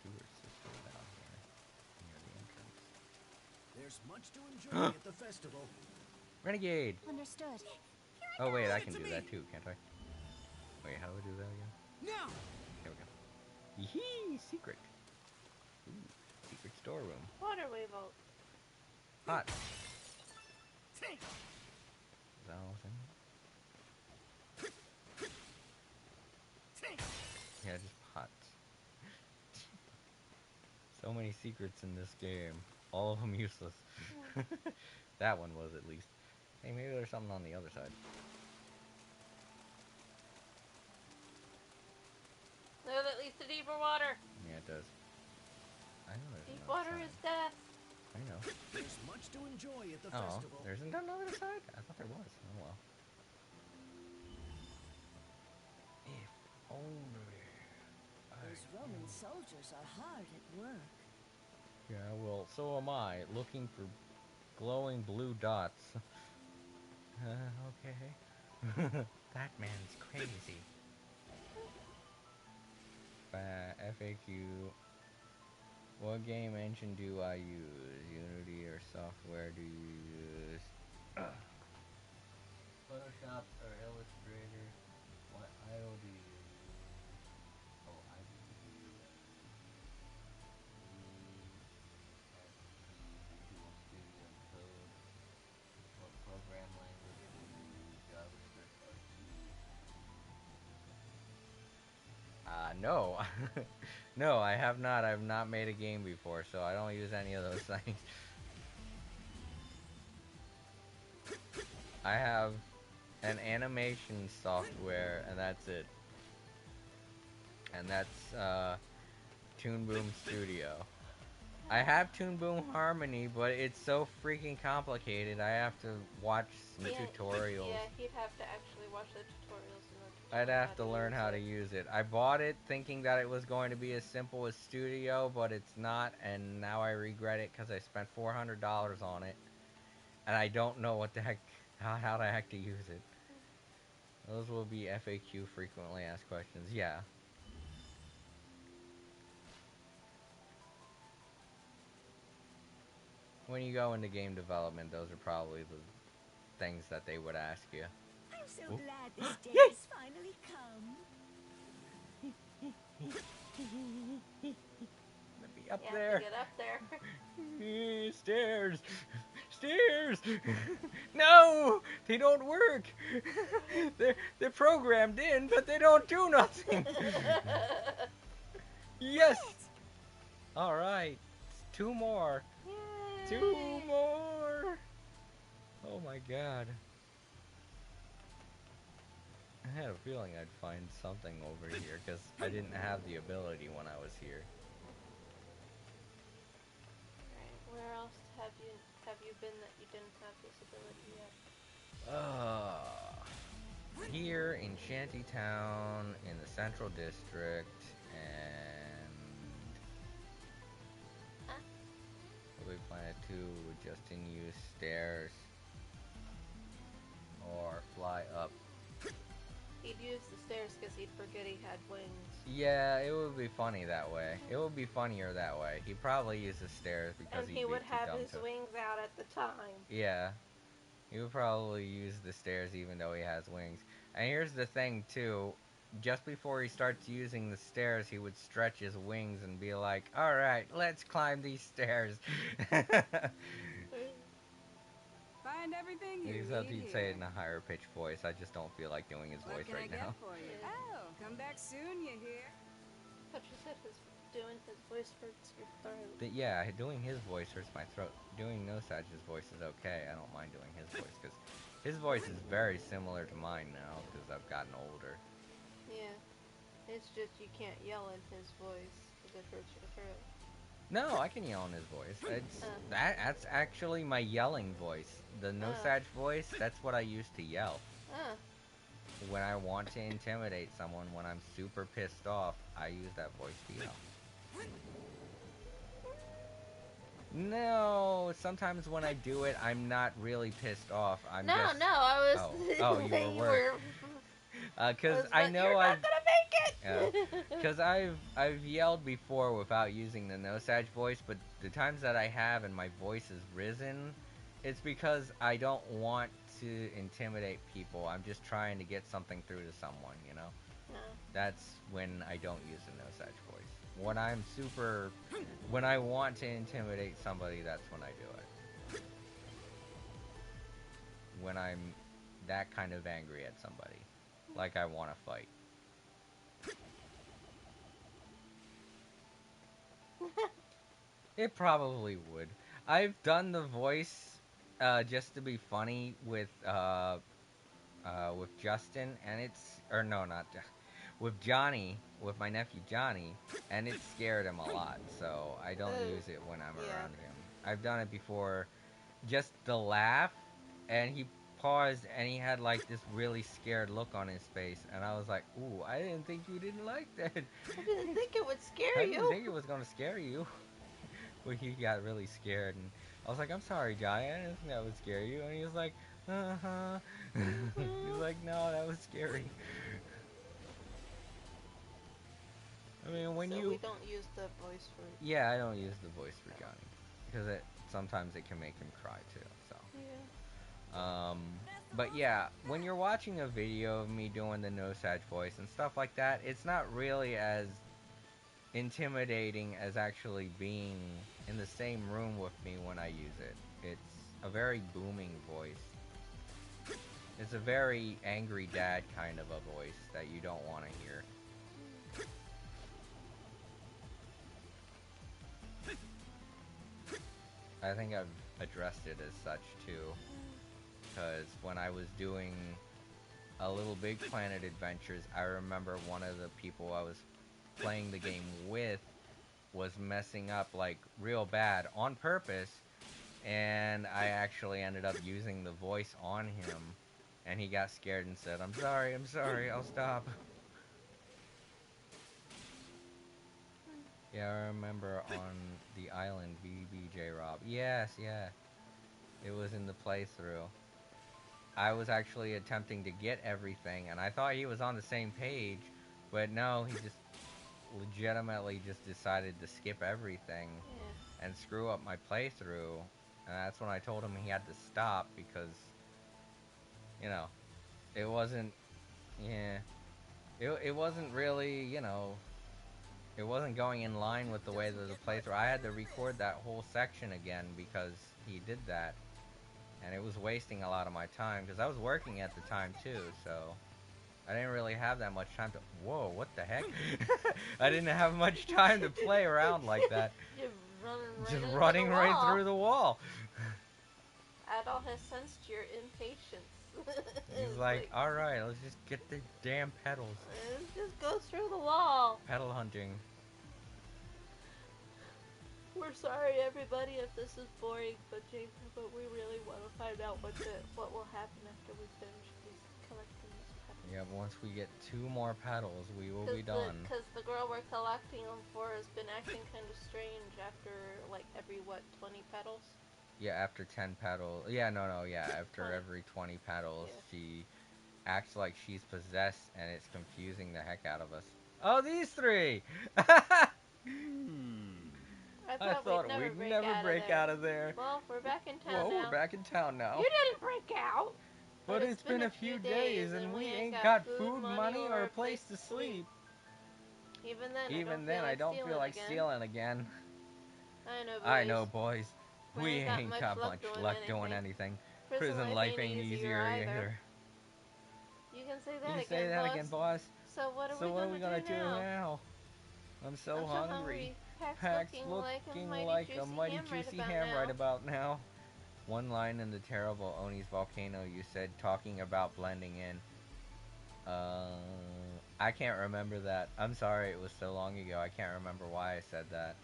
sewer system down here near the entrance. There's much to enjoy at the festival. Renegade! Understood. Oh wait, I can do that too, can't I? Wait, how do I do that again? No! There we go. Yee! Secret! Ooh, secret storeroom. Waterway vault. Hot! Is that all thing? Yeah, just pots. So many secrets in this game. All of them useless. That one was, at least. Hey, maybe there's something on the other side. No, that leads to deeper water. Yeah, it does. I know there's Deep another water side. is death. I know. There's much to enjoy at the Oh, festival. there isn't another side? I thought there was. Oh well. If only. Those Roman soldiers are hard at work. Yeah, well, so am I, looking for glowing blue dots. Okay. That man's crazy. FAQ. What game engine do I use? Unity or software do you use? Photoshop or Illustrator? What IO do you use? Oh, I do Visual Studio Code. What program language do you use? JavaScript or C? No. No, I have not. I've not made a game before, so I don't use any of those things. I have an animation software, and that's it. And that's Toon Boom Studio. I have Toon Boom Harmony, but it's so freaking complicated. I have to watch some tutorials. Yeah, he'd have to actually watch the tutorials in order to I'd know have to learn how to it. use it. I bought it thinking that it was going to be as simple as Studio, but it's not, and now I regret it because I spent $400 on it, and I don't know what the heck, how the heck to use it. Those will be FAQ, frequently asked questions. Yeah. When you go into game development, those are probably the things that they would ask you. I'm so glad this day Yay! has finally come. Let me up you there. have to get up there. Stairs! Stairs! No! They don't work! They're programmed in, but they don't do nothing! Yes! Alright. 2 more. Yay! 2 more! Oh my god. I had a feeling I'd find something over here, because I didn't have the ability when I was here. Right, where else have you been that you didn't have this ability yet? Here in Shantytown, in the Central District, and Little Planet 2 would just use stairs or fly up. He'd use the stairs because he'd forget he had wings. Yeah, it would be funny that way. It would be funnier that way. He'd probably use the stairs because he would have his wings out at the time. Yeah. He would probably use the stairs even though he has wings. And here's the thing, too. Just before he starts using the stairs, he would stretch his wings and be like, alright, let's climb these stairs. Find everything you Except need he'd say here. it in a higher pitched voice. I just don't feel like doing his What voice can right I now. get for you? Oh, come back soon, you hear? But you said doing his voice hurts your throat. Yeah, doing his voice hurts my throat. Doing Nosage's voice is okay. I don't mind doing his voice because his voice is very similar to mine now because I've gotten older. Yeah, it's just you can't yell in his voice because it hurts your throat. No, I can yell in his voice. That's actually my yelling voice. The Nosage voice, that's what I use to yell. When I want to intimidate someone, when I'm super pissed off, I use that voice to yell. No, sometimes when I do it, I'm not really pissed off. I'm just... No, I was... Oh, you were because I know you're not gonna make it! Because I've yelled before without using the Nosage voice, but the times that I have and my voice has risen, it's because I don't want to intimidate people. I'm just trying to get something through to someone, you know? That's when I don't use the Nosage voice. When I want to intimidate somebody, that's when I do it. When I'm that kind of angry at somebody. Like I want to fight. It probably would. I've done the voice just to be funny with Justin, and with Johnny, with my nephew Johnny, and it scared him a lot. So I don't use it when I'm around him. I've done it before, just the laugh, and he paused and he had like this really scared look on his face, and I was like, "Ooh, I didn't think you didn't like that. I didn't think it would scare you. I didn't think it was gonna scare you." Where he got really scared, and I was like, "I'm sorry, Johnny, I didn't think that would scare you." And he was like, "Uh-huh." He's like, "No, that was scary." I mean, when we don't use the voice for... Yeah, I don't use the voice for Johnny. Because sometimes it can make him cry, too, so... Yeah. But yeah, when you're watching a video of me doing the Nosage voice and stuff like that, it's not really as intimidating as actually being in the same room with me when I use it. It's a very booming voice. It's a very angry dad kind of a voice that you don't want to hear. I think I've addressed it as such too, because when I was doing a Little Big Planet Adventures, I remember one of the people I was playing the game with was messing up like real bad on purpose, and I actually ended up using the voice on him, and he got scared and said, I'm sorry, I'll stop." Yeah, I remember on the island, BBJ Rob. Yes, yeah. It was in the playthrough. I was actually attempting to get everything, and I thought he was on the same page, but no, he just legitimately just decided to skip everything and screw up my playthrough. And that's when I told him he had to stop because, you know, it wasn't, yeah, it wasn't really, it wasn't going in line with the way that the playthrough. I had to record that whole section again because he did that, and it was wasting a lot of my time because I was working at the time too, so I didn't really have that much time to. Whoa, what the heck? I didn't have much time to play around like that. Just running right through the wall. Adol has sensed your impatience. He's like, alright, let's just get the damn pedals. Let's just go through the wall. Pedal hunting. We're sorry, everybody, if this is boring, but we really want to find out what will happen after we finish collecting these pedals. Yeah, but once we get 2 more pedals, we will be done. Because the girl we're collecting them for has been acting kind of strange after, like, every, 20 pedals? Yeah, after 10 pedals. Yeah, no, yeah. After every 20 pedals, she acts like she's possessed, and it's confusing the heck out of us. Oh, these 3! I thought we'd never break out of there. Well, we're back in town now. now. We're back in town now. You didn't break out! But it's been a few days, and we ain't got food, money, or a place to sleep. Even then, I don't feel like stealing again. I know, boys. We ain't got much luck doing anything. Prison life ain't easier either. You can say You that say again, that boss. again, boss. So what are we gonna do now? I'm so hungry. Pack's looking like a mighty juicy ham right about now. One line in the terrible Oni's volcano you said, talking about blending in. I can't remember that. I'm sorry, it was so long ago. I can't remember why I said that.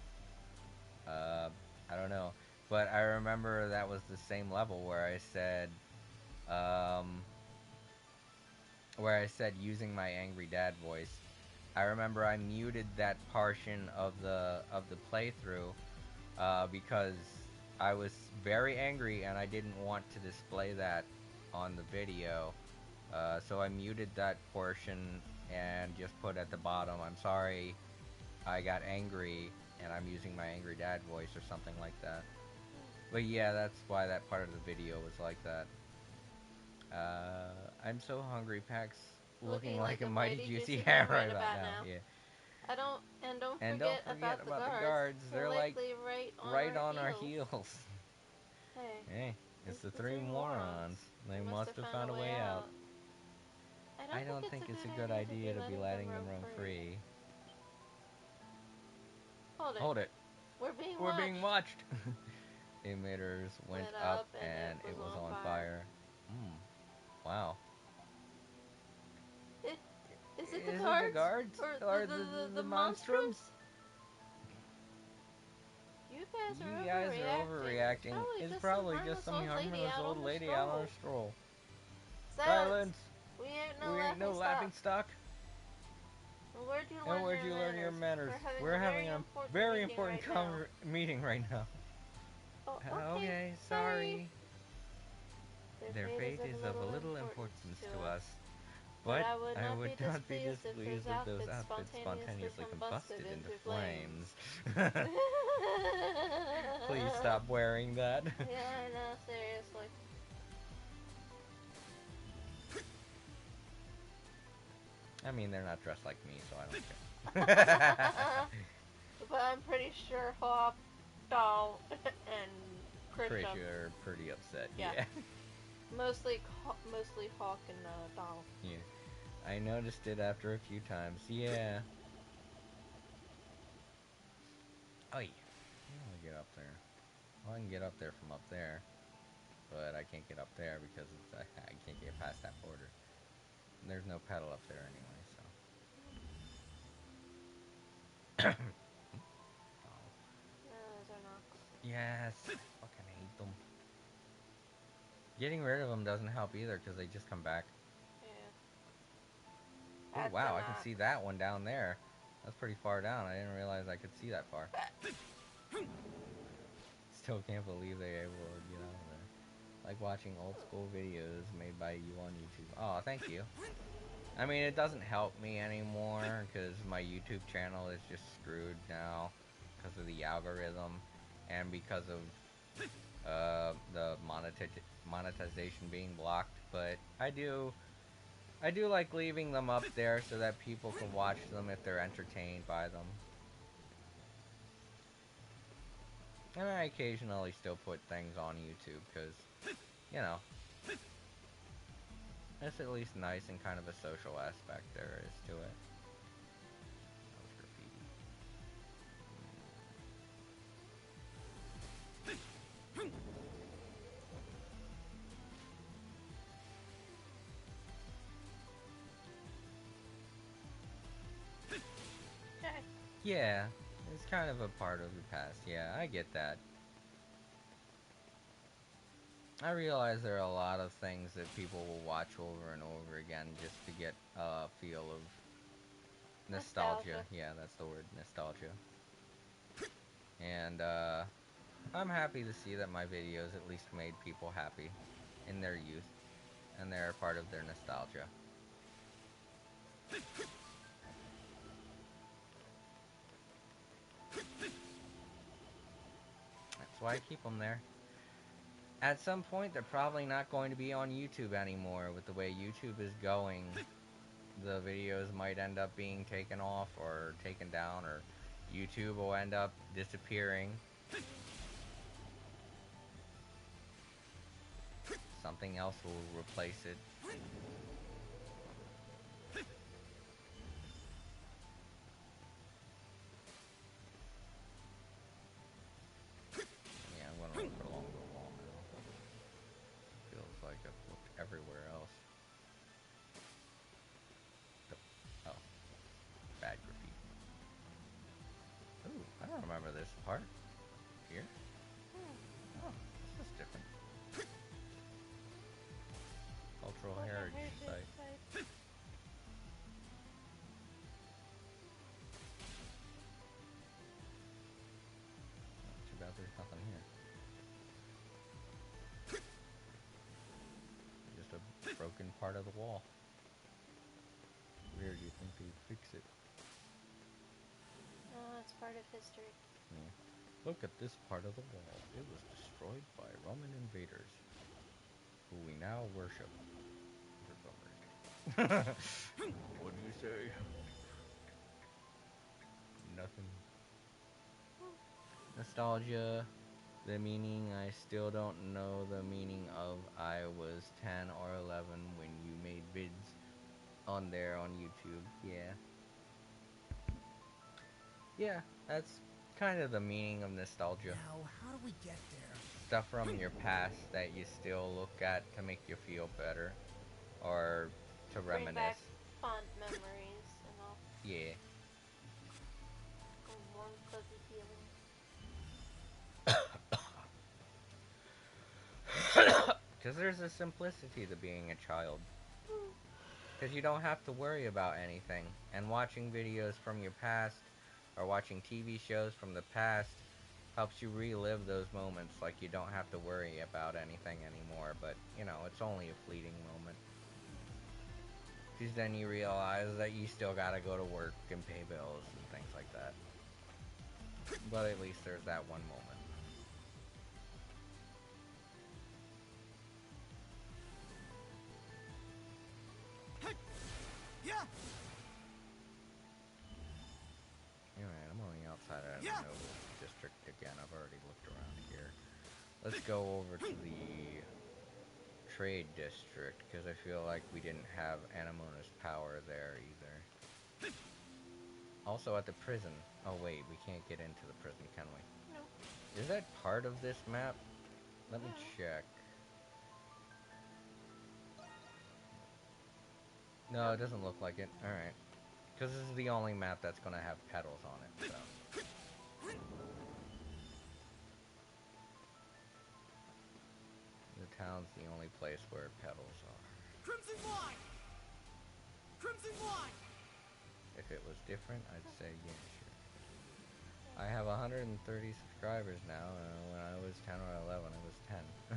I don't know. But I remember that was the same level where I said, using my angry dad voice. I remember I muted that portion of the playthrough because I was very angry and I didn't want to display that on the video. So I muted that portion and just put at the bottom, I'm sorry, I got angry and I'm using my angry dad voice or something like that. But yeah, that's why that part of the video was like that. I'm so hungry, Pax. Looking like a mighty juicy ham right about now. Yeah. Don't forget about the guards. They're like right on our heels. heels. Hey, it's the 3 morons. They must have found a way out. I don't think it's a good idea to be letting them roam free. Hold it. We're being watched. Emitters went up and it was on fire. Wow. Is it the guards? Or the Monstrums? You guys are overreacting. It's probably just some harmless old lady out on a stroll. Silence! We ain't no laughing stock. Where'd you learn your manners? We're having a very important meeting right now. Oh, okay, sorry. Their fate is of a little importance to us. But I would not be displeased if those outfits spontaneously combusted into flames. Please stop wearing that. Yeah, I know, seriously. I mean, they're not dressed like me, so I don't care. But I'm pretty sure Hawk, Doll, and Chris are pretty upset. Yeah. Mostly Hawk and Doll. Yeah. I noticed it after a few times. Yeah. Oh yeah. I'll get up there. Well, I can get up there from up there, but I can't get up there because I can't get past that border. And there's no pedal up there anyway, so. Yes. I fucking hate them. Getting rid of them doesn't help either because they just come back. Yeah. Oh That's wow, an I can see that one down there. That's pretty far down. I didn't realize I could see that far. Still can't believe they were able to get out of there. Like watching old school videos made by you on YouTube. Oh, thank you. I mean, it doesn't help me anymore because my YouTube channel is just screwed now because of the algorithm and because of the monetization being blocked. But I do like leaving them up there so that people can watch them if they're entertained by them. And I occasionally still put things on YouTube because, you know, it's at least nice and kind of a social aspect there is to it. That was graffiti. Yeah, it's kind of a part of the past. Yeah, I get that. I realize there are a lot of things that people will watch over and over again just to get a feel of nostalgia. Yeah, that's the word, nostalgia. And I'm happy to see that my videos at least made people happy in their youth, and they're a part of their nostalgia. That's why I keep them there. At some point, they're probably not going to be on YouTube anymore. With the way YouTube is going, the videos might end up being taken off or taken down, or YouTube will end up disappearing. Something else will replace it. Yeah, I'm gonna look along the wall now. Feels like I've looked everywhere else. Oh, bad graffiti. Ooh, I don't remember this part. Here? Oh, this is different. Cultural heritage site. Too bad there's nothing here. Just a broken part of the wall. Weird, you think they'd fix it. No, it's part of history. Yeah. Look at this part of the wall. It was destroyed by Roman invaders, who we now worship for some reason. What'd you say? Nothing. Nostalgia. The meaning, I still don't know the meaning of I was 10 or 11 when you made vids on there on YouTube. Yeah. Yeah, that's kind of the meaning of nostalgia. Now, how do we get there? Stuff from your past that you still look at to make you feel better. Or to Bring reminisce. back fond memories and all. Yeah. Warm, fuzzy feelings. Because there's a simplicity to being a child. Because you don't have to worry about anything. And watching videos from your past, or watching TV shows from the past, helps you relive those moments. Like, you don't have to worry about anything anymore. But, you know, it's only a fleeting moment. Because then you realize that you still gotta go to work and pay bills and things like that. But at least there's that one moment. Yeah. Alright, I'm on the outside of the Noble District again. I've already looked around here. Let's go over to the Trade District, because I feel like we didn't have Anamona's power there either. Also at the prison. Oh wait, we can't get into the prison, can we? No. Is that part of this map? Let me check. No, it doesn't look like it. Alright. Because this is the only map that's going to have petals on it, so. town's the only place where petals are. Crimson wine! Crimson wine! If it was different, I'd say yeah, sure. I have 130 subscribers now. When I was 10 or 11, I was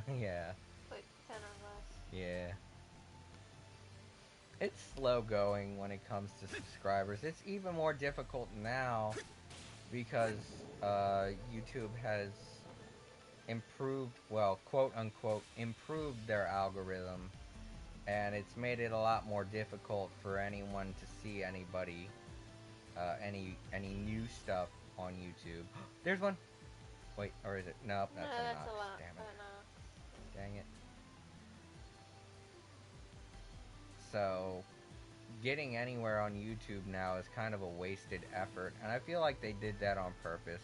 10. Yeah. Like 10 or less. Yeah. It's slow going when it comes to subscribers. It's even more difficult now because YouTube has improved, well, quote unquote, improved their algorithm, and it's made it a lot more difficult for anyone to see anybody, any new stuff on YouTube. There's one. Wait, or is it? Nope, that's No, a that's Nox. a lot. Damn it. Dang it. So, getting anywhere on YouTube now is kind of a wasted effort, and I feel like they did that on purpose.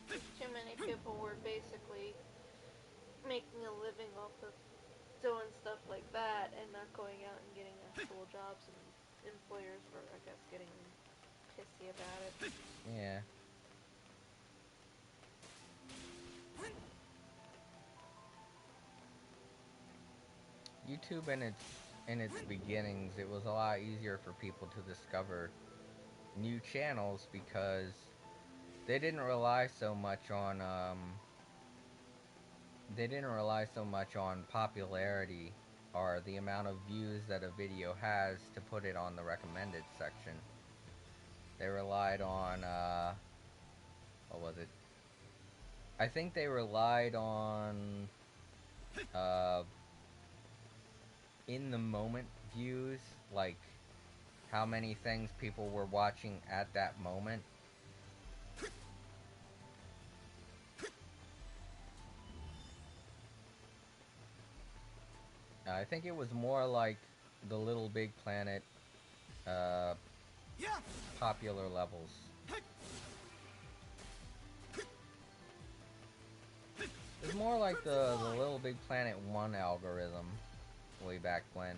Too many people were basically making a living off of doing stuff like that and not going out and getting actual jobs, and employers were, I guess, getting pissy about it. Yeah. YouTube in its beginnings, it was a lot easier for people to discover new channels because they didn't rely so much on popularity or the amount of views that a video has to put it on the recommended section. They relied on what was it? I think they relied on in the moment views, like how many things people were watching at that moment. I think it was more like the Little Big Planet popular levels. It was more like the Little Big Planet 1 algorithm way back when,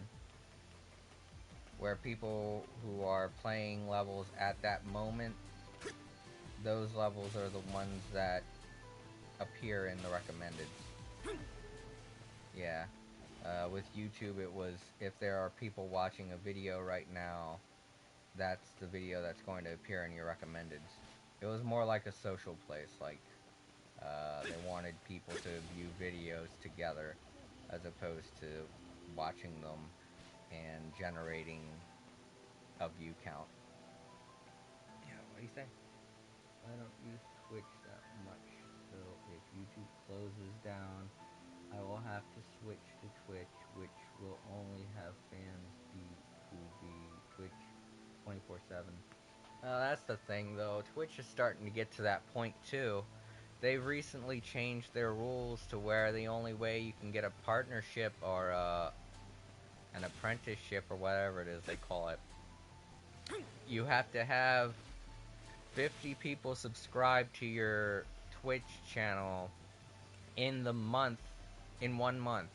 where people who are playing levels at that moment, those levels are the ones that appear in the recommendeds. Yeah. With YouTube, it was if there are people watching a video right now, that's the video that's going to appear in your recommendeds. It was more like a social place, like they wanted people to view videos together as opposed to watching them and generating a view count. Yeah, what do you say? I don't use Twitch that much, so if YouTube closes down, I will have to switch to Twitch, which will only have fans who be Twitch 24/7. That's the thing, though. Twitch is starting to get to that point, too. They've recently changed their rules to where the only way you can get a partnership or an apprenticeship or whatever it is they call it, you have to have 50 people subscribe to your Twitch channel in 1 month.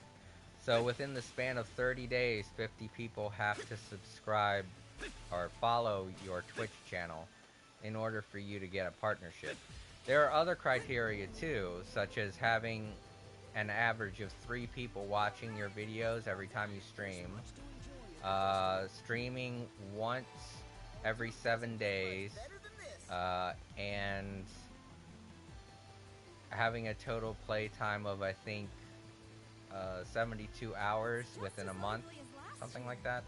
So within the span of 30 days, 50 people have to subscribe or follow your Twitch channel in order for you to get a partnership. There are other criteria too, such as having an average of 3 people watching your videos every time you stream, streaming once every 7 days, and having a total play time of, I think, 72 hours within a month, something like that.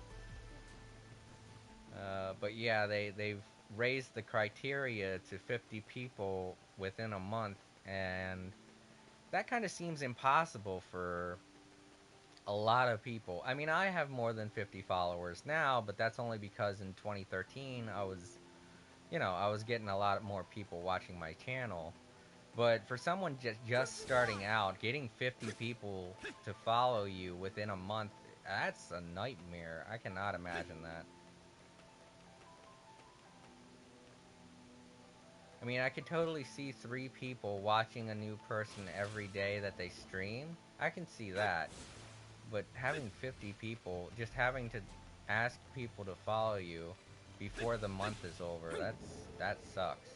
But yeah, they've raised the criteria to 50 people within a month, and that kind of seems impossible for a lot of people. I mean, I have more than 50 followers now, but that's only because in 2013 I was getting a lot more people watching my channel. But for someone just starting out, getting 50 people to follow you within a month, that's a nightmare. I cannot imagine that. I mean, I could totally see 3 people watching a new person every day that they stream. I can see that. But having 50 people, just having to ask people to follow you before the month is over, that sucks.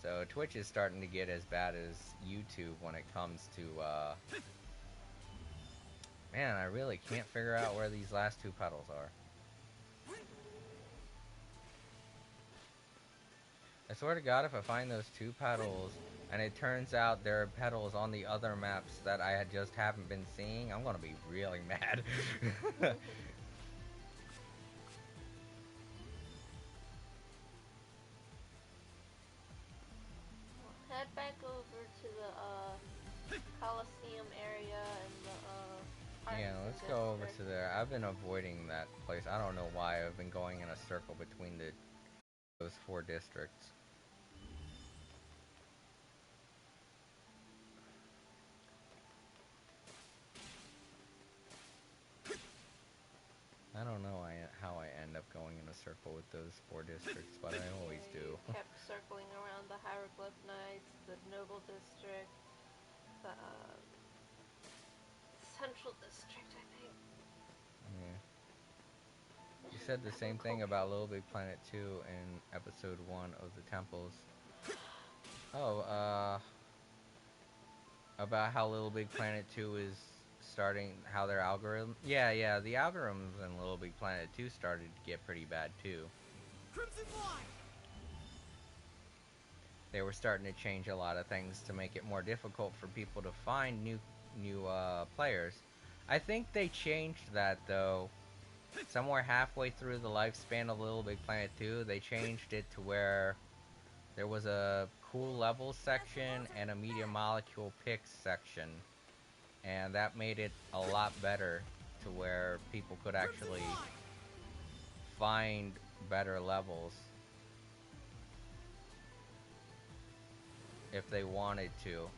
So Twitch is starting to get as bad as YouTube when it comes to, man, I really can't figure out where these last two petals are. I swear to God, if I find those two petals, and it turns out there are petals on the other maps that I just haven't been seeing, I'm gonna be really mad. Head back over to the Coliseum area and the Yeah, Artisan let's go over District. to there. I've been avoiding that place. I don't know why. I've been going in a circle between those 4 districts. I don't know how I end up going in a circle with those 4 districts, but I always do. You kept circling around the Hieroglyph Knights, the Noble District, the Central District, I think. Yeah. You said the same thing about Little Big Planet 2 in episode 1 of the Temples. Oh, about how Little Big Planet 2 is starting, how their algorithm... Yeah, the algorithms in Little Big Planet 2 started to get pretty bad, too. Crimson Light! They were starting to change a lot of things to make it more difficult for people to find new players. I think they changed that, though. Somewhere halfway through the lifespan of Little Big Planet 2, they changed it to where there was a cool levels section and a media molecule picks section. And that made it a lot better to where people could actually find better levels if they wanted to.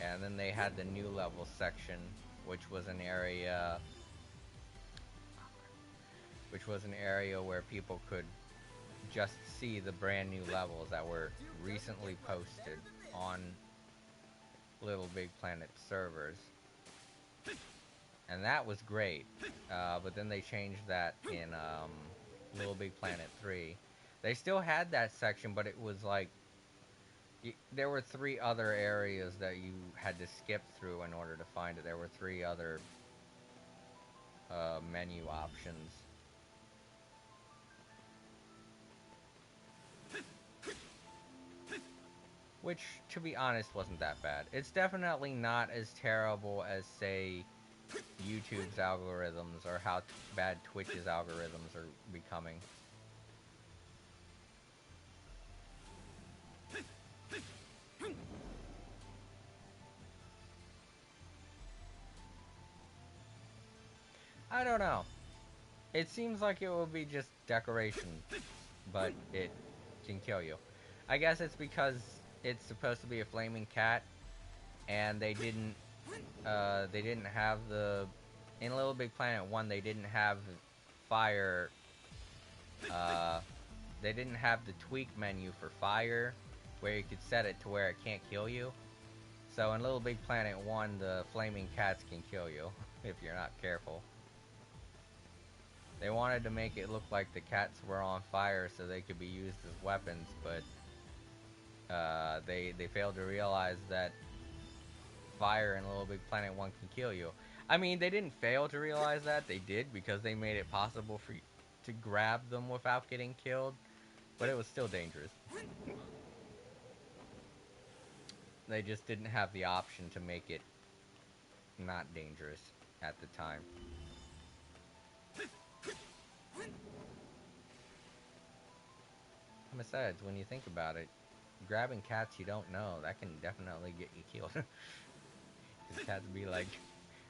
And then they had the new level section, which was an area where people could just see the brand new levels that were recently posted on Little Big Planet servers. And that was great. But then they changed that in Little Big Planet 3. They still had that section, but it was like there were 3 other areas that you had to skip through in order to find it. There were 3 other menu options. Which, to be honest, wasn't that bad. It's definitely not as terrible as, say, YouTube's algorithms or how bad Twitch's algorithms are becoming. I don't know. It seems like it will be just decoration, but it can kill you. I guess it's because it's supposed to be a flaming cat, and they didn't have the... In Little Big Planet 1, they didn't have fire... they didn't have the tweak menu for fire, where you could set it to where it can't kill you. So in Little Big Planet 1, the flaming cats can kill you, if you're not careful. They wanted to make it look like the cats were on fire so they could be used as weapons, but they failed to realize that fire in Little Big Planet 1 can kill you. I mean, they didn't fail to realize that. They did, because they made it possible for you to grab them without getting killed, but it was still dangerous. They just didn't have the option to make it not dangerous at the time. Besides, when you think about it, grabbing cats you don't know, that can definitely get you killed. Because cats be like,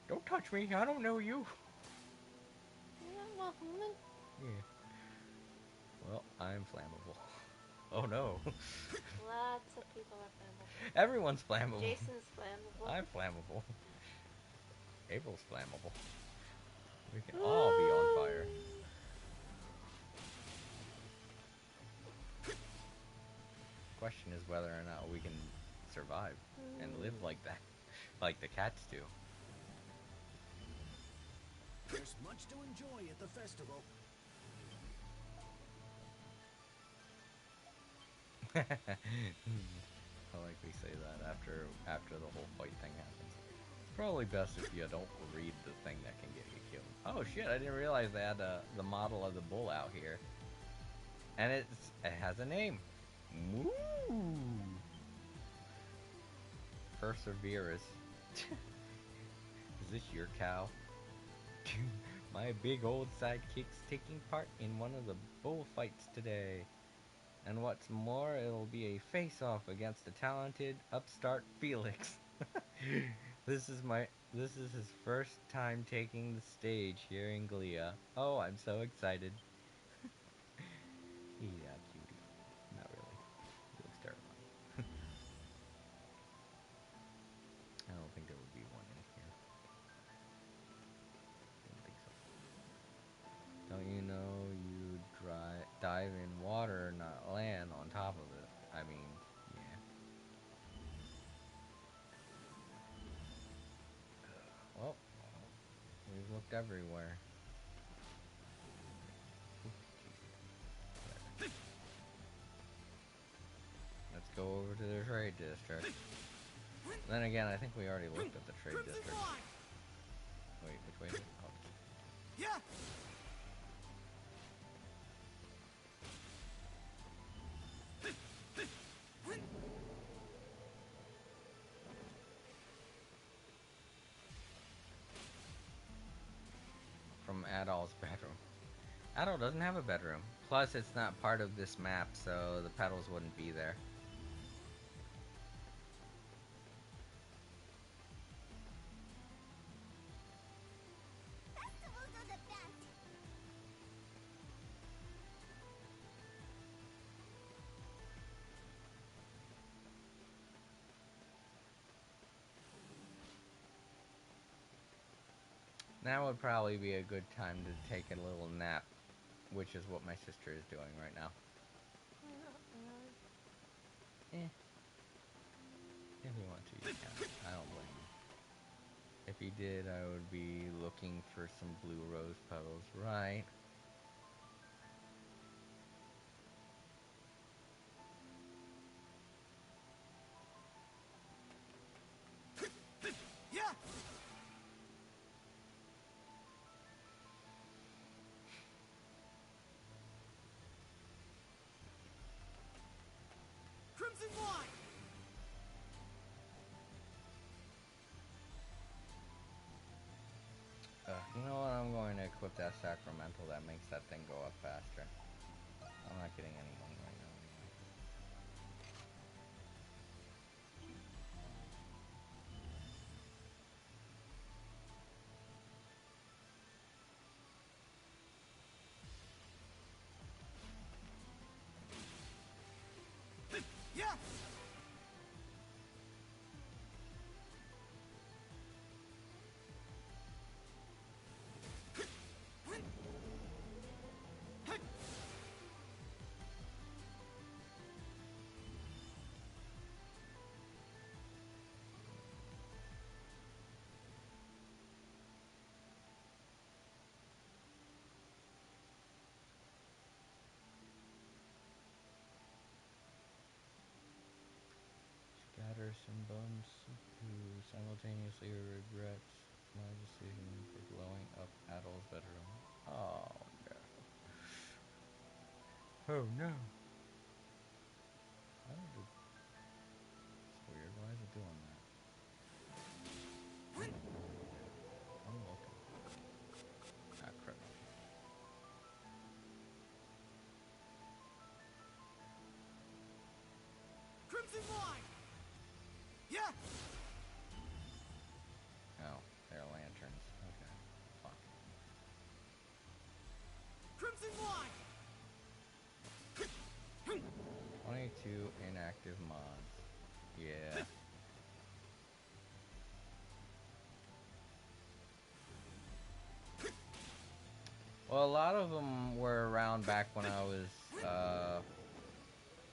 don't touch me, I don't know you. I'm a human. Yeah. Well, I'm flammable. Oh no. Lots of people are flammable. Everyone's flammable. Jason's flammable. I'm flammable. April's flammable. We can all be on fire. Question is whether or not we can survive and live like that, like the cats do. There's much to enjoy at the festival. I like we say that after the whole fight thing happens. It's probably best if you don't read the thing that can get you killed. Oh shit! I didn't realize they had the model of the bull out here, and it has a name. Moo. Perseverus. Is this your cow? My big old sidekick's taking part in one of the bullfights today. And what's more, it'll be a face-off against the talented upstart Felix. This is his first time taking the stage here in Glia. Oh, I'm so excited. Yeah, cutie. Not really. He looks terrifying. I don't think there would be one in here. Don't think so. Don't you know you dive in water, not land on top of it? I mean, yeah. Well, we've looked everywhere. Let's go over to the trade district. Then again, I think we already looked at the trade district. Wait, which way is it? Oh. Yeah. From Adol's bedroom. Adol doesn't have a bedroom. Plus, it's not part of this map, so the petals wouldn't be there. Now would probably be a good time to take a little nap, which is what my sister is doing right now. If you want to, you can. I don't blame you. If you did, I would be looking for some blue rose petals, right? Yeah. Crimson wine. You know what? I'm going to equip that sacramental that makes that thing go up faster. I'm not getting any money right now anyway. Yeah. Scatter some bums who simultaneously regrets my decision for blowing up Adol's bedroom. Oh no. Oh no. Why did it... It's weird. Why is it doing that? I'm looking. Ah, crap. Crimson wine. Yeah. Oh, they're lanterns. Okay. Fuck. Crimson wine. 22 inactive mods. Yeah. Well, a lot of them were around back when I was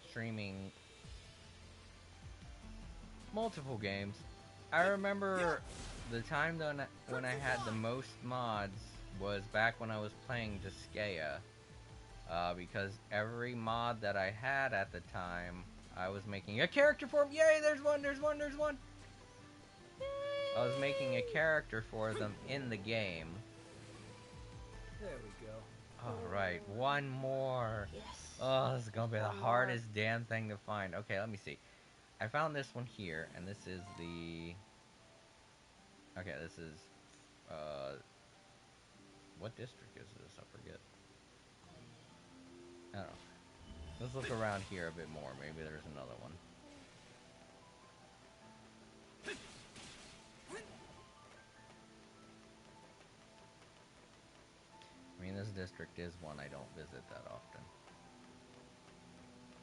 streaming multiple games. I remember the time when I had the most mods was back when I was playing Disgaea. Because every mod that I had at the time, I was making a character for them. Yay, there's one. I was making a character for them in the game. There we go. Alright, one more. Yes. Oh, this is gonna be the hardest damn thing to find. Okay, let me see. I found this one here, and this is the... Okay, this is... What district is this? I forget. I don't know. Let's look around here a bit more. Maybe there's another one. I mean, this district is one I don't visit that often.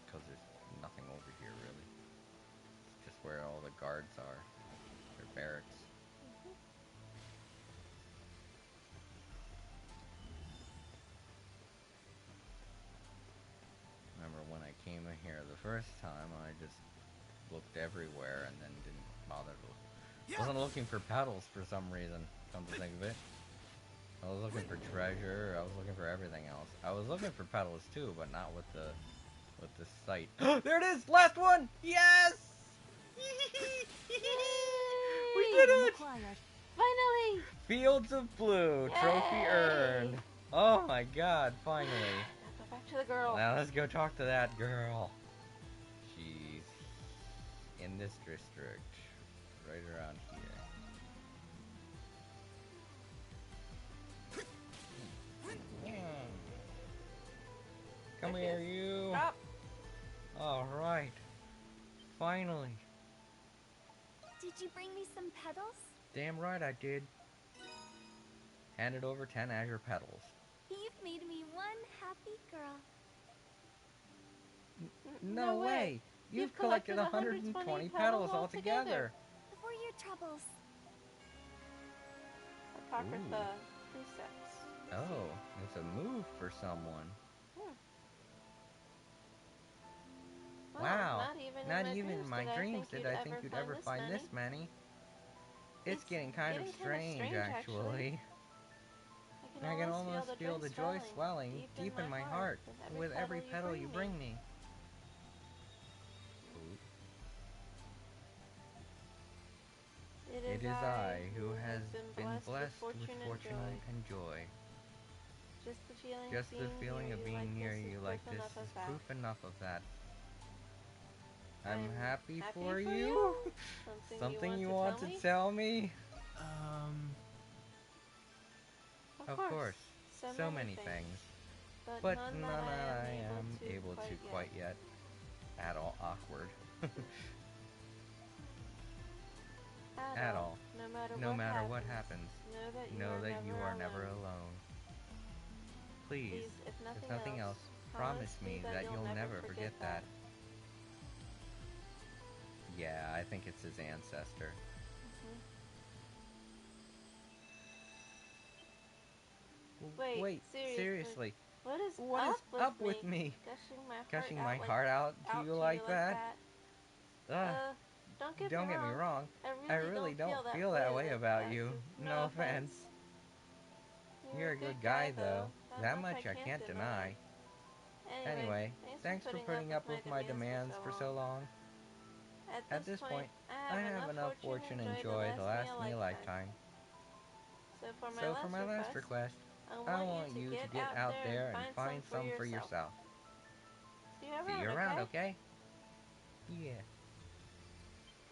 Because there's nothing over here, really. It's just where all the guards are. Their barracks. Remember when I came in here the first time, I just looked everywhere and then didn't bother to... Wasn't looking for petals for some reason, come to think of it. I was looking for treasure, I was looking for everything else. I was looking for petals too, but not with the site. There it is! Last one! Yes! We did it! Finally! Fields of Blue, trophy earned. Oh my god, finally. Now go back to the girl. Now let's go talk to that girl. She's in this district, right around here. Come here, you. Stop. Alright. Finally. Did you bring me some petals? Damn right I did. Handed over 10 azure petals. You've made me one happy girl. No way! You've collected 120 petals altogether. For your troubles. Apocrypha precepts. Oh, it's a move for someone. Wow, not even in my dreams did I think you'd ever find this many. It's getting kind of strange, actually. I can almost feel the joy swelling deep in my heart with every petal you bring me. It is I who has been blessed with fortune and joy. Just the feeling of being near you like this is proof enough of that. I'm happy for you? Something you want to tell me? Of course, so many things. But none that I am able to quite yet. At all awkward. At all. No matter what happens, know that you are never alone. Please, if nothing else, promise me that you'll never forget that. Yeah, I think it's his ancestor. Wait, seriously. What is up with me? Gushing my heart out to you like that? Don't get me wrong. I really don't feel that way about you. No offense. You're a good guy, though. That much I can't deny. Anyway, thanks for putting up with my demands for so long. At this point, I have enough fortune and joy to last me a lifetime. So for my last request, I want you to get out there and find some for yourself. See you around, okay? Yeah.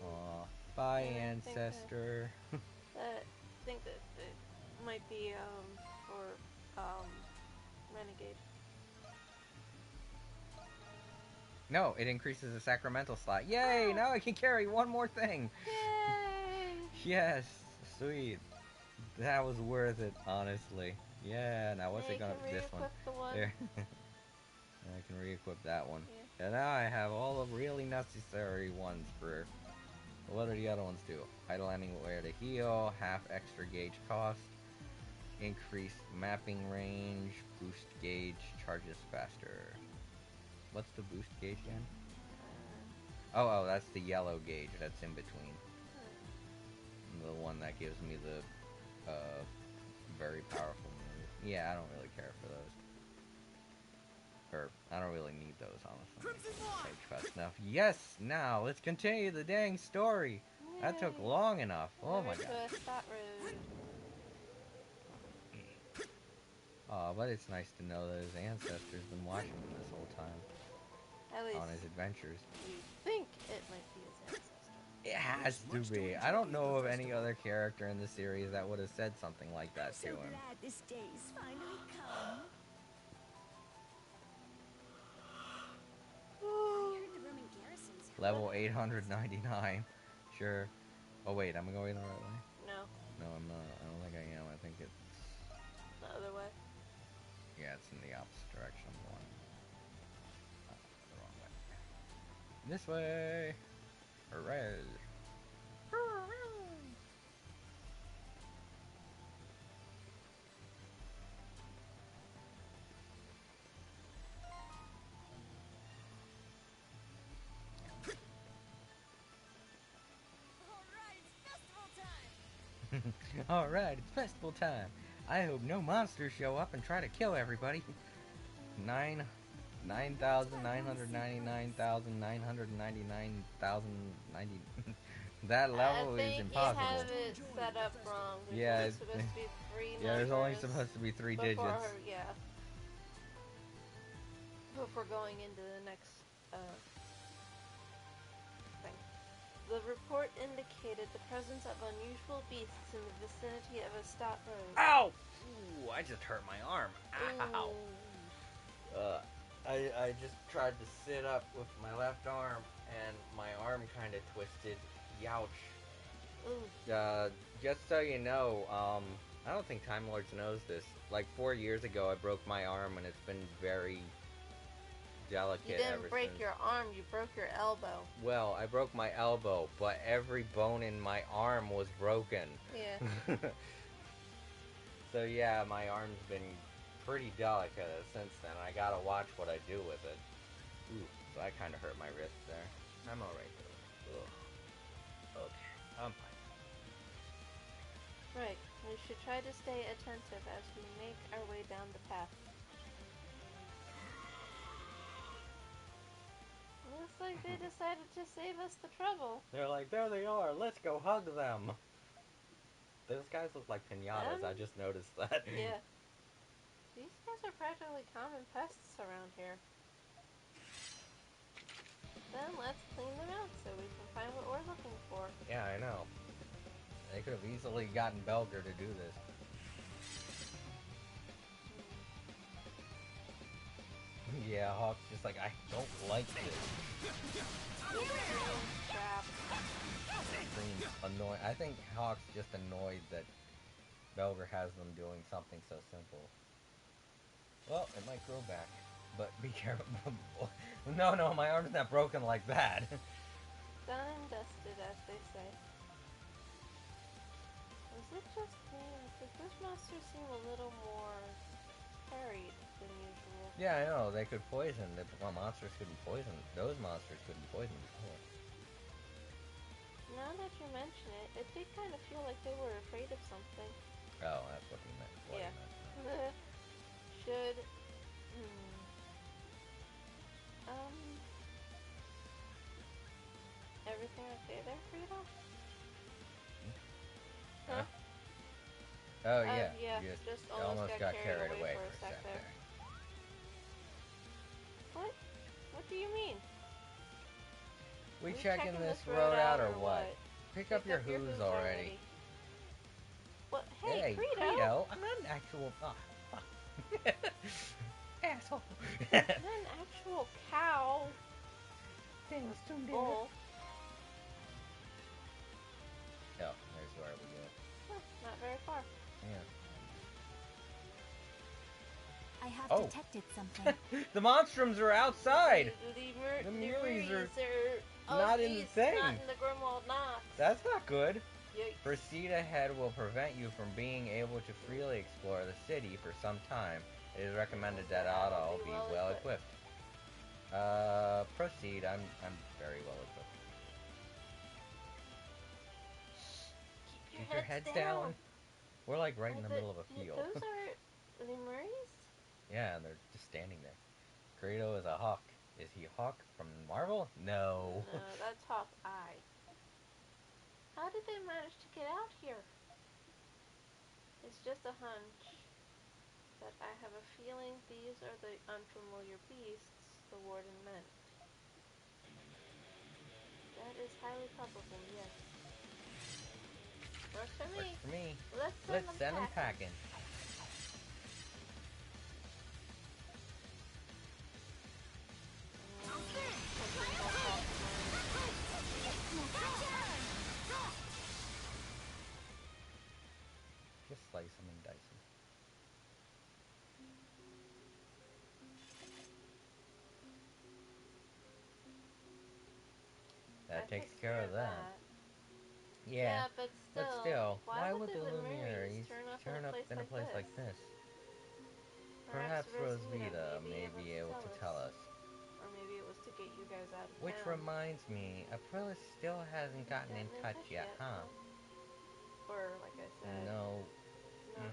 Aw, bye, ancestor. I think that it might be, for, Renegade. No, it increases the sacramental slot. Yay! Now I can carry one more thing! Yay! Yes, sweet. That was worth it, honestly. Yeah, now what's it gonna be? This one. There. I can re-equip that one. Yeah. And now I have all the really necessary ones for... What do the other ones do? Idle anywhere to heal, half extra gauge cost, increased mapping range, boost gauge, charges faster. What's the boost gauge again? Oh, that's the yellow gauge that's in between. The one that gives me the very powerful move. Yeah, I don't really care for those. Or, I don't really need those, honestly. Side quest enough. Yes! Now, let's continue the dang story! Yay. That took long enough. Oh my To god. a spot road. Aw, but it's nice to know that his ancestors been watching him this whole time. At least on his adventures. you think it might be his ancestor. It has to be. I don't know of any other character in the series that would have said something like that to him. I'm so glad this day's finally come. I heard the Roman garrisons. Level 899. Sure. Oh wait, am I going the right way? No. No, I'm not. I don't think I am. I think it's the other way. Yeah, it's in the opposite direction. I'm going the wrong way. This way. Hooray. Alright, it's festival time. I hope no monsters show up and try to kill everybody. 9,999,999,090. That level is impossible. I think you have it set up wrong. There's supposed to be 3 numbers. Yeah, there's only supposed to be 3 digits. Before going into the next thing. The report indicated the presence of unusual beasts in the vicinity of a stop road. Ow! Ooh, I just hurt my arm. Ow! I just tried to sit up with my left arm, and my arm kind of twisted. Youch. Just so you know, I don't think Time Lords knows this. Like 4 years ago, I broke my arm, and it's been very delicate. You didn't break your arm, you broke your elbow. Well, I broke my elbow, but every bone in my arm was broken. Yeah. So yeah, my arm's been pretty delicate since then. I gotta watch what I do with it. Ooh, so I kind of hurt my wrist there. I'm alright though. Ugh. Okay, I'm fine. Right. We should try to stay attentive as we make our way down the path. Looks like they decided to save us the trouble. They're like, there they are, let's go hug them. Those guys look like piñatas, I just noticed that. Yeah. These guys are practically common pests around here. Then let's clean them out so we can find what we're looking for. Yeah, I know. They could have easily gotten Belger to do this. Yeah, Hawk's just like, I don't like this. Seems annoying. I think Hawk's just annoyed that Belger has them doing something so simple. Well, it might grow back, but be careful. No, my arm's not broken like that. Done and dusted, as they say. Was it just me? Because those monsters seem a little more harried than usual. Yeah, I know. They could poison. Monsters could be poisoned. Those monsters could be poisoned before. Now that you mention it, it did kind of feel like they were afraid of something. Oh, that's what he meant. Yeah. Should... Everything okay there, Frida? Huh? Oh, yeah. Yeah, just almost got carried away for a sec there. What? What do you mean? We checking this road out or what? Pick up your hooves already. What? Hey, Credo! I'm not an actual... Oh, fuck. Asshole. Not an actual cow. Thanks, bull. Oh, there's where we go. Huh, not very far. Yeah. I have detected something. The Monstrums are outside! The Muleys are not not in the thing. Not in the Grimwald Knox. That's not good. Yikes. Proceed ahead will prevent you from being able to freely explore the city for some time. It is recommended that all be well equipped. Proceed. I'm very well equipped. Keep your heads down. We're like right in the middle of a field. Those are lemurs? Yeah, and they're just standing there. Kratos is a Hawk. Is he Hawk from Marvel? No. No, that's Hawkeye. How did they manage to get out here? It's just a hunch, but I have a feeling these are the unfamiliar beasts the warden meant. That is highly probable, yes. Works for me. Works for me. Let's send them packing. Just slice them and dice them. That takes care of that. Yeah, but still, why would the Luminaries Lemures turn up in a place like this? Perhaps Rosvita may may be able to tell us. Or maybe it was to get you guys out of Which town. reminds me, Aprilis still hasn't gotten in touch yet, huh? Or, like I said... No. No.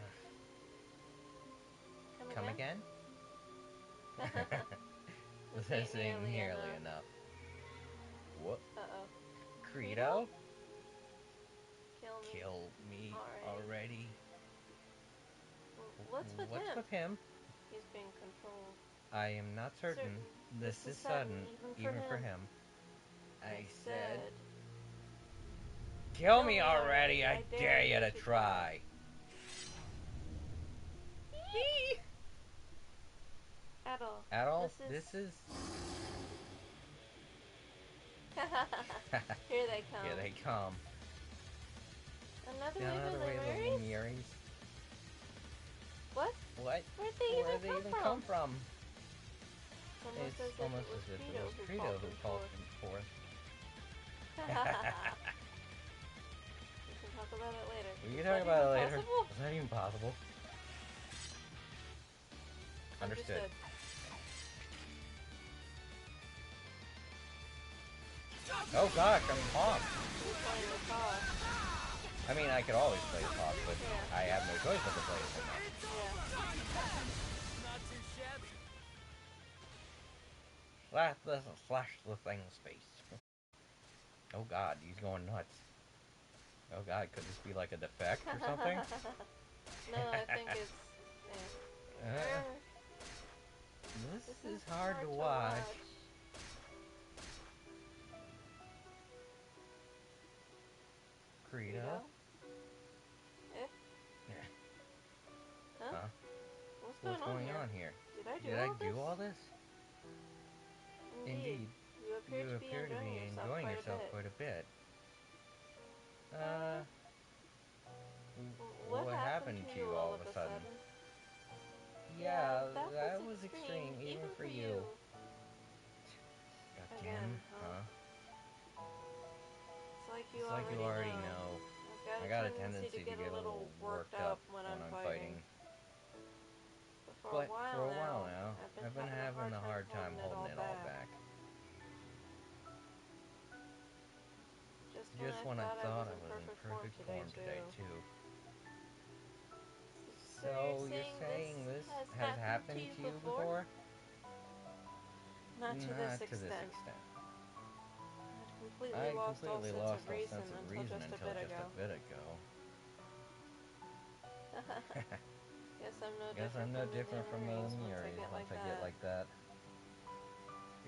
Come again? This ain't nearly enough. What? Uh-oh. Credo? Kill me already. What's with him? He's being controlled. I am not certain. This is sudden, even for him. I said... Kill me already! I dare you to try! Adol, this is... Here they come. Here they come. Another wave of Luminaries? What? Where'd they even come from? It's almost as if it was Credo who called them forth. We can talk about it later. We can talk about it later. Is that even possible? Understood. Oh gosh, I'm Hawk. I mean, I could always play as Hawk, but I have no choice but to play as him. Slash the thing's face. Oh god, he's going nuts. Oh god, could this be like a defect or something? No, I think it's... This is hard to watch. Credo? Huh? What's going on here? Did I do all this? Indeed. You appear to be enjoying yourself quite a bit. What happened to you all of a sudden? Yeah, that was extreme, even for you. Again, huh? It's like you already know. I got a tendency to get a little worked up when I'm fighting. But for a while now, I've been having a hard time holding it all back. Just when I thought I was in perfect form today, too. So you're saying this has happened to you before? Not to this extent. I completely lost all sense of reason until just a bit ago. Guess I'm no different from the Luminaries once I get like that.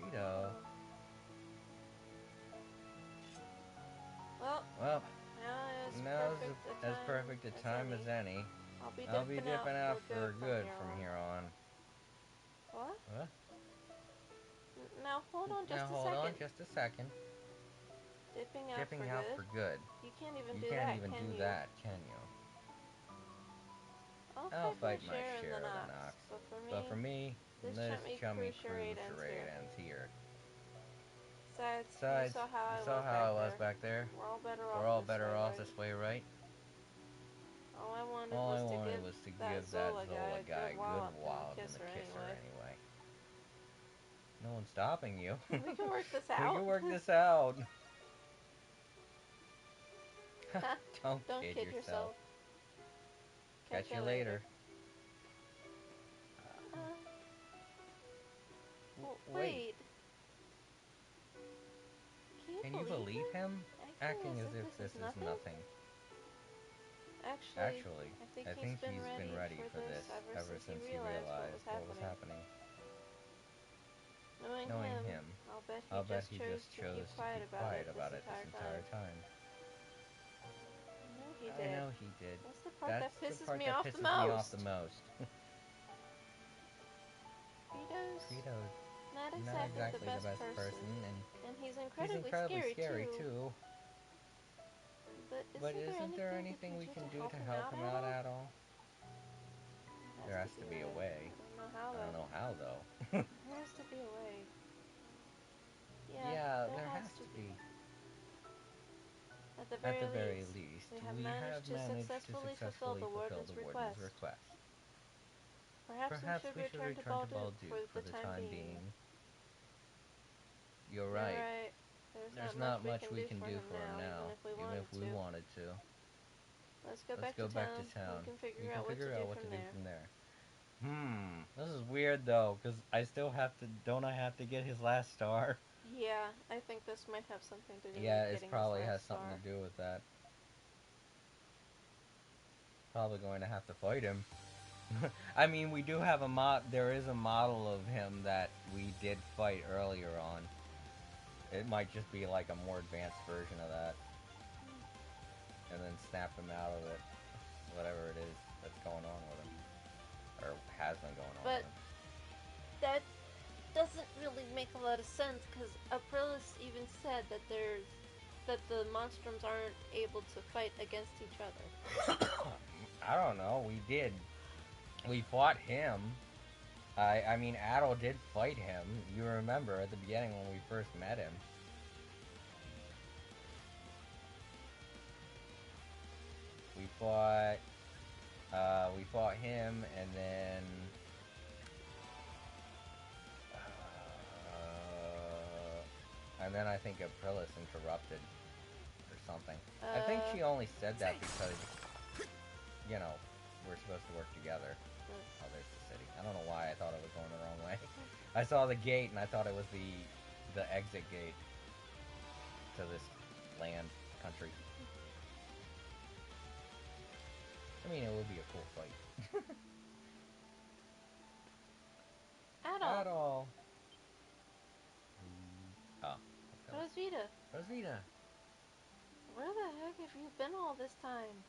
Credo. Well, now is as perfect a time as any. I'll be dipping out for good from here on. What? Now hold on just a second. Dipping out for good? You can't even do that, can you? I'll fight my share of the knocks. But for me, this chummy crew charade ends here. Besides, you saw how I was back there. We're all better off this way, right? All I wanted was to give that Zola guy a good wallop in the kisser anyway. No one's stopping you. We can work this out. We can work this out. Don't kid yourself. Catch you later. Wait. Can Can you believe him? Acting as as if if this this is is nothing? nothing. Actually, Actually, I he's think been he's been ready ready for for this this ever he since he realized realized what was happening. Knowing him, I'll bet he he just chose to chose keep to keep quiet about quiet it about it this entire time. I know he did. That's the part That's that the pisses part me that off the pisses me off most. the most. Credo's Not not exactly exactly the the best best person, person, and he's he's incredibly scary too. too. But isn't there anything we can do to help him out at all? There has to be a way. I don't know how though. There has to be a way. Yeah, there has to be. At the At the very very least, least, we have managed to successfully fulfill the warden's request. Perhaps we should return to Balduke for the time being. You're right. There's not much we can do for him now, even if we wanted to. Let's go back to town. We can figure out what to do from there. This is weird though, because I still have to. Don't I have to get his last star? Yeah, I think this might have something to do Yeah, with it getting probably his has last something star. to do with that. Probably going to have to fight him. I mean, we do have a there is a model of him that we did fight earlier on. It might just be like a more advanced version of that. And then snap him out of it. Whatever it is that's going on with him. Or has been going on with him. That doesn't really make a lot of sense, because Aprilis even said that the Monstrums aren't able to fight against each other. I don't know, we did. We fought him. I mean, Adol did fight him. You remember at the beginning when we first met him. We fought him, and then I think Aprilis interrupted or something. I think she only said that because, you know, we're supposed to work together. Oh, there's the city. I don't know why I thought it was going the wrong way. I saw the gate and I thought it was the exit gate to this land, country. I mean, it would be a cool fight. Adol. Oh. Rosvita. Rosvita. Where the heck have you been all this time?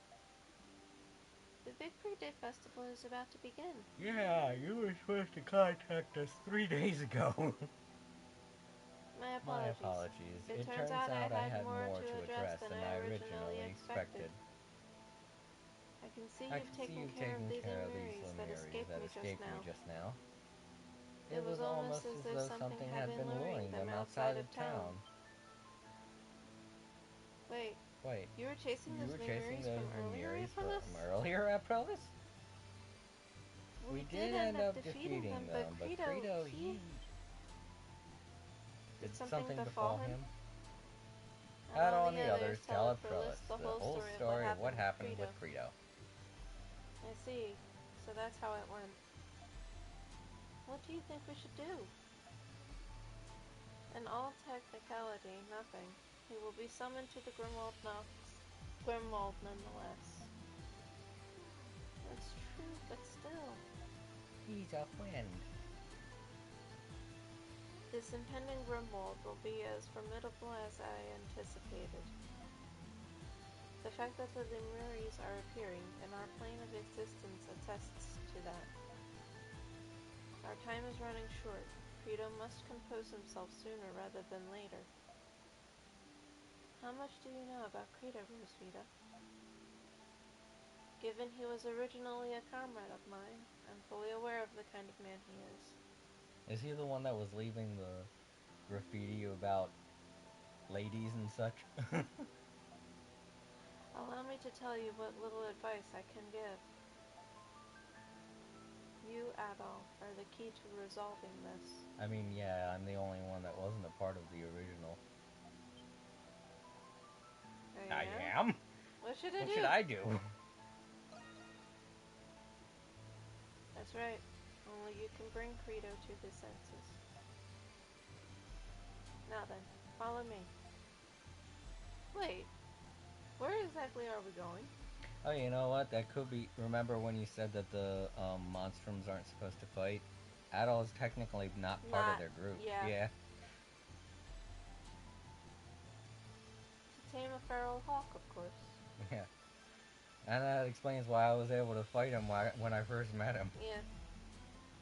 The big pre-day festival is about to begin. Yeah, you were supposed to contact us 3 days ago. My apologies. It turns out I had more to address than I originally expected. I can see you've taken care of these Lemures that escaped me just now. It was almost as though something had been luring them outside of town. Wait, you were chasing those Lemures from earlier, Aprilis? We did end up defeating them, but Credo, he... Did something befall him? Adol and the others tell Aprilis the whole story of what happened with Credo. I see. So that's how it went. What do you think we should do? In all technicality, nothing. He will be summoned to the Grimwald nonetheless. That's true, but still. He's a friend. This impending Grimwald will be as formidable as I anticipated. The fact that the Lemures are appearing in our plane of existence attests to that. Our time is running short. Credo must compose himself sooner rather than later. How much do you know about Credo, Rosvita? Given he was originally a comrade of mine, I'm fully aware of the kind of man he is. Is he the one that was leaving the graffiti about ladies and such? Allow me to tell you what little advice I can give. You, Adol, are the key to resolving this. I mean, yeah, I'm the only one that wasn't a part of the original. I am? What should I do? That's right. Only you can bring Credo to his senses. Now then, follow me. Wait, where exactly are we going? Oh, you know what? That could be... Remember when you said that the Monstrums aren't supposed to fight? Adol is technically not part of their group. Yeah. To tame a feral hawk, of course. Yeah. And that explains why I was able to fight him when I first met him. Yeah.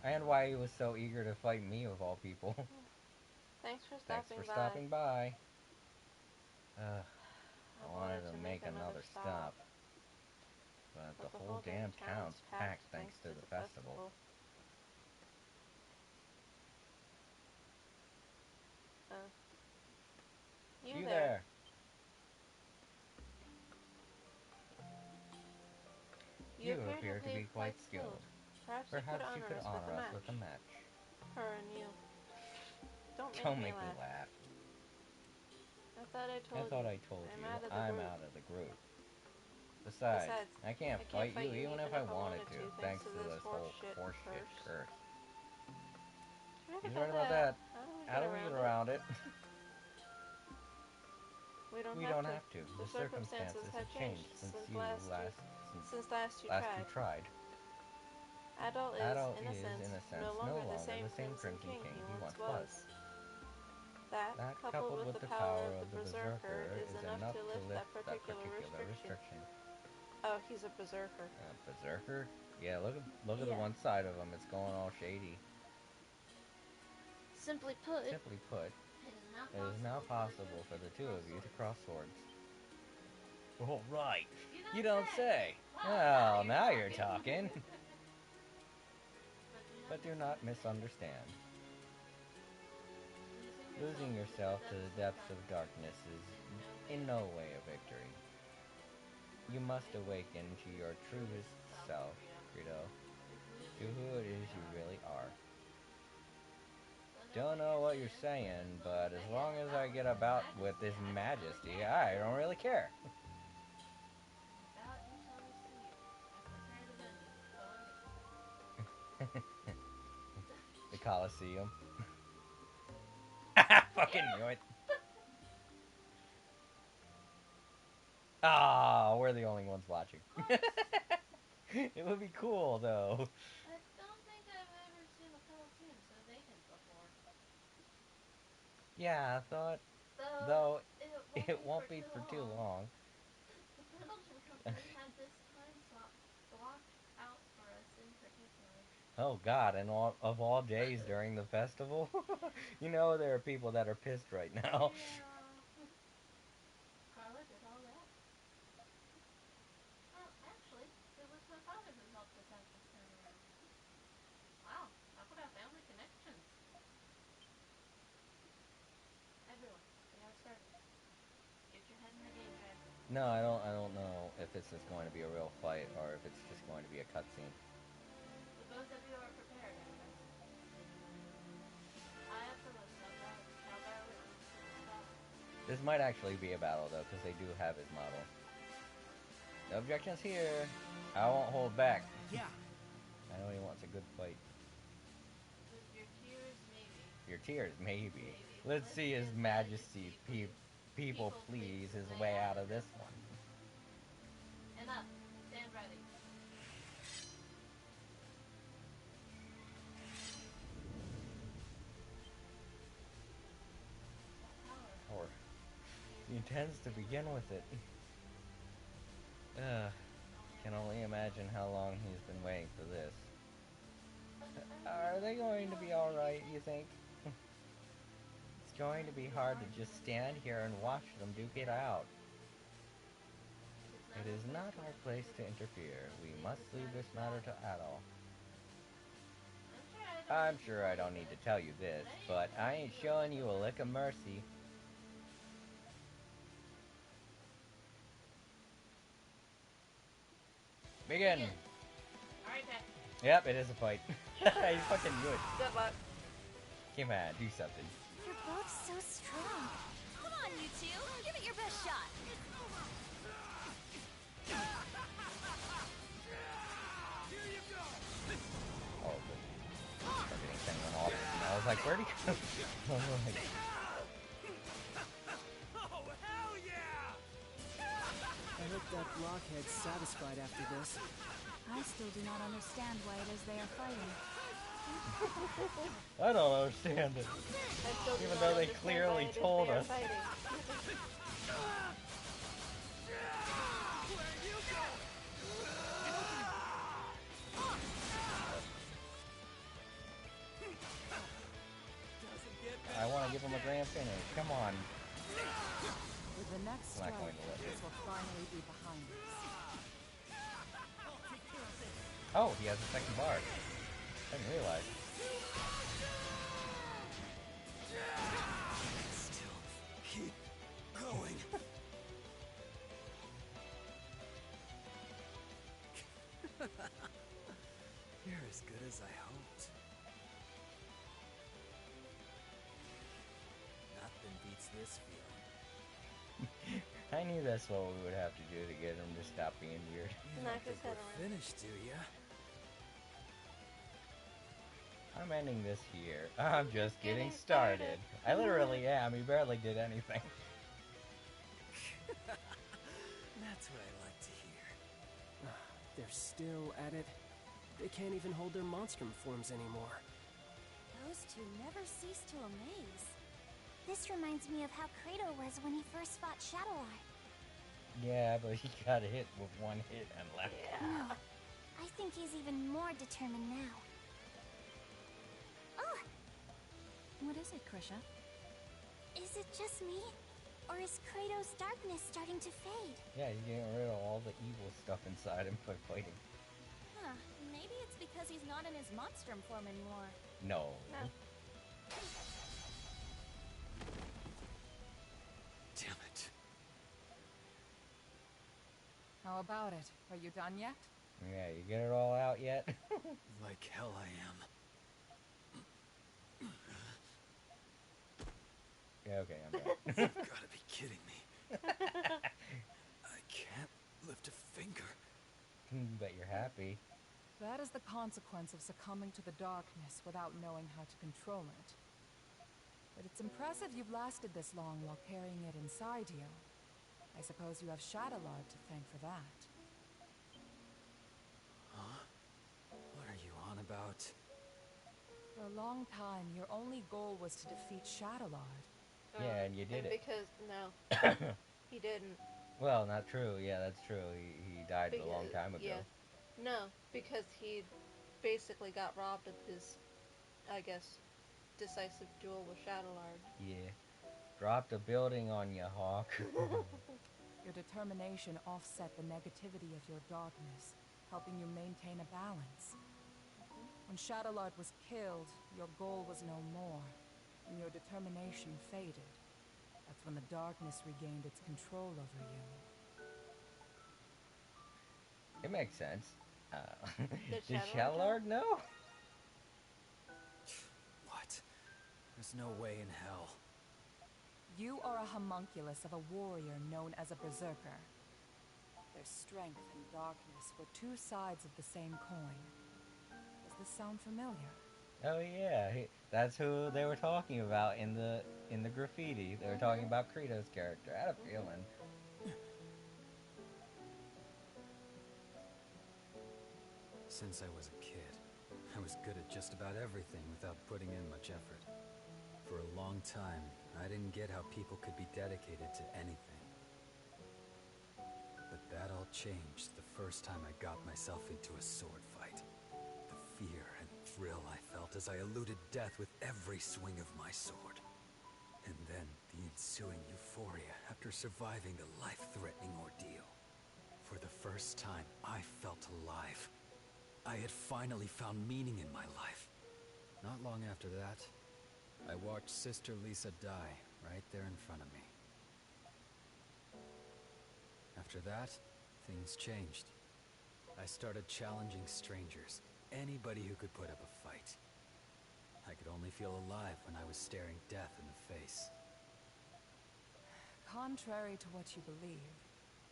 And why he was so eager to fight me, of all people. Thanks for Thanks stopping for by. stopping by. I wanted to make another stop. But the whole damn town's packed thanks to the festival. You there. You appear to be quite skilled. Perhaps you could honor us with a match. Her and you. Don't make me laugh. I thought I told you. I'm out of the group. Besides, I can't fight you even if I wanted to, thanks to this whole horseshit curse. He's right about that. How do we get around it? We don't have to. The circumstances have changed since last you tried. Adol is, in a sense, no longer the same Crimson King he once was. That, coupled with the power of the Berserker, is enough to lift that particular restriction. Oh, he's a Berserker. Berserker? Yeah, look at the one side of him. It's going all shady. Simply put, it is now possible for the two of you to cross swords. Oh, right. You don't say. Well, now you're talking. But do not misunderstand. Losing yourself to the depths of darkness is in no way a victory. You must awaken to your truest self, Credo, to who it is you really are. Don't know what you're saying, but as long as I get about with His Majesty, I don't really care. About you shall receive. I prepared a dungeon. Follow me. The Coliseum. Fucking knew it. Ah, we're the only ones watching. It would be cool, though. I don't think I've ever seen the Coliseum so vacant before. Yeah, I thought, though it won't be for too long. The Pendleton Company had this time slot blocked out for us in particular. Oh God, and of all days during the festival? You know there are people that are pissed right now. Yeah. Carla did all that? Well, actually, it was my father who helped us out this time around. Wow, talk about family connections. Everyone, the hour started. Get your head in the game, Jack. No, I don't know if this is going to be a real fight or if it's just going to be a cutscene. The both of you are prepared, I trust. High up the list, shall bear witness to this battle. This might actually be a battle, though, because they do have his model. No objections here. I won't hold back. Yeah. I know he wants a good fight. With your tears, maybe. Your tears, maybe. Let's see His Majesty people please his way out of this one. Enough. Stand ready. Or he intends to begin with it. Can only imagine how long he's been waiting for this. Are they going to be alright, you think? It's going to be hard to just stand here and watch them duke it out. It is not our place to interfere. We must leave this matter to Adol. I'm sure I don't need to tell you this, but I ain't showing you a lick of mercy. Begin! Alright, Jack. Yep, it is a fight. He's fucking good. Good luck. Come on, do something. You're both so strong. Come on, you two. Give it your best shot. Oh, the fucking thing went off. And I was like, where'd he go? that blockhead's satisfied after this. I still do not understand why it is they are fighting. I don't understand it. Even though they clearly told us. I want to give him a grand finish. Come on. With the next strike, this will finally be behind us. Oh, he has a second bar. I didn't realize. Still keep going. You're as good as I hoped. Nothing beats this feeling. I knew that's what we would have to do to get him to stop being weird. You don't think we're finished, do ya? I'm ending this here. I'm just getting started. I literally am. He barely did anything. That's what I like to hear. They're still at it. They can't even hold their Monstrum forms anymore. Those two never cease to amaze. This reminds me of how Kratos was when he first fought Shadowlord. Yeah, but he got hit with one hit and left. No, I think he's even more determined now. Oh! What is it, Krisha? Is it just me? Or is Kratos' darkness starting to fade? Yeah, he's getting rid of all the evil stuff inside him by fighting. Huh, maybe it's because he's not in his Monstrum form anymore. No. Damn it. How about it? Are you done yet? Yeah, you get it all out yet? Like hell I am. Yeah, okay, I'm done. You've gotta be kidding me. I can't lift a finger. But you're happy. That is the consequence of succumbing to the darkness without knowing how to control it. But it's impressive you've lasted this long while carrying it inside you. I suppose you have Shadowlord to thank for that. Huh? What are you on about? For a long time, your only goal was to defeat Shadowlord. Yeah, and you did it. Because, no, he didn't. Well, not true. Yeah, that's true. He died a long time ago. Yeah. No, because he basically got robbed of his, I guess, decisive duel with Shadowlord. Yeah. Dropped a building on you, Hawk. Your determination offset the negativity of your darkness, helping you maintain a balance. When Shadowlord was killed, your goal was no more, and your determination faded. That's when the darkness regained its control over you. It makes sense. Did Shadowlord know? What? There's no way in hell. You are a homunculus of a warrior known as a berserker. Their strength and darkness were two sides of the same coin. Does this sound familiar? Oh yeah, that's who they were talking about in the graffiti. They were talking about Kratos' character. I had a feeling. Since I was a kid, I was good at just about everything without putting in much effort. For a long time, I didn't get how people could be dedicated to anything. But that all changed the first time I got myself into a sword fight. The fear and thrill I felt as I eluded death with every swing of my sword. And then the ensuing euphoria after surviving a life-threatening ordeal. For the first time, I felt alive. I had finally found meaning in my life. Not long after that, I watched Sister Lisa die right there in front of me. After that, things changed. I started challenging strangers, anybody who could put up a fight. I could only feel alive when I was staring death in the face. Contrary to what you believe,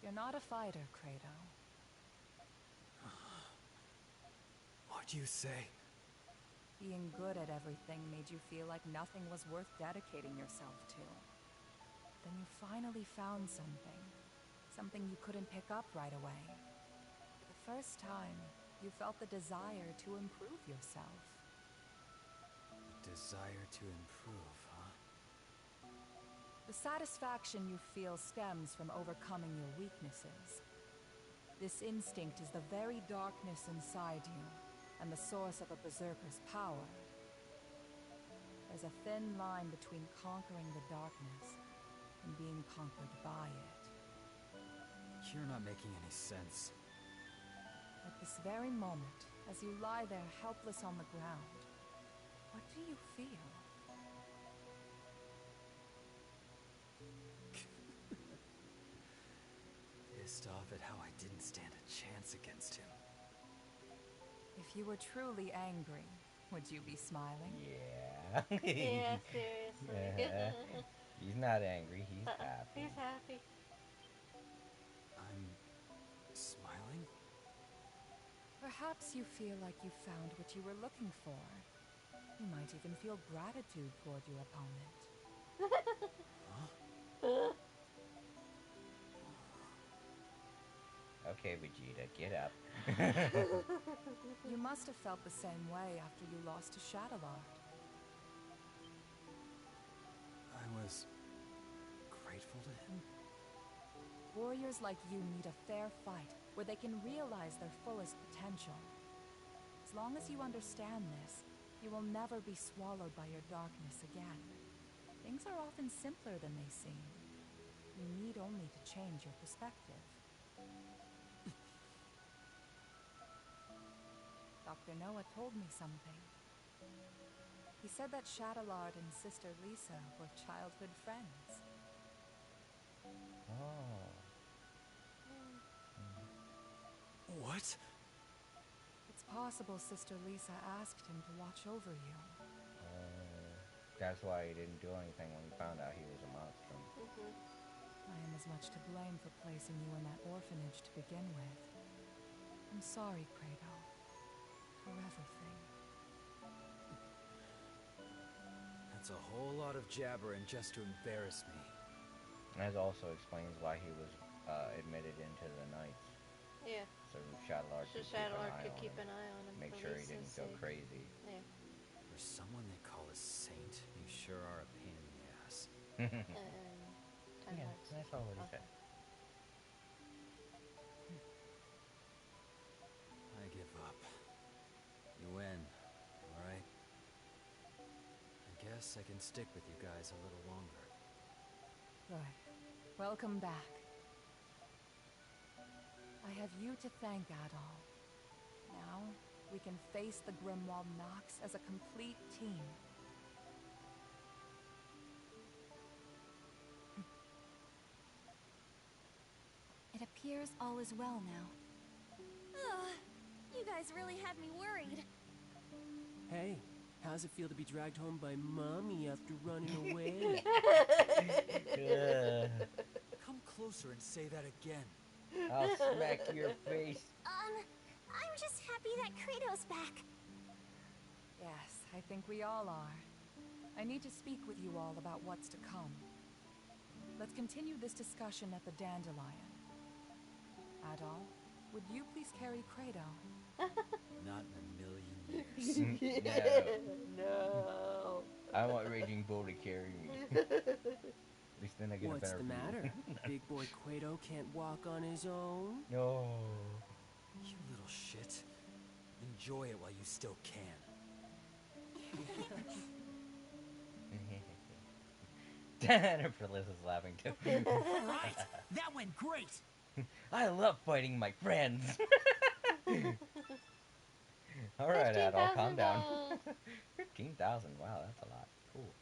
you're not a fighter, Kratos. What'd you say? Being good at everything made you feel like nothing was worth dedicating yourself to. Then you finally found something. Something you couldn't pick up right away. For the first time, you felt the desire to improve yourself. Desire to improve, huh? The satisfaction you feel stems from overcoming your weaknesses. This instinct is the very darkness inside you, and the source of a berserker's power. There's a thin line between conquering the darkness and being conquered by it. You're not making any sense. At this very moment, as you lie there helpless on the ground, what do you feel? Pissed off at how I didn't stand a chance against him. If you were truly angry, would you be smiling? Yeah. Yeah, seriously. He's not angry, he's happy. He's happy. I'm smiling? Perhaps you feel like you found what you were looking for. You might even feel gratitude toward your opponent. Huh? Okay, Vegeta, get up. You must have felt the same way after you lost to Shadowlord. I was grateful to him? Warriors like you need a fair fight where they can realize their fullest potential. As long as you understand this, you will never be swallowed by your darkness again. Things are often simpler than they seem. You need only to change your perspective. Dr. Noah told me something. He said that Shadowlord and Sister Lisa were childhood friends. Oh. What? It's possible Sister Lisa asked him to watch over you. That's why he didn't do anything when he found out he was a Monstrum. I am as much to blame for placing you in that orphanage to begin with. I'm sorry, Credo, for everything. That's a whole lot of jabbering just to embarrass me. That also explains why he was admitted into the Knights. Yeah. So Shadowlord So could keep an eye on him. Make for sure he Lisa's didn't go sake. crazy. Yeah. For someone they call a saint, you sure are a pain in the ass. Yeah, that's all what he said. I give up. You win, alright? I guess I can stick with you guys a little longer. Good. Welcome back. I have you to thank, Adol. Now, we can face the Grimwald Nox as a complete team. It appears all is well now. Ugh, you guys really had me worried. Hey, how's it feel to be dragged home by Mommy after running away? Come closer and say that again. I'll smack your face. I'm just happy that Kratos back. Yes, I think we all are. I need to speak with you all about what's to come. Let's continue this discussion at the Dandelion. Adol, would you please carry Credo? Not in a million years. No. I want Raging Bull to carry me. At least then I get a What's better the view. matter? Big boy Quato can't walk on his own? No. You little shit. Enjoy it while you still can. Perlis is laughing too. Alright, that went great. I love fighting my friends. Alright, Adol, calm down. 15,000, wow, that's a lot. Cool.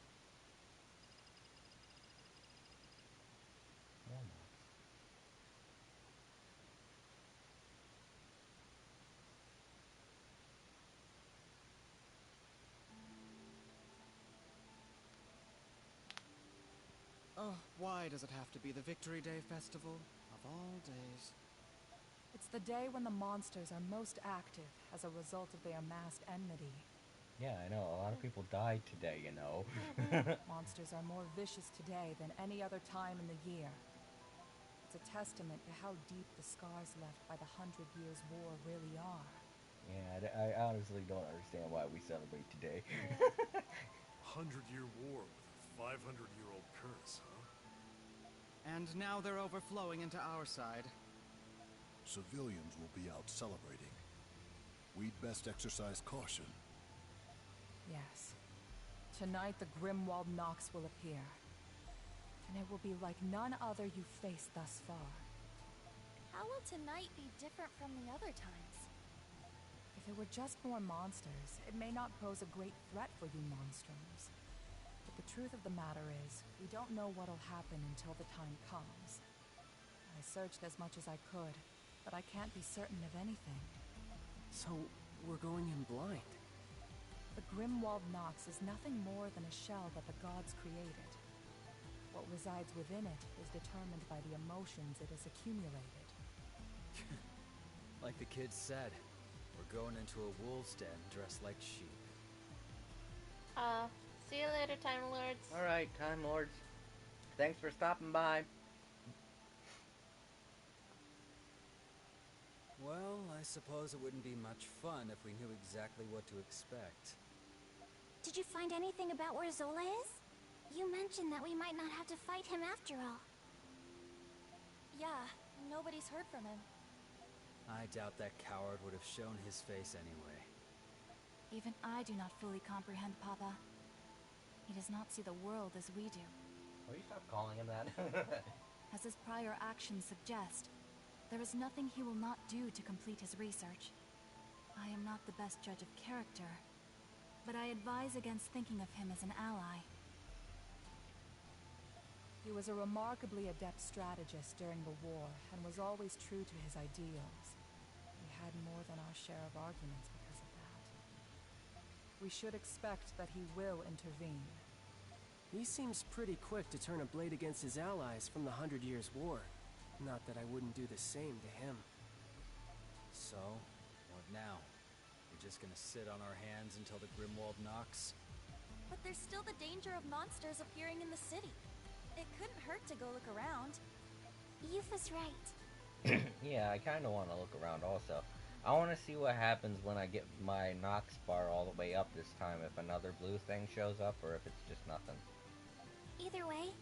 Oh, why does it have to be the Victory Day festival? Of all days. It's the day when the monsters are most active as a result of their amassed enmity. Yeah, I know. A lot of people died today, you know. Monsters are more vicious today than any other time in the year. It's a testament to how deep the scars left by the 100 Years' War really are. Yeah, I honestly don't understand why we celebrate today. 100-year war with a 500-year-old curse, huh? And now they're overflowing into our side. Civilians will be out celebrating. We'd best exercise caution. Yes. Tonight the Grimwald Nox will appear. And it will be like none other you've faced thus far. How will tonight be different from the other times? If it were just more monsters, it may not pose a great threat for you Monstrums. But the truth of the matter is, we don't know what'll happen until the time comes. I searched as much as I could, but I can't be certain of anything. So, we're going in blind. The Grimwald Nox is nothing more than a shell that the gods created. What resides within it is determined by the emotions it has accumulated. Like the kids said, we're going into a wolf's den dressed like sheep. See you later, Time Lords. Alright, Time Lords. Thanks for stopping by. Well, I suppose it wouldn't be much fun if we knew exactly what to expect. Did you find anything about where Zola is? You mentioned that we might not have to fight him after all. Yeah, nobody's heard from him. I doubt that coward would have shown his face anyway. Even I do not fully comprehend Papa. He does not see the world as we do. Will you stop calling him that? As his prior actions suggest, there is nothing he will not do to complete his research. I am not the best judge of character, but I advise against thinking of him as an ally. He was a remarkably adept strategist during the war, and was always true to his ideals. We had more than our share of arguments because of that. We should expect that he will intervene. He seems pretty quick to turn a blade against his allies from the 100 Years' War. Not that I wouldn't do the same to him. So, what now? We're just gonna sit on our hands until the Grimwald Nox? But there's still the danger of monsters appearing in the city. It couldn't hurt to go look around. Yufa's right. Yeah, I kind of want to look around also. I want to see what happens when I get my Nox bar all the way up this time, if another blue thing shows up or if it's just nothing. Either way,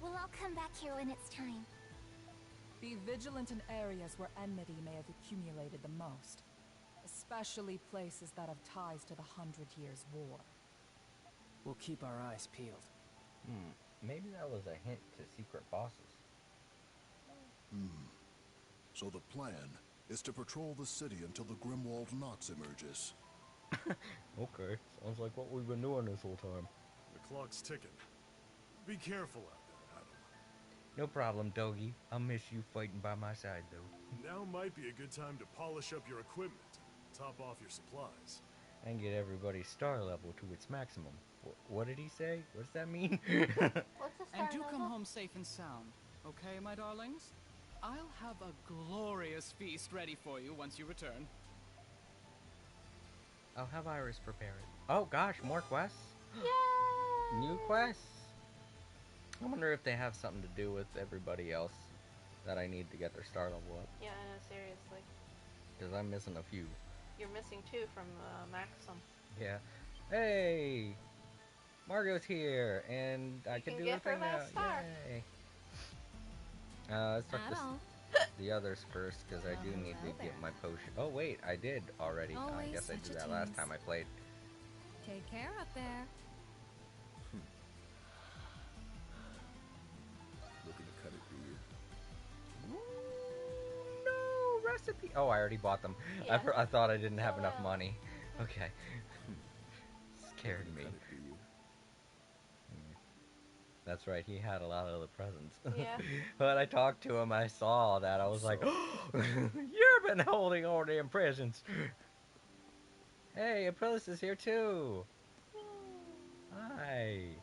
we'll all come back here when it's time. Be vigilant in areas where enmity may have accumulated the most, especially places that have ties to the 100 Years' War. We'll keep our eyes peeled. Maybe that was a hint to secret bosses. So the plan is to patrol the city until the Grimwald Nox emerges. Okay, sounds like what we've been doing this whole time. The clock's ticking. Be careful out there, Adam. No problem, Doggy. I'll miss you fighting by my side, though. Now might be a good time to polish up your equipment and top off your supplies. And get everybody's star level to its maximum. What did he say? What does that mean? What's a star And do level? come home safe and sound, okay, my darlings? I'll have a glorious feast ready for you once you return. I'll have Iris prepare it. Oh gosh, more quests? Yay! New quests? I wonder if they have something to do with everybody else that I need to get their star level up. Yeah, I know, seriously. Because I'm missing a few. You're missing 2 from Maxim. Yeah. Hey! Margot's here, and I can do get her thing her now. last star. Yay! Let's talk the others first, because I do need to get my potion. Oh wait, I did already. I guess I did that last time I played. Take care up there. Looking to cut it, do you? Ooh, no recipe. Oh, I already bought them. Yeah. I thought I didn't have enough money. Okay. Scared me. Cut it, do you? That's right, he had a lot of the presents. Yeah. When I talked to him, I saw that. I was like, oh, you've been holding all damn presents. Hey, Aprillis is here too. Hi.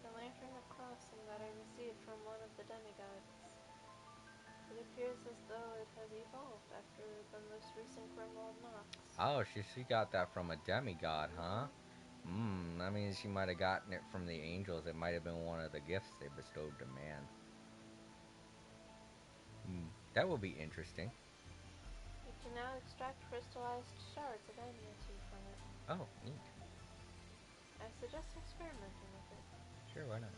The lantern of crossing that I received from one of the demigods. It appears as though it has evolved after the most recent Grimwald Nox. Oh, she got that from a demigod, huh? I mean, she might have gotten it from the angels. It might have been one of the gifts they bestowed to man. That will be interesting. You can now extract crystallized shards of amity from it. Oh, neat. I suggest experimenting with it. Sure, why not?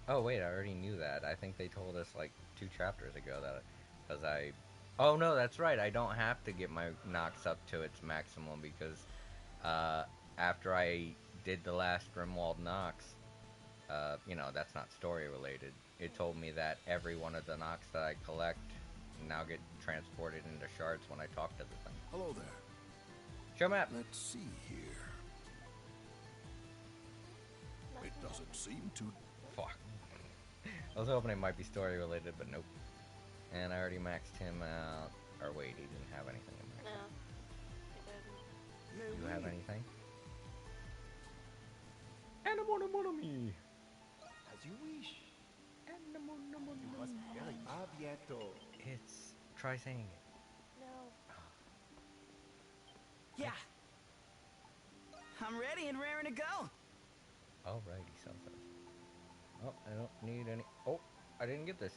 Oh, wait, I already knew that. I think they told us like 2 chapters ago that because I... Oh, no, that's right. I don't have to get my Nox up to its maximum because after I did the last Grimwald Nox, you know, that's not story related. It told me that every one of the Nox that I collect now get transported into shards when I talk to the thing. Hello there. Show map. Let's see here. It doesn't seem to... Fuck. I was hoping it might be story related, but nope. And I already maxed him out. Or wait, he didn't have anything to max out. He didn't. Do you have anything? Enemy. As you wish. You must very abieto. It's... Try saying it. No. Yeah. I'm ready and raring to go. Alrighty, so. Oh, I don't need any... Oh, I didn't get this.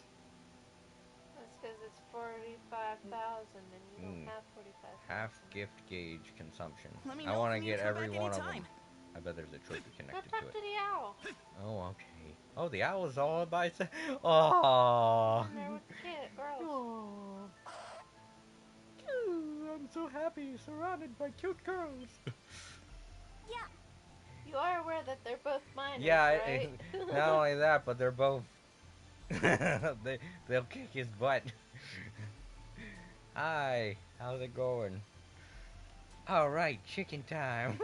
That's because it's 45,000 and you don't have 45,000. Half gift gauge consumption. Let me I know want to when you get come every back one of anytime. them. I bet there's a trophy Go connected talk to it. to the owl. Oh, okay. Oh, the owl is all by itself. Oh. In there with the kid, girls. Oh. I'm so happy, surrounded by cute girls. Yeah. You are aware that they're both minors, Yeah, right? not only that, but they're both... they'll kick his butt. Hi, how's it going? Alright, chicken time.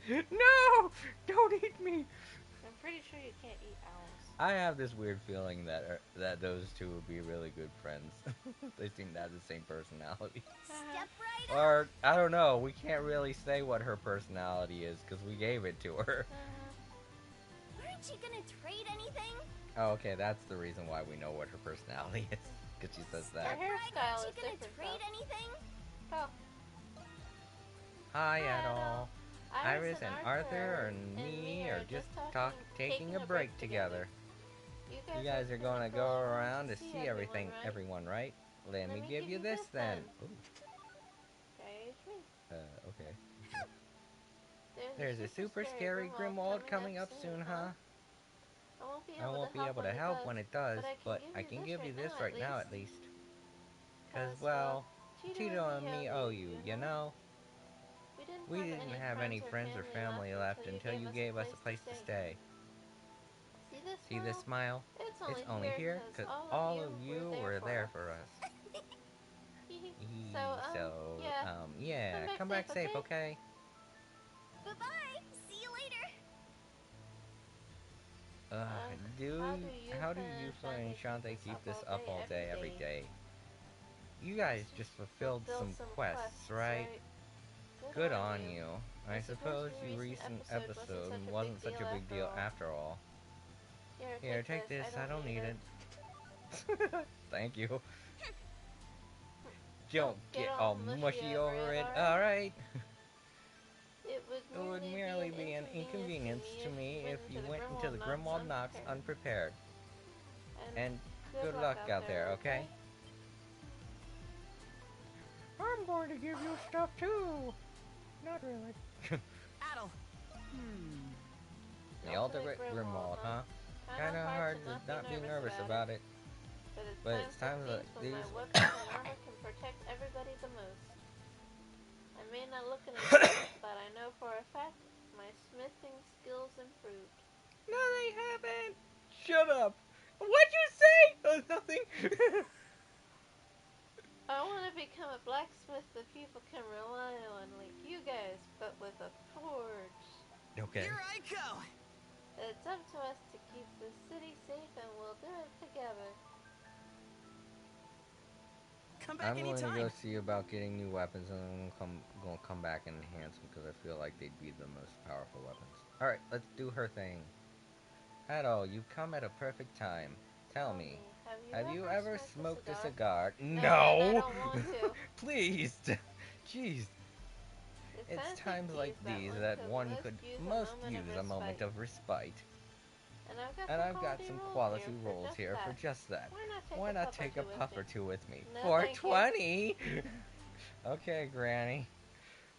No! Don't eat me! I'm pretty sure you can't eat owls. I have this weird feeling that those two would be really good friends. They seem to have the same personality. Step right up. Or, I don't know, we can't really say what her personality is because we gave it to her. Aren't you gonna trade anything? Oh, okay, that's the reason why we know what her personality is. Because she says Her that. hairstyle Aren't is you gonna different, trade though. anything? Oh. Hi, Adol. Iris and Arthur and and me are are just taking a break break together. You guys are gonna go around to see everything, everyone, right? Let me give you this then. Ooh. Okay. There's a super scary Grimwald coming up soon, huh? I won't be able to help when it does, but I can give you this right now at least. Cause, well, Tito and me owe you, you know? We didn't have any friends or family left until you gave us a place to stay. See this smile? It's only here because all of you were there for us. Yeah, come back safe, okay? Bye-bye. See you later. How do you and Shante keep this up all day, every day? You guys just fulfilled some quests, right? Good on you. I suppose your recent episode wasn't such a big deal after all. Here, take this. I don't need it. Thank you. Don't get all mushy over it. Alright. It would merely be an inconvenience to me if you went into the Grimwald Nox unprepared. And good luck out there, okay? I'm going to give you stuff too. Not really. Adol. The ultimate Grimwald, huh? Kinda hard to not be nervous about it. But it's times like these when my weapons and armor can protect everybody the most. I may not look any different, but I know for a fact my smithing skills improved. No, they haven't. Shut up. What'd you say? Nothing. I want to become a blacksmith that people can rely on, like you guys, but with a forge. Okay. Here I go. It's up to us to keep the city safe, and we'll do it together. Come back I'm anytime. going to go see about getting new weapons, and then I'm going to come back and enhance them because I feel like they'd be the most powerful weapons. All right, let's do her thing. Adol, you've come at a perfect time. Tell me, have you ever smoked a cigar? No! I don't want to. Please! Jeez. It's fancy times like keys these one that could one could most use a moment of respite. And And I've got some quality rolls here for just that. Why not take a puff or two with me? No, For thank you. 20? Okay, Granny.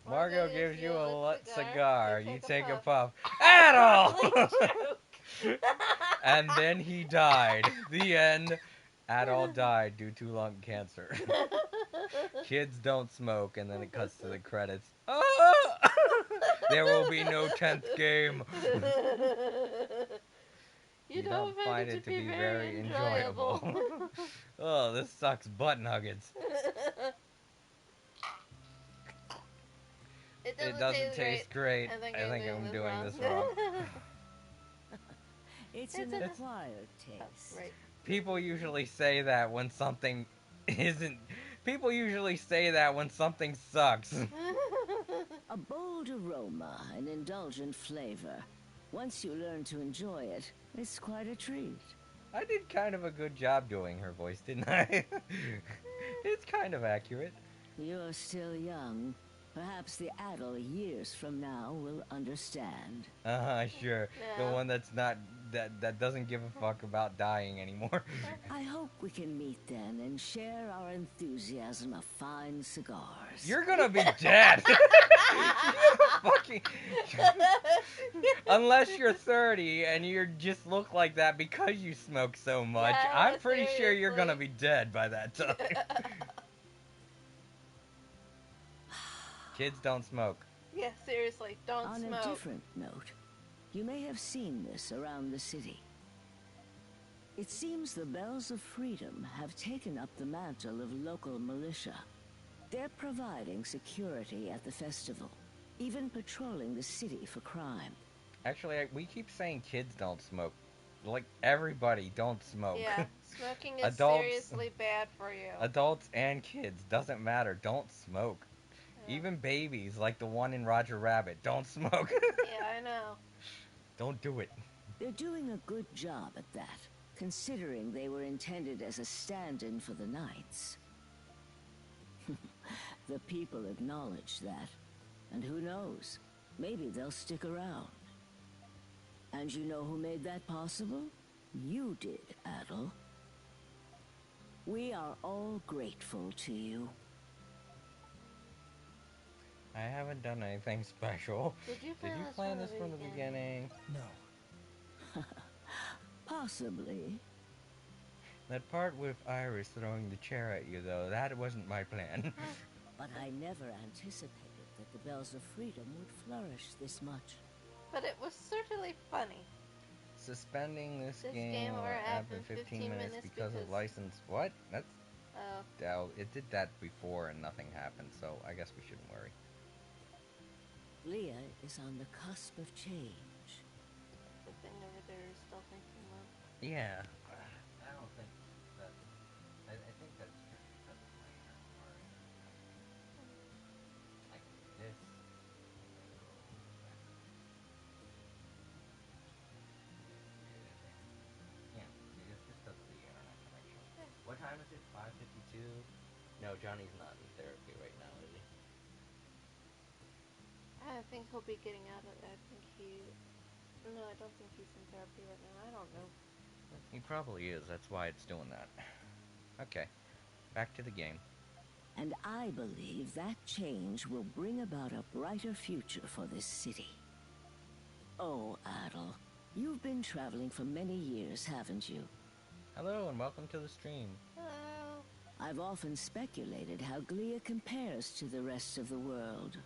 Margot Margot gives you a lit cigar. You take a puff. At Adol! And then he died. The end. Adol died due to lung cancer. Kids don't smoke, and then it cuts to the credits. Oh! There will be no 10th game. You don't find it to be very enjoyable. Oh, this sucks butt nuggets. It doesn't taste great. I think I'm doing this wrong. It's an acquired taste. Right. People usually say that when something isn't. People usually say that when something sucks. A bold aroma, an indulgent flavor. Once you learn to enjoy it, it's quite a treat. I did kind of a good job doing her voice, didn't I? It's kind of accurate. You're still young. Perhaps the Adel years from now will understand. Sure. No. The one that's not that doesn't give a fuck about dying anymore. I hope we can meet then and share our enthusiasm of fine cigars. You're gonna be dead. Fucking. Unless you're 30 and you just look like that because you smoke so much, Yeah, I'm pretty sure seriously. you're gonna be dead by that time. Kids don't smoke. Yeah, seriously, don't On smoke. a different note, you may have seen this around the city. It seems the Bells of Freedom have taken up the mantle of local militia. They're providing security at the festival, even patrolling the city for crime. Actually, we keep saying kids don't smoke. Like, everybody don't smoke. Yeah, smoking is Adults, seriously bad for you. Adults and kids, doesn't matter, don't smoke. Yeah. Even babies, like the one in Roger Rabbit, don't smoke. Yeah, I know. Don't do it. They're doing a good job at that, considering they were intended as a stand-in for the knights. The people acknowledge that, and who knows, maybe they'll stick around. And you know who made that possible? You did, Adel. We are all grateful to you. I haven't done anything special. Did you plan this from the beginning? No. Possibly. That part with Iris throwing the chair at you, though, that wasn't my plan. But I never anticipated that the Bells of Freedom would flourish this much. But it was certainly funny. Suspending this game game or or app app in 15 minutes because of because- license. What? That's. Oh. It did that before and nothing happened, so I guess we shouldn't worry. Leah is on the cusp of change. The thing over there is still thinking well. Yeah. I don't think that. I think that's just because of my memory. Like this. Yeah, it's just because of the internet connection. What time is it? 5:52? No, Johnny's not in therapy right now, is he? I think he'll be getting out of it. No, I don't think he's in therapy right now. I don't know. He probably is. That's why it's doing that. Okay. Back to the game. And I believe that change will bring about a brighter future for this city. Oh, Adel, you've been traveling for many years, haven't you? Hello and welcome to the stream. Hello. I've often speculated how Glia compares to the rest of the world.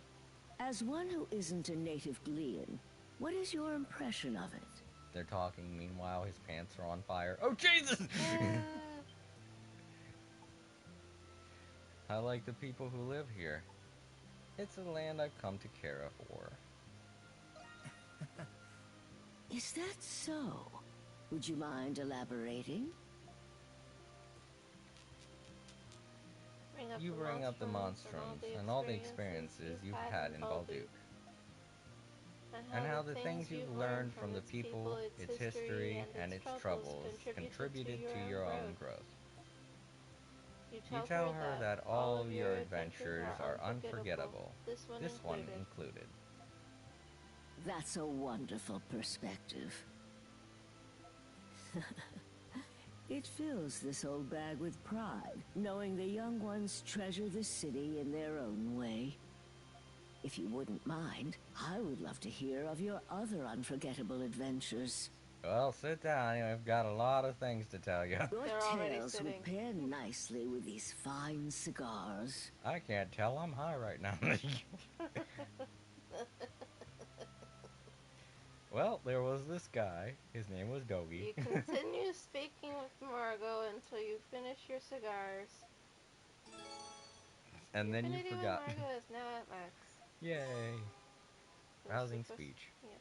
As one who isn't a native Glian, what is your impression of it? They're talking, meanwhile his pants are on fire. Oh, Jesus! I like the people who live here. It's a land I've come to care for. Is that so? Would you mind elaborating? You bring up the Monstrums and all the experiences you've had in Balduke. And how the things you've learned from the people, its history, and its troubles contributed to your own growth. You tell tell her her that that all all of of your your adventures adventures are are unforgettable, unforgettable, this one this one included. included. That's a wonderful perspective. It fills this old bag with pride, knowing the young ones treasure the city in their own way. If you wouldn't mind, I would love to hear of your other unforgettable adventures. Well, sit down. I've got a lot of things to tell you. Your They're already tales sitting. would pair nicely with these fine cigars. I can't tell. I'm high right now. Well, there was this guy. His name was Dogi. You continue speaking with Margot until you finish your cigars. And Your then you affinity with forgot. Margot is now at max. Yay. Please Rousing request- speech. Yeah.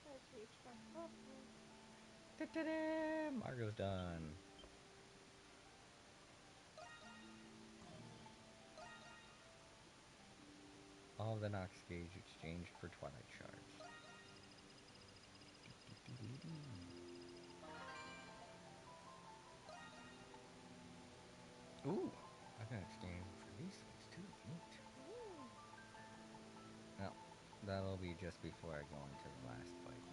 Let's reach Margot. Da-da-da! Margot's done. All of the Nox gauge exchanged for Twilight Shards. Ooh, I can exchange for these things too. Neat. Well, that'll be just before I go into the last fight.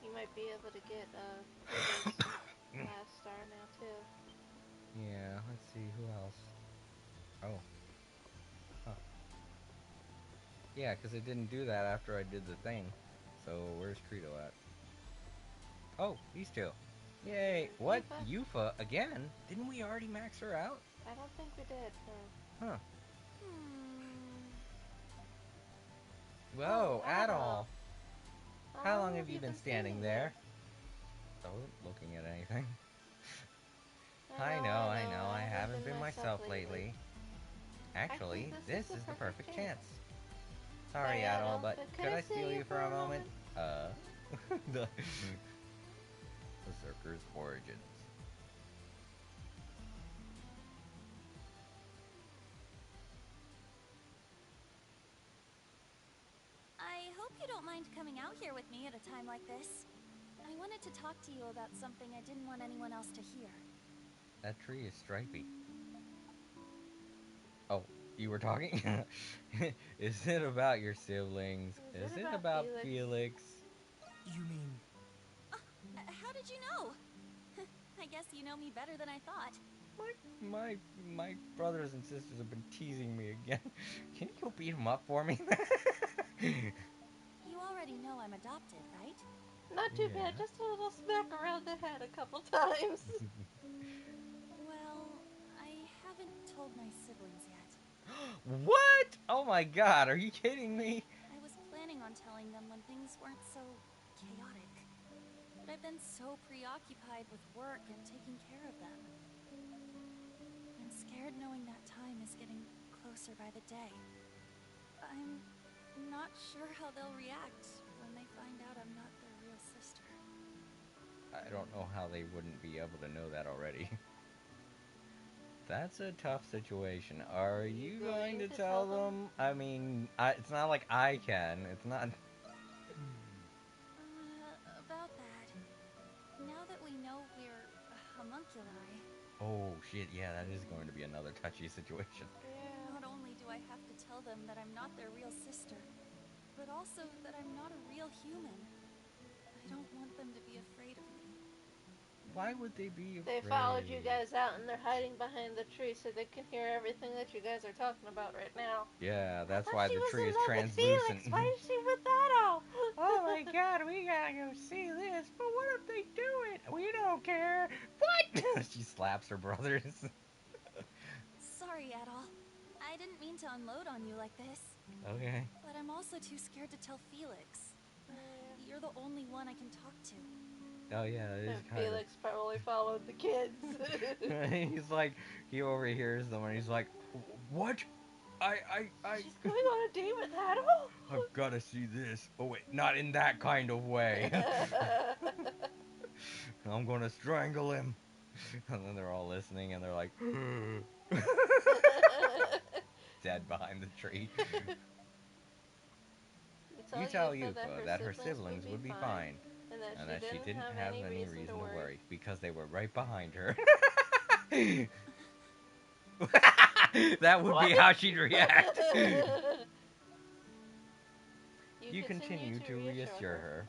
You might be able to get Peter's last star now too. Yeah, let's see who else. Oh. Huh. Yeah, because it didn't do that after I did the thing. So where's Credo at? Oh, these two. Yay! What? Yufa again? Didn't we already max her out? I don't think we did. No. Huh. Whoa, Adol! How long have you been standing there? I wasn't looking at anything. I know. I haven't been myself lately. Actually, this is the perfect chance. Sorry, Adol, but could I steal you for a moment? The Berserker's Origins. I hope you don't mind coming out here with me at a time like this. I wanted to talk to you about something I didn't want anyone else to hear. That tree is stripy. Oh, you were talking? Is it about your siblings? Is it about Felix? You mean... How did you know? I guess you know me better than I thought. My brothers and sisters have been teasing me again. Can you go beat them up for me? You already know I'm adopted, right? Not too bad, just a little smack around the head a couple times. Well, I haven't told my siblings yet. What? Oh my god, are you kidding me? I was planning on telling them when things weren't so chaotic. But I've been so preoccupied with work and taking care of them. I'm scared knowing that time is getting closer by the day. I'm not sure how they'll react when they find out I'm not their real sister. I don't know how they wouldn't be able to know that already. That's a tough situation. Are you going to tell them? I mean, it's not like I can. It's not... About that. Now that we know we're homunculi... Oh, shit, yeah, that is going to be another touchy situation. Yeah. Not only do I have to tell them that I'm not their real sister, but also that I'm not a real human. I don't want them to be afraid of me. Why would they be afraid? They followed you guys out and they're hiding behind the tree so they can hear everything that you guys are talking about right now. Yeah, that's why the tree is translucent. Felix. Why did she put that on? Oh my god, we gotta go see this. But what if they do it? We don't care. What? She slaps her brothers. Sorry, Adol. I didn't mean to unload on you like this. Okay. But I'm also too scared to tell Felix. You're the only one I can talk to. Oh yeah, it is kind Felix probably followed the kids. He's like, he overhears them and he's like, what? She's going on a date with Adol? I've gotta see this. Oh wait, not in that kind of way. I'm gonna strangle him. And then they're all listening and they're like, dead behind the tree. You tell Yufa that her siblings would be fine. And that she didn't have any reason to worry because they were right behind her. That would be how she'd react. You continue to reassure her.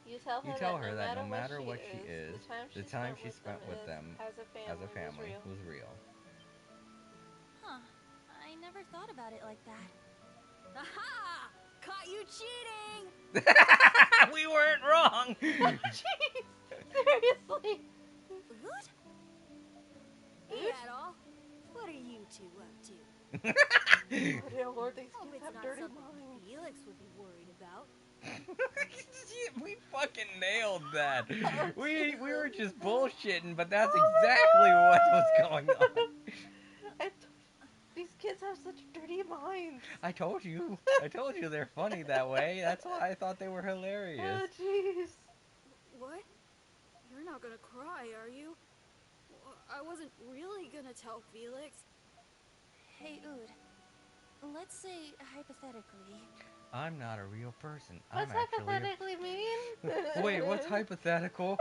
You tell her that no matter what she is, the time she spent with them as a family Was real. Huh. I never thought about it like that. Aha! Caught you cheating! We weren't wrong! Jeez! Seriously! Ood? Hey, Adol. What are you two up to? Oh dear Lord, these kids have dirty minds. Felix would be worried about. We fucking nailed that. We were just bullshitting, but that's exactly what was going on. These kids have such dirty minds. I told you they're funny that way. That's why I thought they were hilarious. Oh jeez. What? You're not gonna cry, are you? I wasn't really gonna tell Felix. Hey, Ood. Let's say, hypothetically... I'm not a real person. What's hypothetically mean? Wait, what's hypothetical?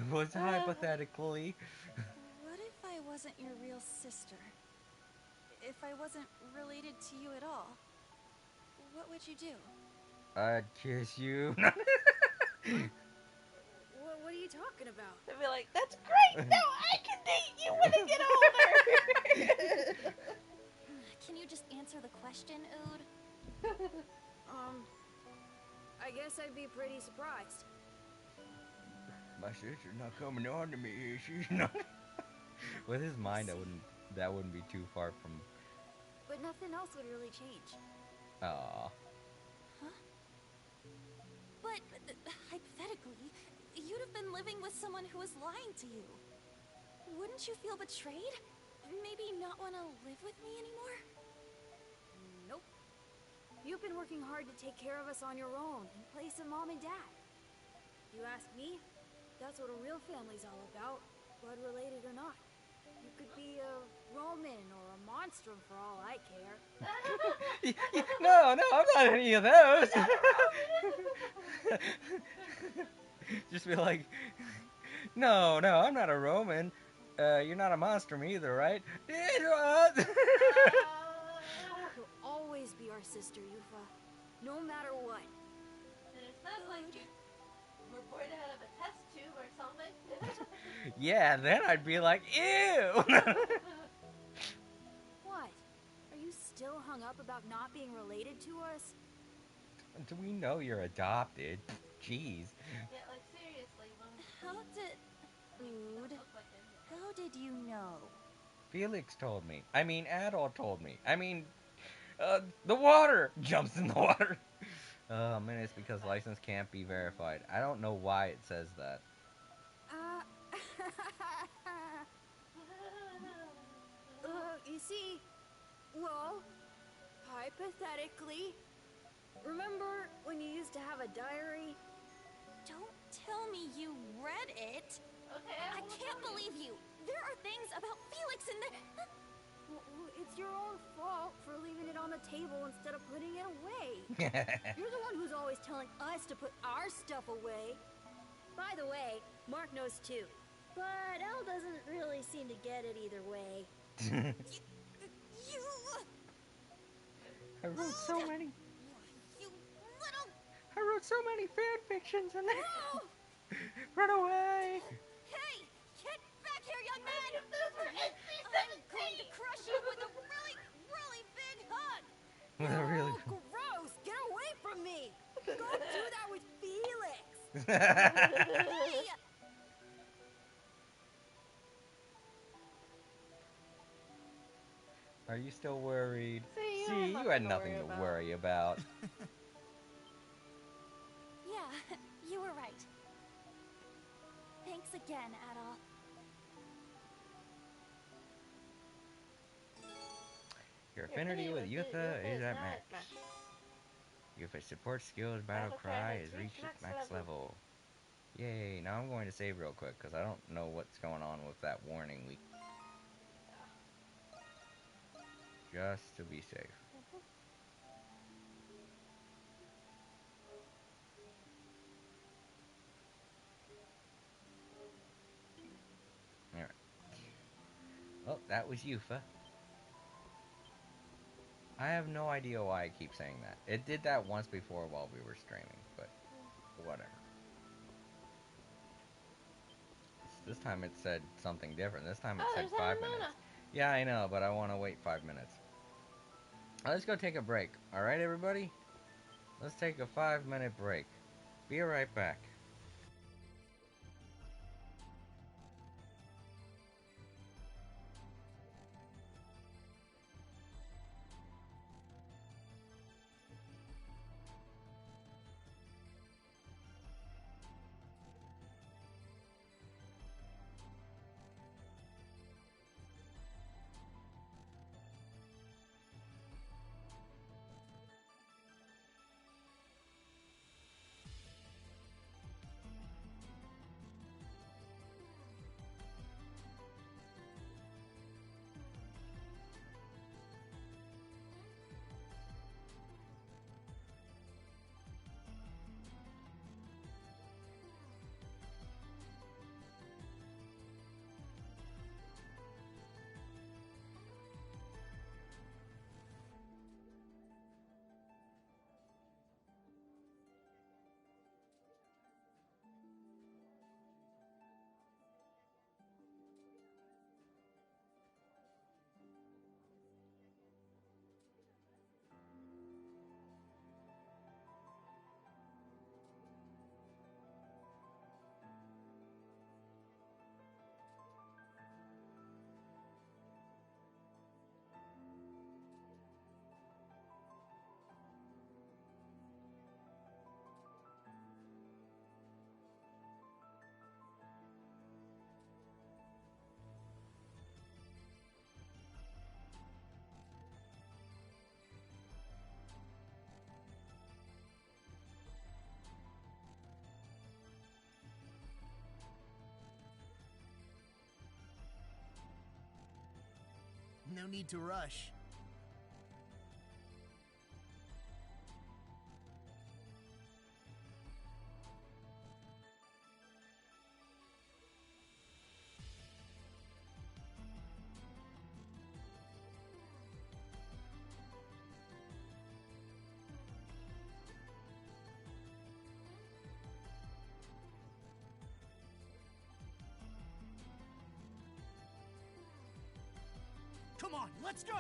What's hypothetically? What if I wasn't your real sister? If I wasn't related to you at all? What would you do? I'd kiss you. What are you talking about? They'd be like, that's great! Now I can date you when I get older! Can you just answer the question, Ood? I guess I'd be pretty surprised. My sister's not coming on to me, is she? With his mind, that wouldn't be too far from... But nothing else would really change. Aww. Huh? But, hypothetically, you'd have been living with someone who was lying to you. Wouldn't you feel betrayed? Maybe not want to live with me anymore? Nope. You've been working hard to take care of us on your own, in place of Mom and Dad. If you ask me, that's what a real family's all about, blood related or not. You could be a Roman or a Monstrum for all I care. No, I'm not any of those. Just be like, no, I'm not a Roman. You're not a Monstrum either, right? You'll always be our sister, Yufa. No matter what. And it's not like you were born out of a test tube or something. Yeah, then I'd be like, ew! What? Are you still hung up about not being related to us? Do we know you're adopted? Jeez. Yeah, like seriously, How did you know? Felix told me. I mean, Adol told me. I mean, the water jumps in the water. Oh, man, it's because license can't be verified. I don't know why it says that. You see, well, hypothetically, remember when you used to have a diary? Don't tell me you read it. Okay, I can't believe you. There are things about Felix in there. Well, it's your own fault for leaving it on the table instead of putting it away. You're the one who's always telling us to put our stuff away. By the way, Mark knows too. But Elle doesn't really seem to get it either way. I wrote so many. You little... I wrote so many fan fictions in there. Run away. Hey, get back here, young man. I'm going to crush you with a really, really big hug. With a really... Gross! Get away from me! Don't do that with Felix! Hey! Are you still worried? See, you had nothing to worry about. Yeah, you were right. Thanks again, Adol. Your affinity with Yutha is at max. Yutha's support skills battle cry has reached its max level. Yay, now I'm going to save real quick because I don't know what's going on with that warning leak. Just to be safe. That was Yufa. I have no idea why I keep saying that. It did that once before while we were streaming, but whatever. This time it said something different. This time it said 5 minutes. Yeah, I know, but I want to wait 5 minutes. Let's go take a break. Alright, everybody? Let's take a 5-minute break. Be right back. No need to rush. Come on, let's go!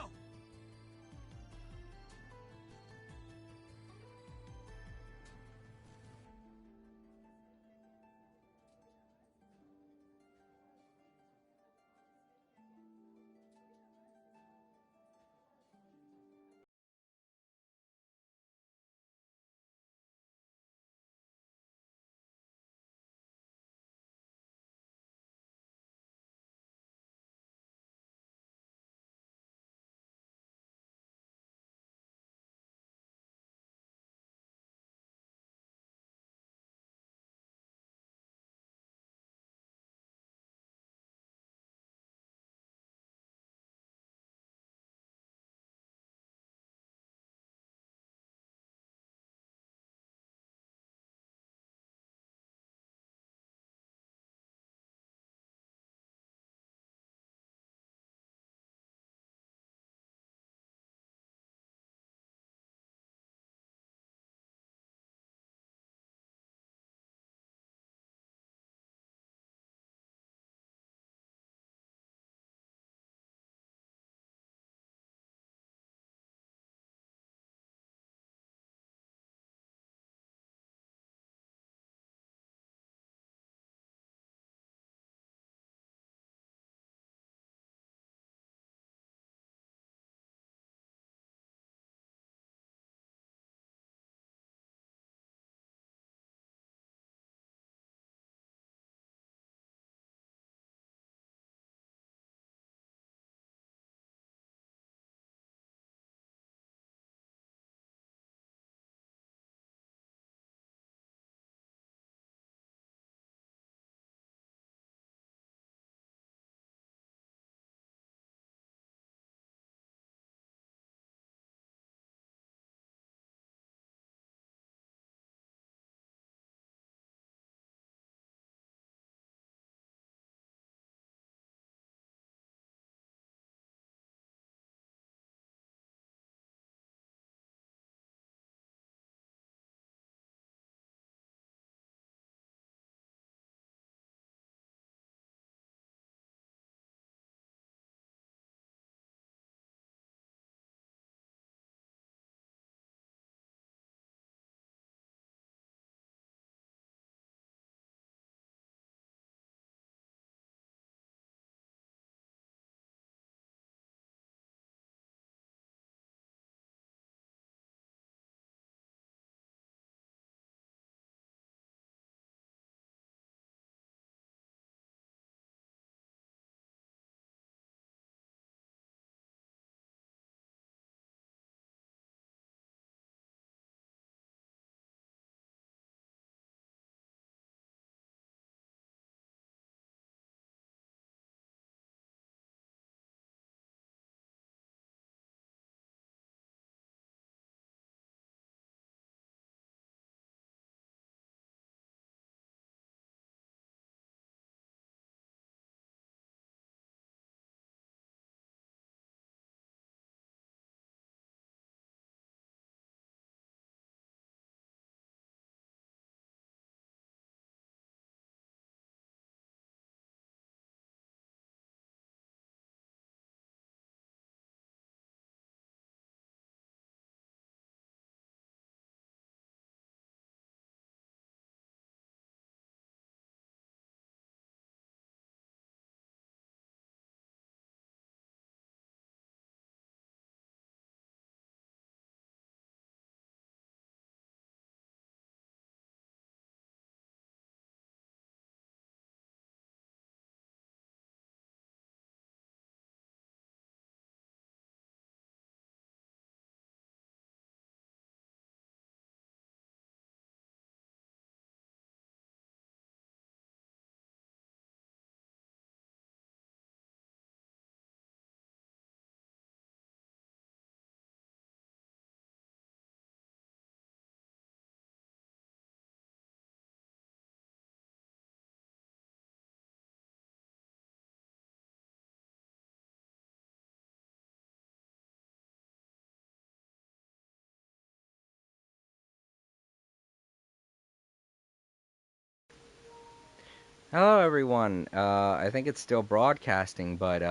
Hello, everyone. I think it's still broadcasting, but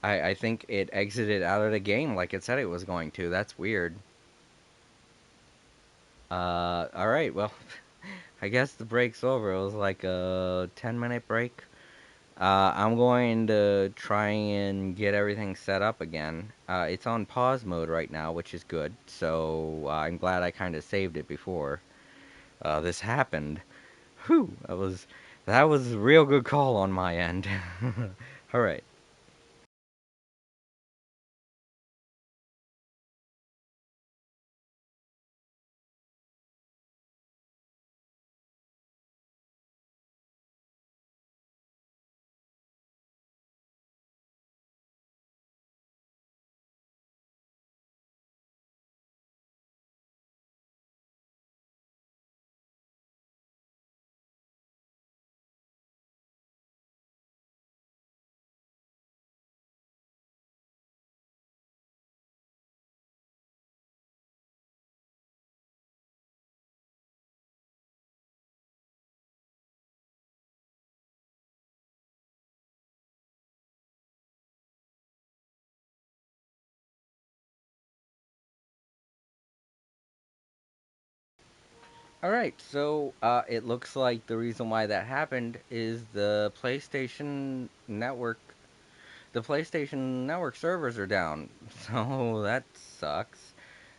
I think it exited out of the game like it said it was going to. That's weird. All right. Well, I guess the break's over. It was like a 10-minute break. I'm going to try and get everything set up again. It's on pause mode right now, which is good. So I'm glad I kind of saved it before this happened. Whew, that was a real good call on my end. All right. All right, so it looks like the reason why that happened is the PlayStation Network servers are down. So that sucks.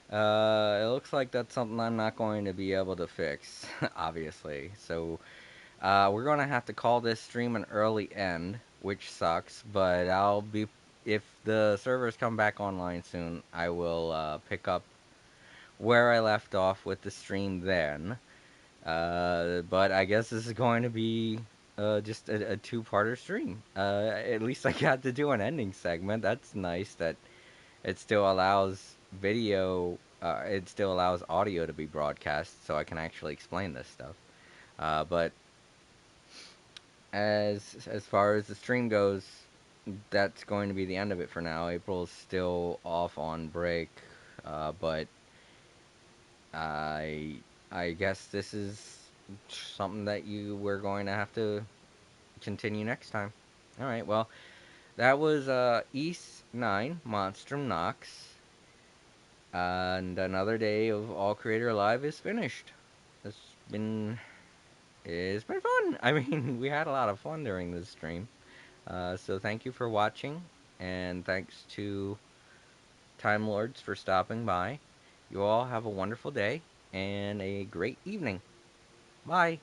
It looks like that's something I'm not going to be able to fix, obviously. So we're going to have to call this stream an early end, which sucks, but if the servers come back online soon, I will pick up where I left off with the stream then. But I guess this is going to be just a two-parter stream. At least I got to do an ending segment. That's nice that it still allows it still allows audio to be broadcast, so I can actually explain this stuff. But as far as the stream goes, that's going to be the end of it for now. April's still off on break, but I I guess this is something that you we're going to have to continue next time. All right. Well, that was East 9 Monstrum Knox, and another day of All Creator Live is finished. It's been it's been fun. I mean, we had a lot of fun during this stream. So thank you for watching, and thanks to Time Lords for stopping by. You all have a wonderful day and a great evening. Bye.